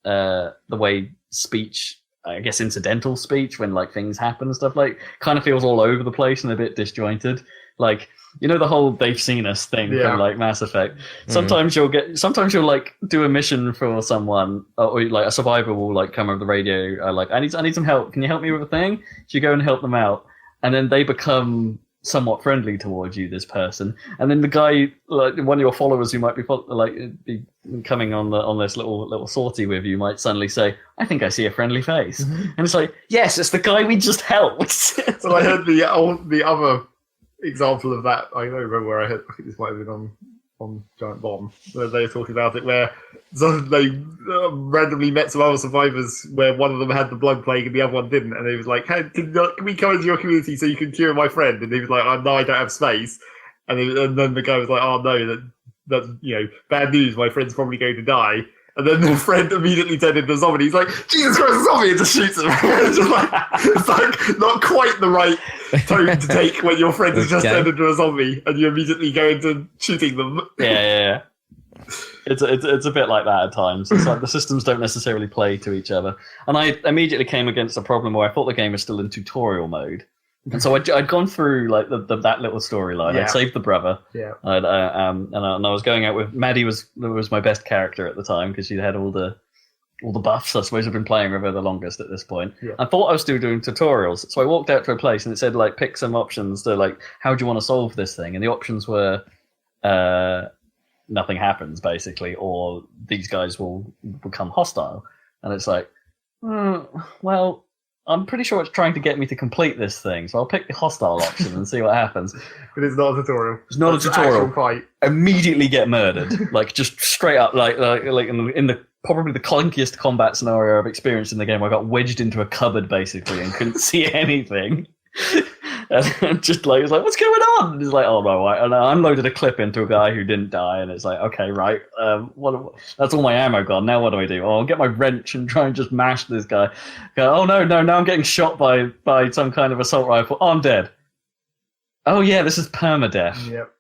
the way speech, I guess incidental speech when like things happen and stuff, like kind of feels all over the place and a bit disjointed. Like, you know, the whole "they've seen us" thing from like Mass Effect. Sometimes you'll like do a mission for someone, or like a survivor will like come over the radio, like I need some help. Can you help me with a thing? So you go and help them out, and then they become somewhat friendly towards you, this person, and then the guy, like one of your followers who might be coming on this little sortie with you, might suddenly say, "I think I see a friendly face," and it's like, yes, it's the guy we just helped. Well, I heard the other example of that. I don't remember where I heard. I think this might have been on Giant Bomb, where they were talking about it, where they randomly met some other survivors where one of them had the blood plague and the other one didn't, and they was like, "Hey, can we come into your community so you can cure my friend?" And he was like, "Oh no, I don't have space." And then the guy was like, "Oh no, that's bad news. My friend's probably going to die." And then the friend immediately turned into a zombie. He's like, "Jesus Christ, a zombie!" and just shoots him. It's like not quite the right tone to take when your friend has just turned into a zombie and you immediately go into shooting them. Yeah. It's a bit like that at times. It's like the systems don't necessarily play to each other. And I immediately came against a problem where I thought the game was still in tutorial mode. And so I'd gone through like that little storyline. I'd saved the brother. Yeah. And I was going out with Maddie was my best character at the time because she had all the buffs. I suppose I've been playing with her the longest at this point. Yeah. I thought I was still doing tutorials, so I walked out to a place and it said like pick some options to like how do you want to solve this thing, and the options were nothing happens basically, or these guys will become hostile, and it's like well. I'm pretty sure it's trying to get me to complete this thing, so I'll pick the hostile option and see what happens. But it's not a tutorial. It's not a tutorial. Fight. Immediately get murdered, like just straight up, like in the probably the clunkiest combat scenario I've experienced in the game. I got wedged into a cupboard basically and couldn't see anything. And just like it's like, what's going on? And it's like, oh no, and I unloaded a clip into a guy who didn't die, and it's like, okay, right, that's all my ammo gone. Now what do I do? Oh, I'll get my wrench and try and just mash this guy. Go, oh no, now I'm getting shot by some kind of assault rifle. Oh, I'm dead. Oh yeah, this is permadeath. Yep.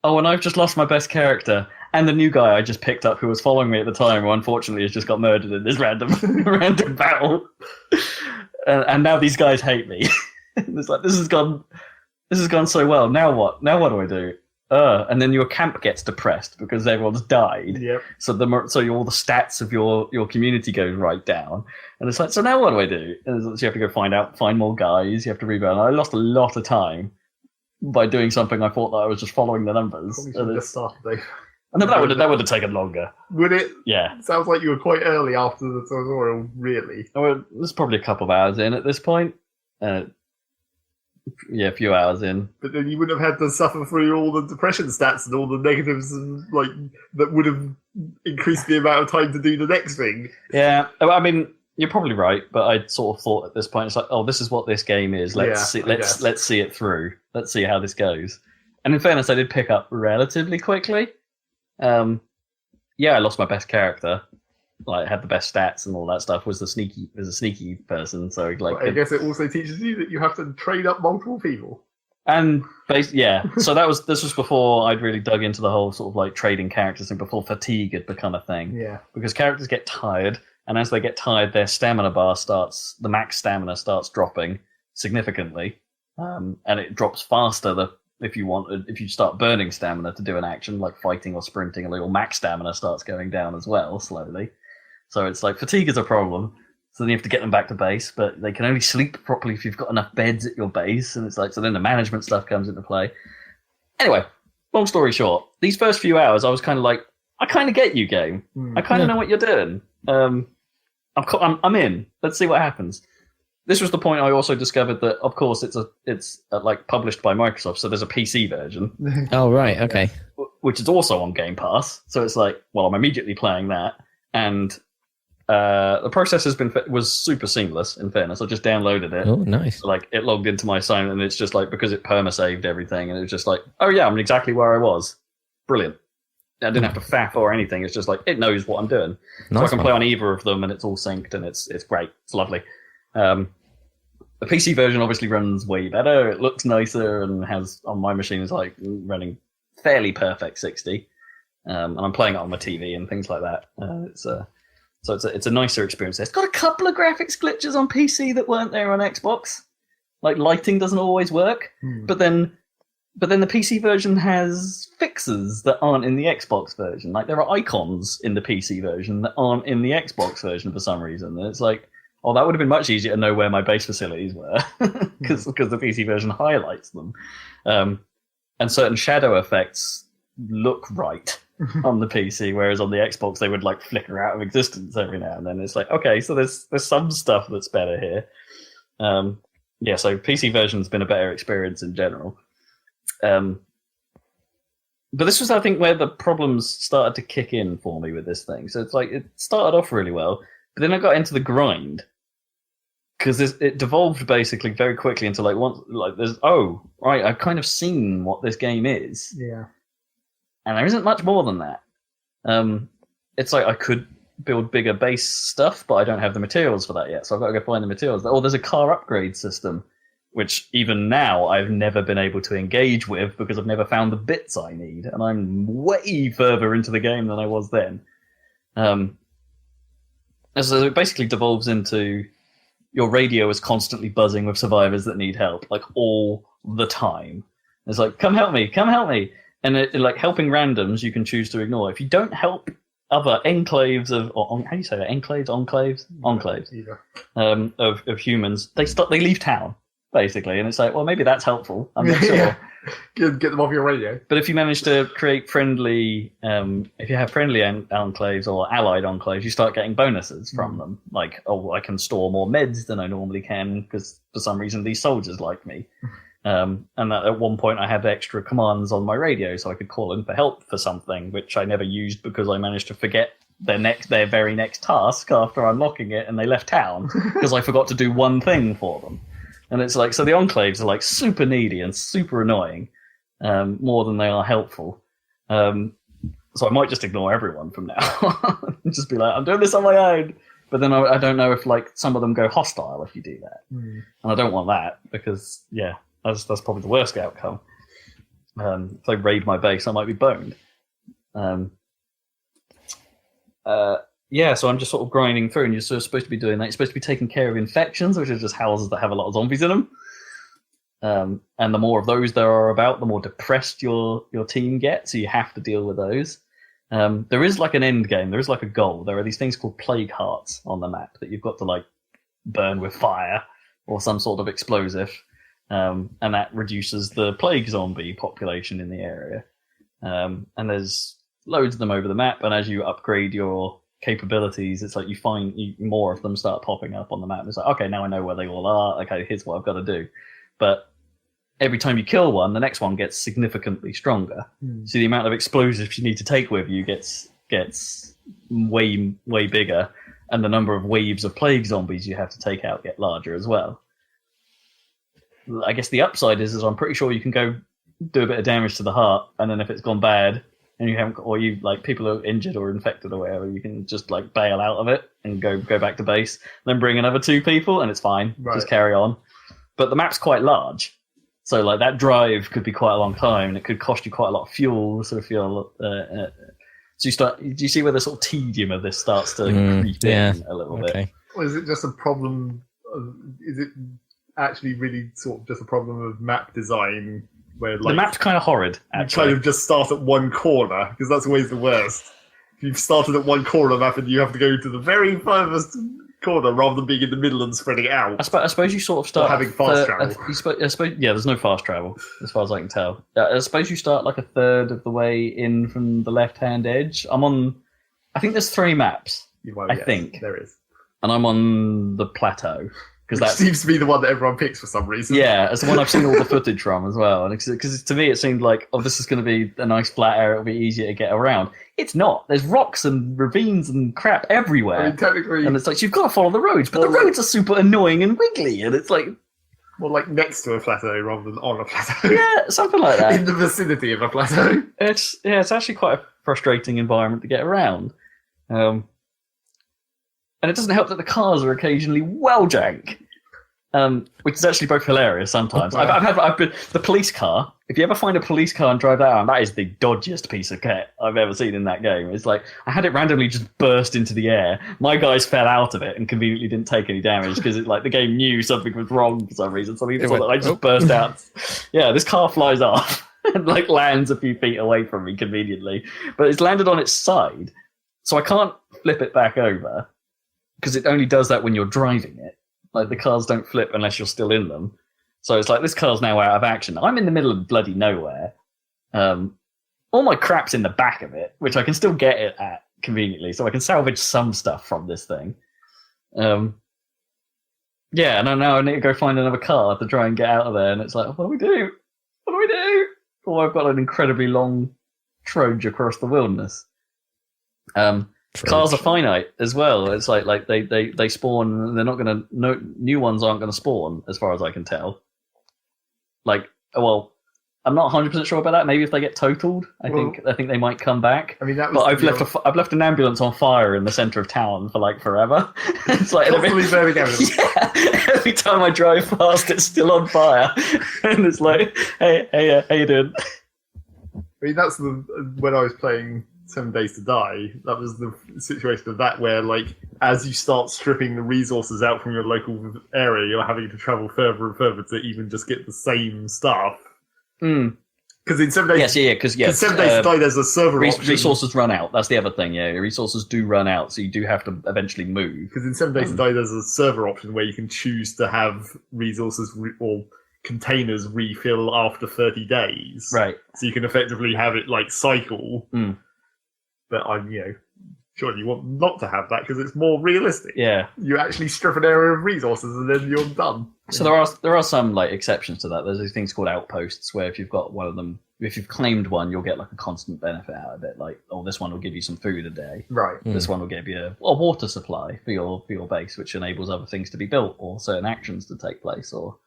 Oh, and I've just lost my best character. And the new guy I just picked up who was following me at the time, who unfortunately has just got murdered in this random battle. And now these guys hate me. It's like this has gone so well. Now what? Now what do I do? And then your camp gets depressed because everyone's died. Yep. So all the stats of your community goes right down. And it's like, so now what do I do? And so you have to go find more guys. You have to rebound. I lost a lot of time by doing something I thought that I was just following the numbers. No, but that would have taken longer. Would it? Yeah. It sounds like you were quite early after the tutorial, really. Well, there's probably a couple of hours in at this point. Yeah, a few hours in. But then you wouldn't have had to suffer through all the depression stats and all the negatives, and like that would have increased the amount of time to do the next thing. Yeah, I mean, you're probably right, but I sort of thought at this point it's like, oh, this is what this game is. Let's see it through. Let's see how this goes. And in fairness, I did pick up relatively quickly. I lost my best character. Like had the best stats and all that stuff. Was a sneaky person. So like, I guess it also teaches you that you have to trade up multiple people. And so this was before I'd really dug into the whole sort of like trading characters and before fatigue had become a thing. Yeah. Because characters get tired, and as they get tired, their stamina bar the max stamina starts dropping significantly, and it drops faster if you start burning stamina to do an action like fighting or sprinting, your max stamina starts going down as well slowly. So it's like fatigue is a problem. So then you have to get them back to base, but they can only sleep properly if you've got enough beds at your base. And it's like, so then the management stuff comes into play. Anyway, long story short, these first few hours, I was kind of like, I kind of get you, game. I kind of know what you're doing. I'm in. Let's see what happens. This was the point I also discovered that, of course, it's like published by Microsoft, so there's a PC version. Oh, right, okay. Which is also on Game Pass. So it's like, well, I'm immediately playing that. And The process was super seamless. In fairness, I just downloaded it. Oh, nice. Like it logged into my phone, and it's just like because it perma-saved everything, and it was just like, oh yeah, I'm exactly where I was. Brilliant. I didn't have to faff or anything. It's just like it knows what I'm doing, so I can play on either of them, and it's all synced, and it's great. It's lovely. The PC version obviously runs way better. It looks nicer, and has on my machine is like running fairly perfect 60, and I'm playing it on my TV and things like that. So it's a nicer experience. It's got a couple of graphics glitches on PC that weren't there on Xbox. Like lighting doesn't always work, but then the PC version has fixes that aren't in the Xbox version. Like there are icons in the PC version that aren't in the Xbox version for some reason. And it's like, oh, that would have been much easier to know where my base facilities were because the PC version highlights them. And certain shadow effects look right on the PC, whereas on the Xbox they would like flicker out of existence every now and then. It's like, okay, so there's some stuff that's better here. So PC version's been a better experience in general. But this was, I think, where the problems started to kick in for me with this thing. So it's like it started off really well, but then I got into the grind because it devolved basically very quickly into I've kind of seen what this game is. Yeah. And there isn't much more than that. It's like I could build bigger base stuff, but I don't have the materials for that yet. So I've got to go find the materials. Oh, there's a car upgrade system, which even now I've never been able to engage with because I've never found the bits I need. And I'm way further into the game than I was then. So it basically devolves into your radio is constantly buzzing with survivors that need help, like all the time. It's like, come help me, come help me. And like helping randoms, you can choose to ignore. If you don't help other enclaves how do you say that? Enclaves? Of humans, they leave town, basically. And it's like, well, maybe that's helpful. I'm not sure. Get them off your radio. But if you manage to create friendly, if you have friendly enclaves or allied enclaves, you start getting bonuses from them. Like, oh, I can store more meds than I normally can because for some reason these soldiers like me. And that at one point I had extra commands on my radio so I could call in for help for something, which I never used because I managed to forget their very next task after unlocking it, and they left town because I forgot to do one thing for them. And it's like, so the enclaves are like super needy and super annoying, more than they are helpful. So I might just ignore everyone from now and just be like, I'm doing this on my own. But then I don't know if like some of them go hostile if you do that. And I don't want that because, yeah, that's probably the worst outcome. If they raid my base, I might be boned. So I'm just sort of grinding through, and you're sort of supposed to be doing that. You're supposed to be taking care of infections, which are just houses that have a lot of zombies in them. And the more of those there are about, the more depressed your team gets, so you have to deal with those. There is like an end game. There is like a goal. There are these things called plague hearts on the map that you've got to like burn with fire or some sort of explosive. And that reduces the plague zombie population in the area. And there's loads of them over the map, and as you upgrade your capabilities, it's like you find more of them start popping up on the map. It's like, okay, now I know where they all are. Okay, here's what I've got to do. But every time you kill one, the next one gets significantly stronger. So the amount of explosives you need to take with you gets way bigger, and the number of waves of plague zombies you have to take out get larger as well. I guess the upside is I'm pretty sure you can go do a bit of damage to the heart, and then if it's gone bad and you haven't, or you like people are injured or infected or whatever, you can just like bail out of it and go back to base, then bring another 2 people, and it's fine. Right. Just carry on. But the map's quite large, so like that drive could be quite a long time, and it could cost you quite a lot of fuel. So if you're do you see where the sort of tedium of this starts to creep in a little bit? Or is it just a problem? Is it actually really sort of just a problem of map design, where like the map's kind of horrid, actually. You kind of just start at one corner, because that's always the worst. If you've started at one corner of the map and you have to go to the very furthest corner rather than being in the middle and spreading it out. I suppose you sort of start having fast travel. I suppose there's no fast travel as far as I can tell. I suppose you start like a third of the way in from the left-hand edge. I think there's 3 maps. I think there is, and I'm on the plateau. because Which that seems to be the one that everyone picks for some reason. Yeah, it's the one I've seen all the footage from as well. And because to me it seemed like, oh, this is going to be a nice flat area, it'll be easier to get around. It's not. There's rocks and ravines and crap everywhere. I mean, technically, And it's like, so you've got to follow the roads, but the roads are super annoying and wiggly, and it's like, more like next to a plateau rather than on a plateau. yeah, something like that. In the vicinity of a plateau. It's actually quite a frustrating environment to get around. And it doesn't help that the cars are occasionally well jank, which is actually both hilarious sometimes. Wow. I've been the police car. If you ever find a police car and drive that around, that is the dodgiest piece of kit I've ever seen in that game. It's like I had it randomly just burst into the air. My guys fell out of it and conveniently didn't take any damage because the game knew something was wrong for some reason. So I just burst out. Yeah, this car flies off and like lands a few feet away from me conveniently, but it's landed on its side, so I can't flip it back over. Because it only does that when you're driving it. Like, the cars don't flip unless you're still in them. So it's like, this car's now out of action. I'm in the middle of bloody nowhere. All my crap's in the back of it, which I can still get it at conveniently. So I can salvage some stuff from this thing. Yeah, and now I need to go find another car to try and get out of there. And it's like, what do we do? What do we do? Or I've got an incredibly long trudge across the wilderness. Cars are finite as well. It's like they spawn, and they're not going to. No, new ones aren't going to spawn, as far as I can tell. Like, well, I'm not 100% sure about that. Maybe if they get totaled, I think they might come back. I mean, that was. But I've left an ambulance on fire in the center of town for like forever. It's like Constantly burning ambulance. Yeah, every time I drive past, it's still on fire, and it's like, hey, how you doing? I mean, that's when I was playing 7 Days to Die, that was the situation of that where, like, as you start stripping the resources out from your local area, you're having to travel further and further to even just get the same stuff. Because in 7 Days, because 7 Days to Die, there's a server option. Resources run out. That's the other thing. Yeah, resources do run out, so you do have to eventually move. Because in 7 Days to Die, there's a server option where you can choose to have resources or containers refill after 30 days. Right. So you can effectively have it like cycle. But surely you want not to have that because it's more realistic. Yeah. You actually strip an area of resources and then you're done. So there are some like exceptions to that. There's these things called outposts where if you've got one of them, if you've claimed one, you'll get like a constant benefit out of it. Like, oh, this one will give you some food a day. Right. This one will give you a water supply for your base, which enables other things to be built or certain actions to take place. Or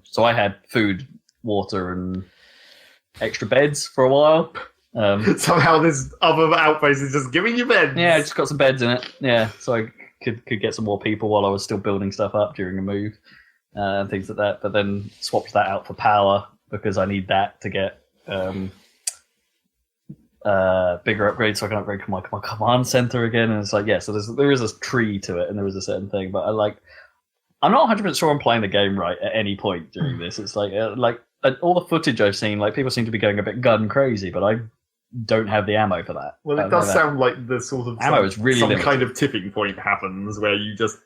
so I had food, water, and extra beds for a while. Somehow this other outpost is just giving you beds. Yeah, I just got some beds in it. Yeah, so I could get some more people while I was still building stuff up during a move and things like that. But then swapped that out for power because I need that to get bigger upgrades so I can upgrade my command center again. And it's like, yeah, so there is a tree to it and there is a certain thing. But I'm not 100% sure I'm playing the game right at any point during this. It's like all the footage I've seen, like people seem to be going a bit gun crazy, but I don't have the ammo for that. Well, it does sound like the sort of ammo is really limited. Kind of tipping point happens where you just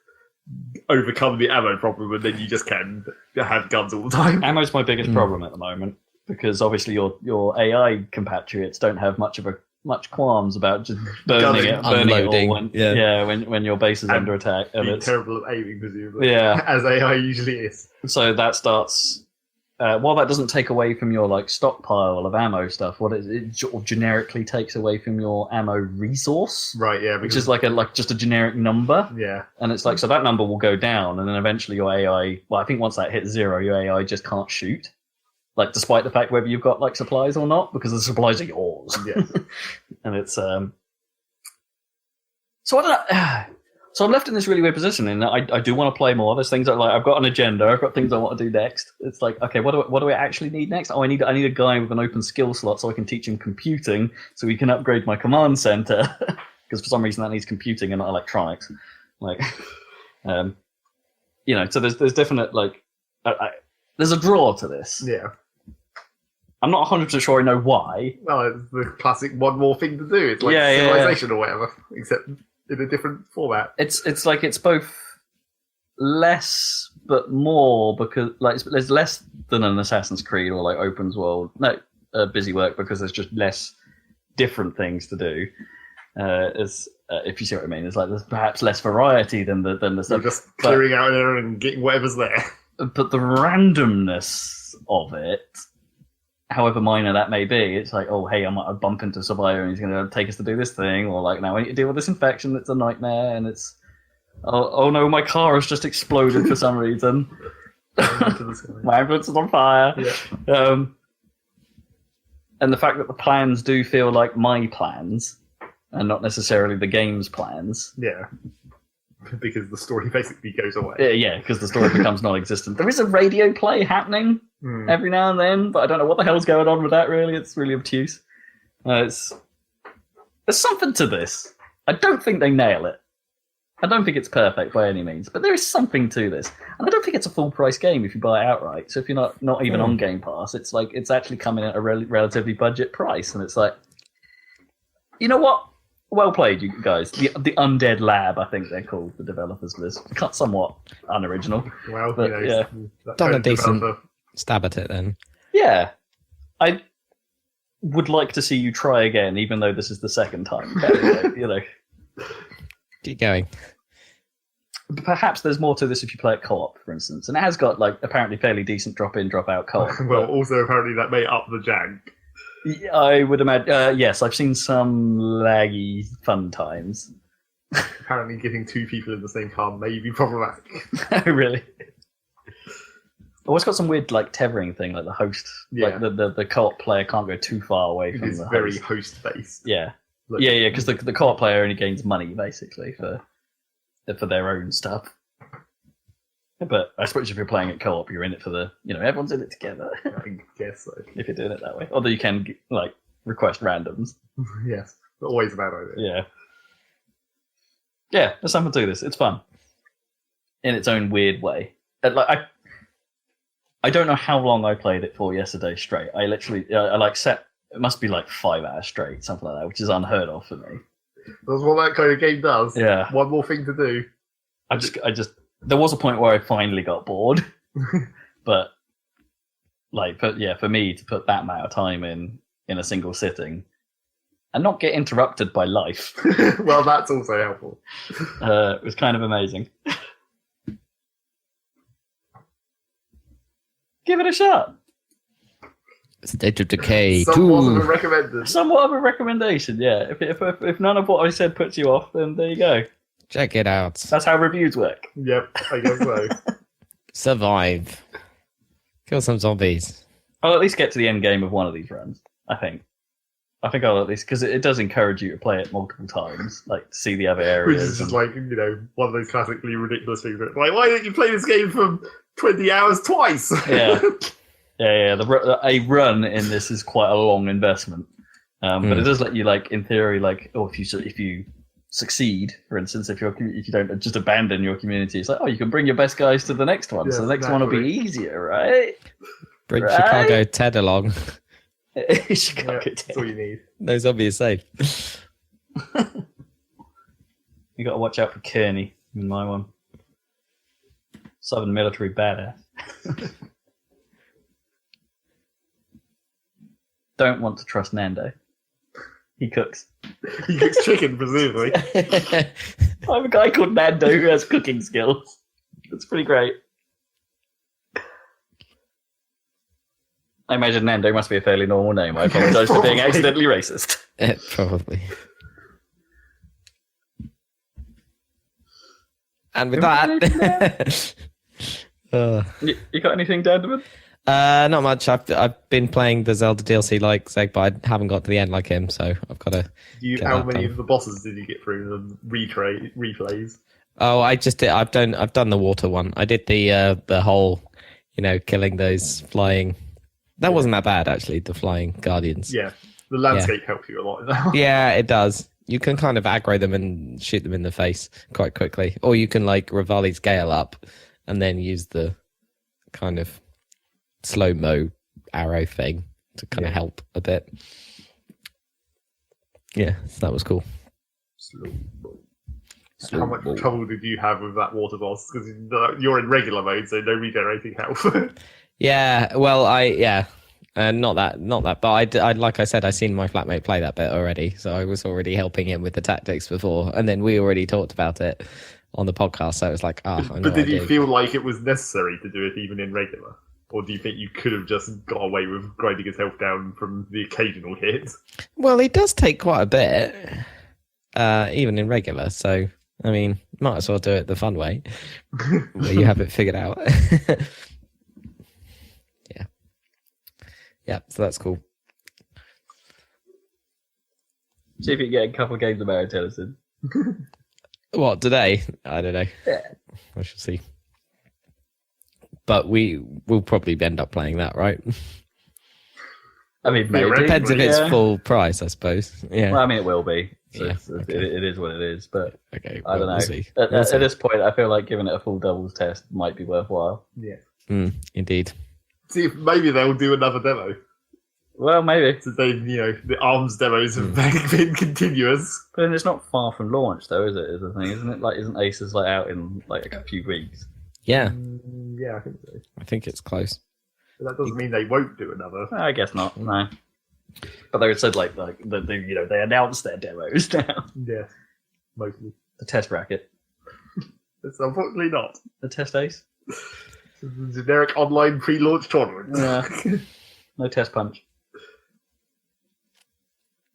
overcome the ammo problem and then you just can have guns all the time. Ammo's my biggest problem at the moment because obviously your AI compatriots don't have much qualms about just burning it all when your base is under attack. And it's terrible at aiming, presumably. Yeah, as AI usually is. So that starts. While that doesn't take away from your like stockpile of ammo stuff, what it sort of generically takes away from your ammo resource, right? Yeah, which is like just a generic number. Yeah, and it's like so that number will go down, and then eventually your AI. Well, I think once that hits 0, your AI just can't shoot, like despite the fact whether you've got like supplies or not, because the supplies are yours. Yeah, and it's so I don't know. So I'm left in this really weird position, and I do want to play more. There's things that I've got an agenda. I've got things I want to do next. It's like, okay, what do I actually need next? Oh, I need a guy with an open skill slot so I can teach him computing, so he can upgrade my command center. Because for some reason that needs computing and not electronics. Like, so there's definite there's a draw to this. Yeah. I'm not 100% sure I know why. Well, it's the classic one more thing to do. It's like Civilization or whatever, except in a different format. It's like it's both less but more because there's less than an Assassin's Creed or like opens world busy work because there's just less different things to do. if you see what I mean. It's like there's perhaps less variety than the You're stuff. just clearing out there and getting whatever's there. But the randomness of it, however minor that may be, it's like, oh, hey, I might bump into a survivor and he's going to take us to do this thing, or like, now I need to deal with this infection that's a nightmare, and it's, oh no, my car has just exploded for some reason. My ambulance is on fire. Yeah. And the fact that the plans do feel like my plans, and not necessarily the game's plans. Yeah. Because the story basically goes away. Yeah, because the story becomes non-existent. There is a radio play happening every now and then, but I don't know what the hell's going on with that, really. It's really obtuse. There's something to this. I don't think they nail it. I don't think it's perfect by any means, but there is something to this. And I don't think it's a full-price game if you buy it outright. So if you're not even on Game Pass, it's like it's actually coming at a relatively budget price, and it's like, you know what? Well played, you guys. The Undead Lab, I think they're called, the developers of this. Somewhat unoriginal. Well, but, yeah. Done a decent stab at it then. Yeah. I would like to see you try again, even though this is the second time. You know. Keep going. Perhaps there's more to this if you play it co-op, for instance. And it has got, like, apparently fairly decent drop-in, drop-out co-op. Well, also apparently that may up the jank. I would imagine. Yes, I've seen some laggy fun times. Apparently, getting two people in the same car may be problematic. Oh, really? Oh, it's got some weird like tethering thing, like the host, like the co-op player can't go too far away from the host. Very host-based. Yeah, because the co-op player only gains money basically for their own stuff. But I suppose if you're playing it co-op, you're in it for the, everyone's in it together. I guess so. If you're doing it that way. Although you can, like, request randoms. Yes. Always a bad idea. Yeah. Yeah, there's something to this. It's fun. In its own weird way. I don't know how long I played it for yesterday straight. I literally, it must be like 5 hours straight, something like that, which is unheard of for me. That's what that kind of game does. Yeah. One more thing to do. I just there was a point where I finally got bored, but for me to put that amount of time in a single sitting and not get interrupted by life, well, that's also helpful. It was kind of amazing. Give it a shot. State of Decay 2. Somewhat of a recommendation, yeah. If none of what I said puts you off, then there you go. Check it out. That's how reviews work. Yep, I guess so. Survive. Kill some zombies. I'll at least get to the end game of one of these runs, I think. I'll at least, because it does encourage you to play it multiple times, like to see the other areas. Which is just like, one of those classically ridiculous things. Like, why didn't you play this game for 20 hours twice? Yeah. Yeah. A run in this is quite a long investment. But it does let you, like, in theory, like, if you succeed, for instance, if you don't just abandon your community, it's like, you can bring your best guys to the next one, so the next one will be easier, right? Bring Chicago Ted along. Chicago Ted. That's all you need. No zombie is safe. You got to watch out for Kearney in my one. Southern military badass. Don't want to trust Nando. He cooks. He cooks chicken, presumably. I have a guy called Nando who has cooking skills. It's pretty great. I imagine Nando must be a fairly normal name. I apologise for being accidentally racist. Probably. And with that... You got anything, Dan? Not much. I've been playing the Zelda DLC like Zeg, but I haven't got to the end like him, so I've got to. How many of the bosses did you get through the replays? Oh, I just did. I've done the water one. I did the whole, killing those flying. That wasn't that bad actually. The flying guardians. Yeah, the landscape helps you a lot. Yeah, it does. You can kind of aggro them and shoot them in the face quite quickly, or you can like Rivali's Gale up, and then use the kind of slow-mo arrow thing to kind of help a bit. Yeah, so that was cool. How much trouble did you have with that water boss? Because you're in regular mode, so no regenerating health. Yeah, well, I Not that. But I like I said, I seen my flatmate play that bit already, so I was already helping him with the tactics before, and then we already talked about it on the podcast. So it was like, I know But did I you do. feel like it was necessary to do it even in regular? Or do you think you could have just got away with grinding his health down from the occasional hit? Well, it does take quite a bit, even in regular. So, I mean, might as well do it the fun way, where you have it figured out. Yeah, so that's cool. See if you can get a couple of games of Mario Tennis in. What, today? I don't know. Yeah. I shall see. But we will probably end up playing that, right? I mean, maybe. Depends if it's Yeah. full price, I suppose. Yeah. Well, I mean, it will be. So Yeah, it okay. is what it is. But Okay. I don't know. We'll see. At We'll see. this point, I feel like giving it a full doubles test might be worthwhile. Yeah. Indeed. See if maybe they'll do another demo. Well, maybe. So they, the ARMS demos have been continuous. But then it's not far from launch, though, is it? Is the thing, isn't it? Like, isn't Aces like out in like a few weeks? Yeah, Yeah, I think so. I think it's close. But that doesn't mean they won't do another. I guess not. No. But they said like they announced their demos now. Yeah, mostly. The test bracket, It's unfortunately not. the test ace. It's a generic online pre-launch tournament. Yeah. No test punch.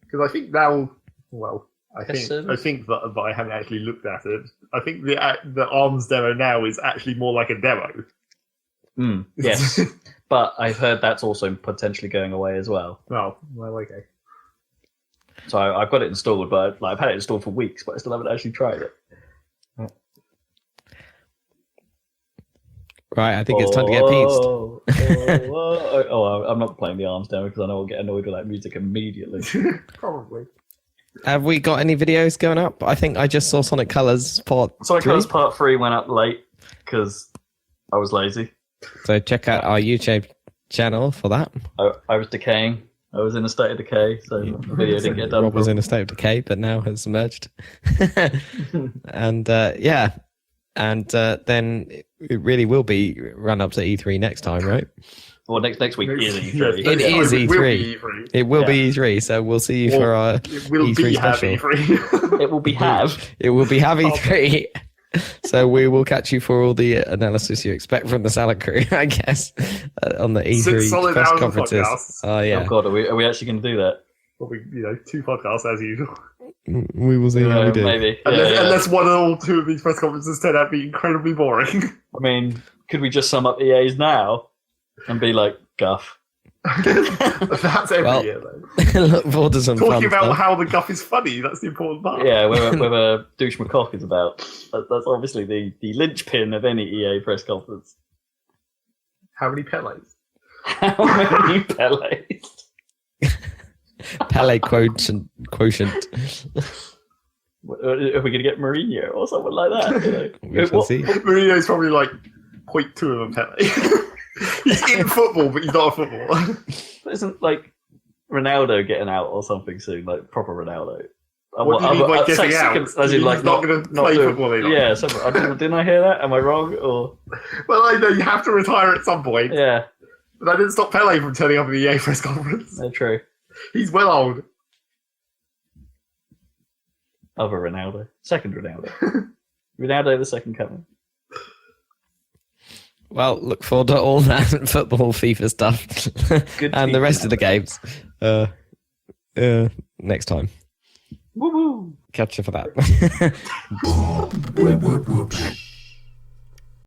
Because I think now, well, I Test think that, but I haven't actually looked at it. I think the ARMS demo now is actually more like a demo. Yes, but I've heard that's also potentially going away as well. Well, okay. So I've got it installed, but I've had it installed for weeks, but I still haven't actually tried it. Right, I think it's time to get peased. I'm not playing the ARMS demo because I know I'll get annoyed with that music immediately. Probably. Have we got any videos going up? I think I just saw Sonic Colors Part Sonic 3. Colors Part 3 went up late because I was lazy. So check out our YouTube channel for that. I was decaying. I was in a state of decay, so the video didn't get done. Rob was in a state of decay, but now has emerged. And then it really will be run up to E3 next time, right? Well, next week is E3. It is It will E3. be E3. It will be E3, so we'll see you for our It will E3 be special. E3. It will be have. It will be have E3. So we will catch you for all the analysis you expect from the Salad crew, I guess, on the E3 6 solid press hours of conferences. podcasts. Oh yeah, Oh god, are we actually going to do that? Probably, 2 podcasts as usual. we will see how we do. Maybe. Unless one or two of these press conferences turn out to be incredibly boring. I mean, could we just sum up EA's now and be like, guff? That's every Well, year, though. Look forward to some fun Talking about stuff. how the guff is funny, that's the important part. Yeah, whether douche McCock is about. That's obviously the linchpin of any EA press conference. How many Pelés? How many Pelés? Pele quotient. Are we going to get Mourinho or someone like that? We shall see. Mourinho's probably like 0.2 of a Pelé. He's in football, but he's not a footballer. Isn't like Ronaldo getting out or something soon? Like proper Ronaldo. What do you mean by getting out? As in, like, He's not going to play doing- football anymore. Yeah, didn't I hear that? Am I wrong? Or Well, I know you have to retire at some point, yeah, but that didn't stop Pelé from turning up at the EA press conference. no, true. He's well old. Other Ronaldo, second Ronaldo, Ronaldo the second coming. Well, look forward to all that football FIFA stuff Good and the FIFA. rest of the games next time. Woo woo. Catch you for that. Whoop, whoop, whoop.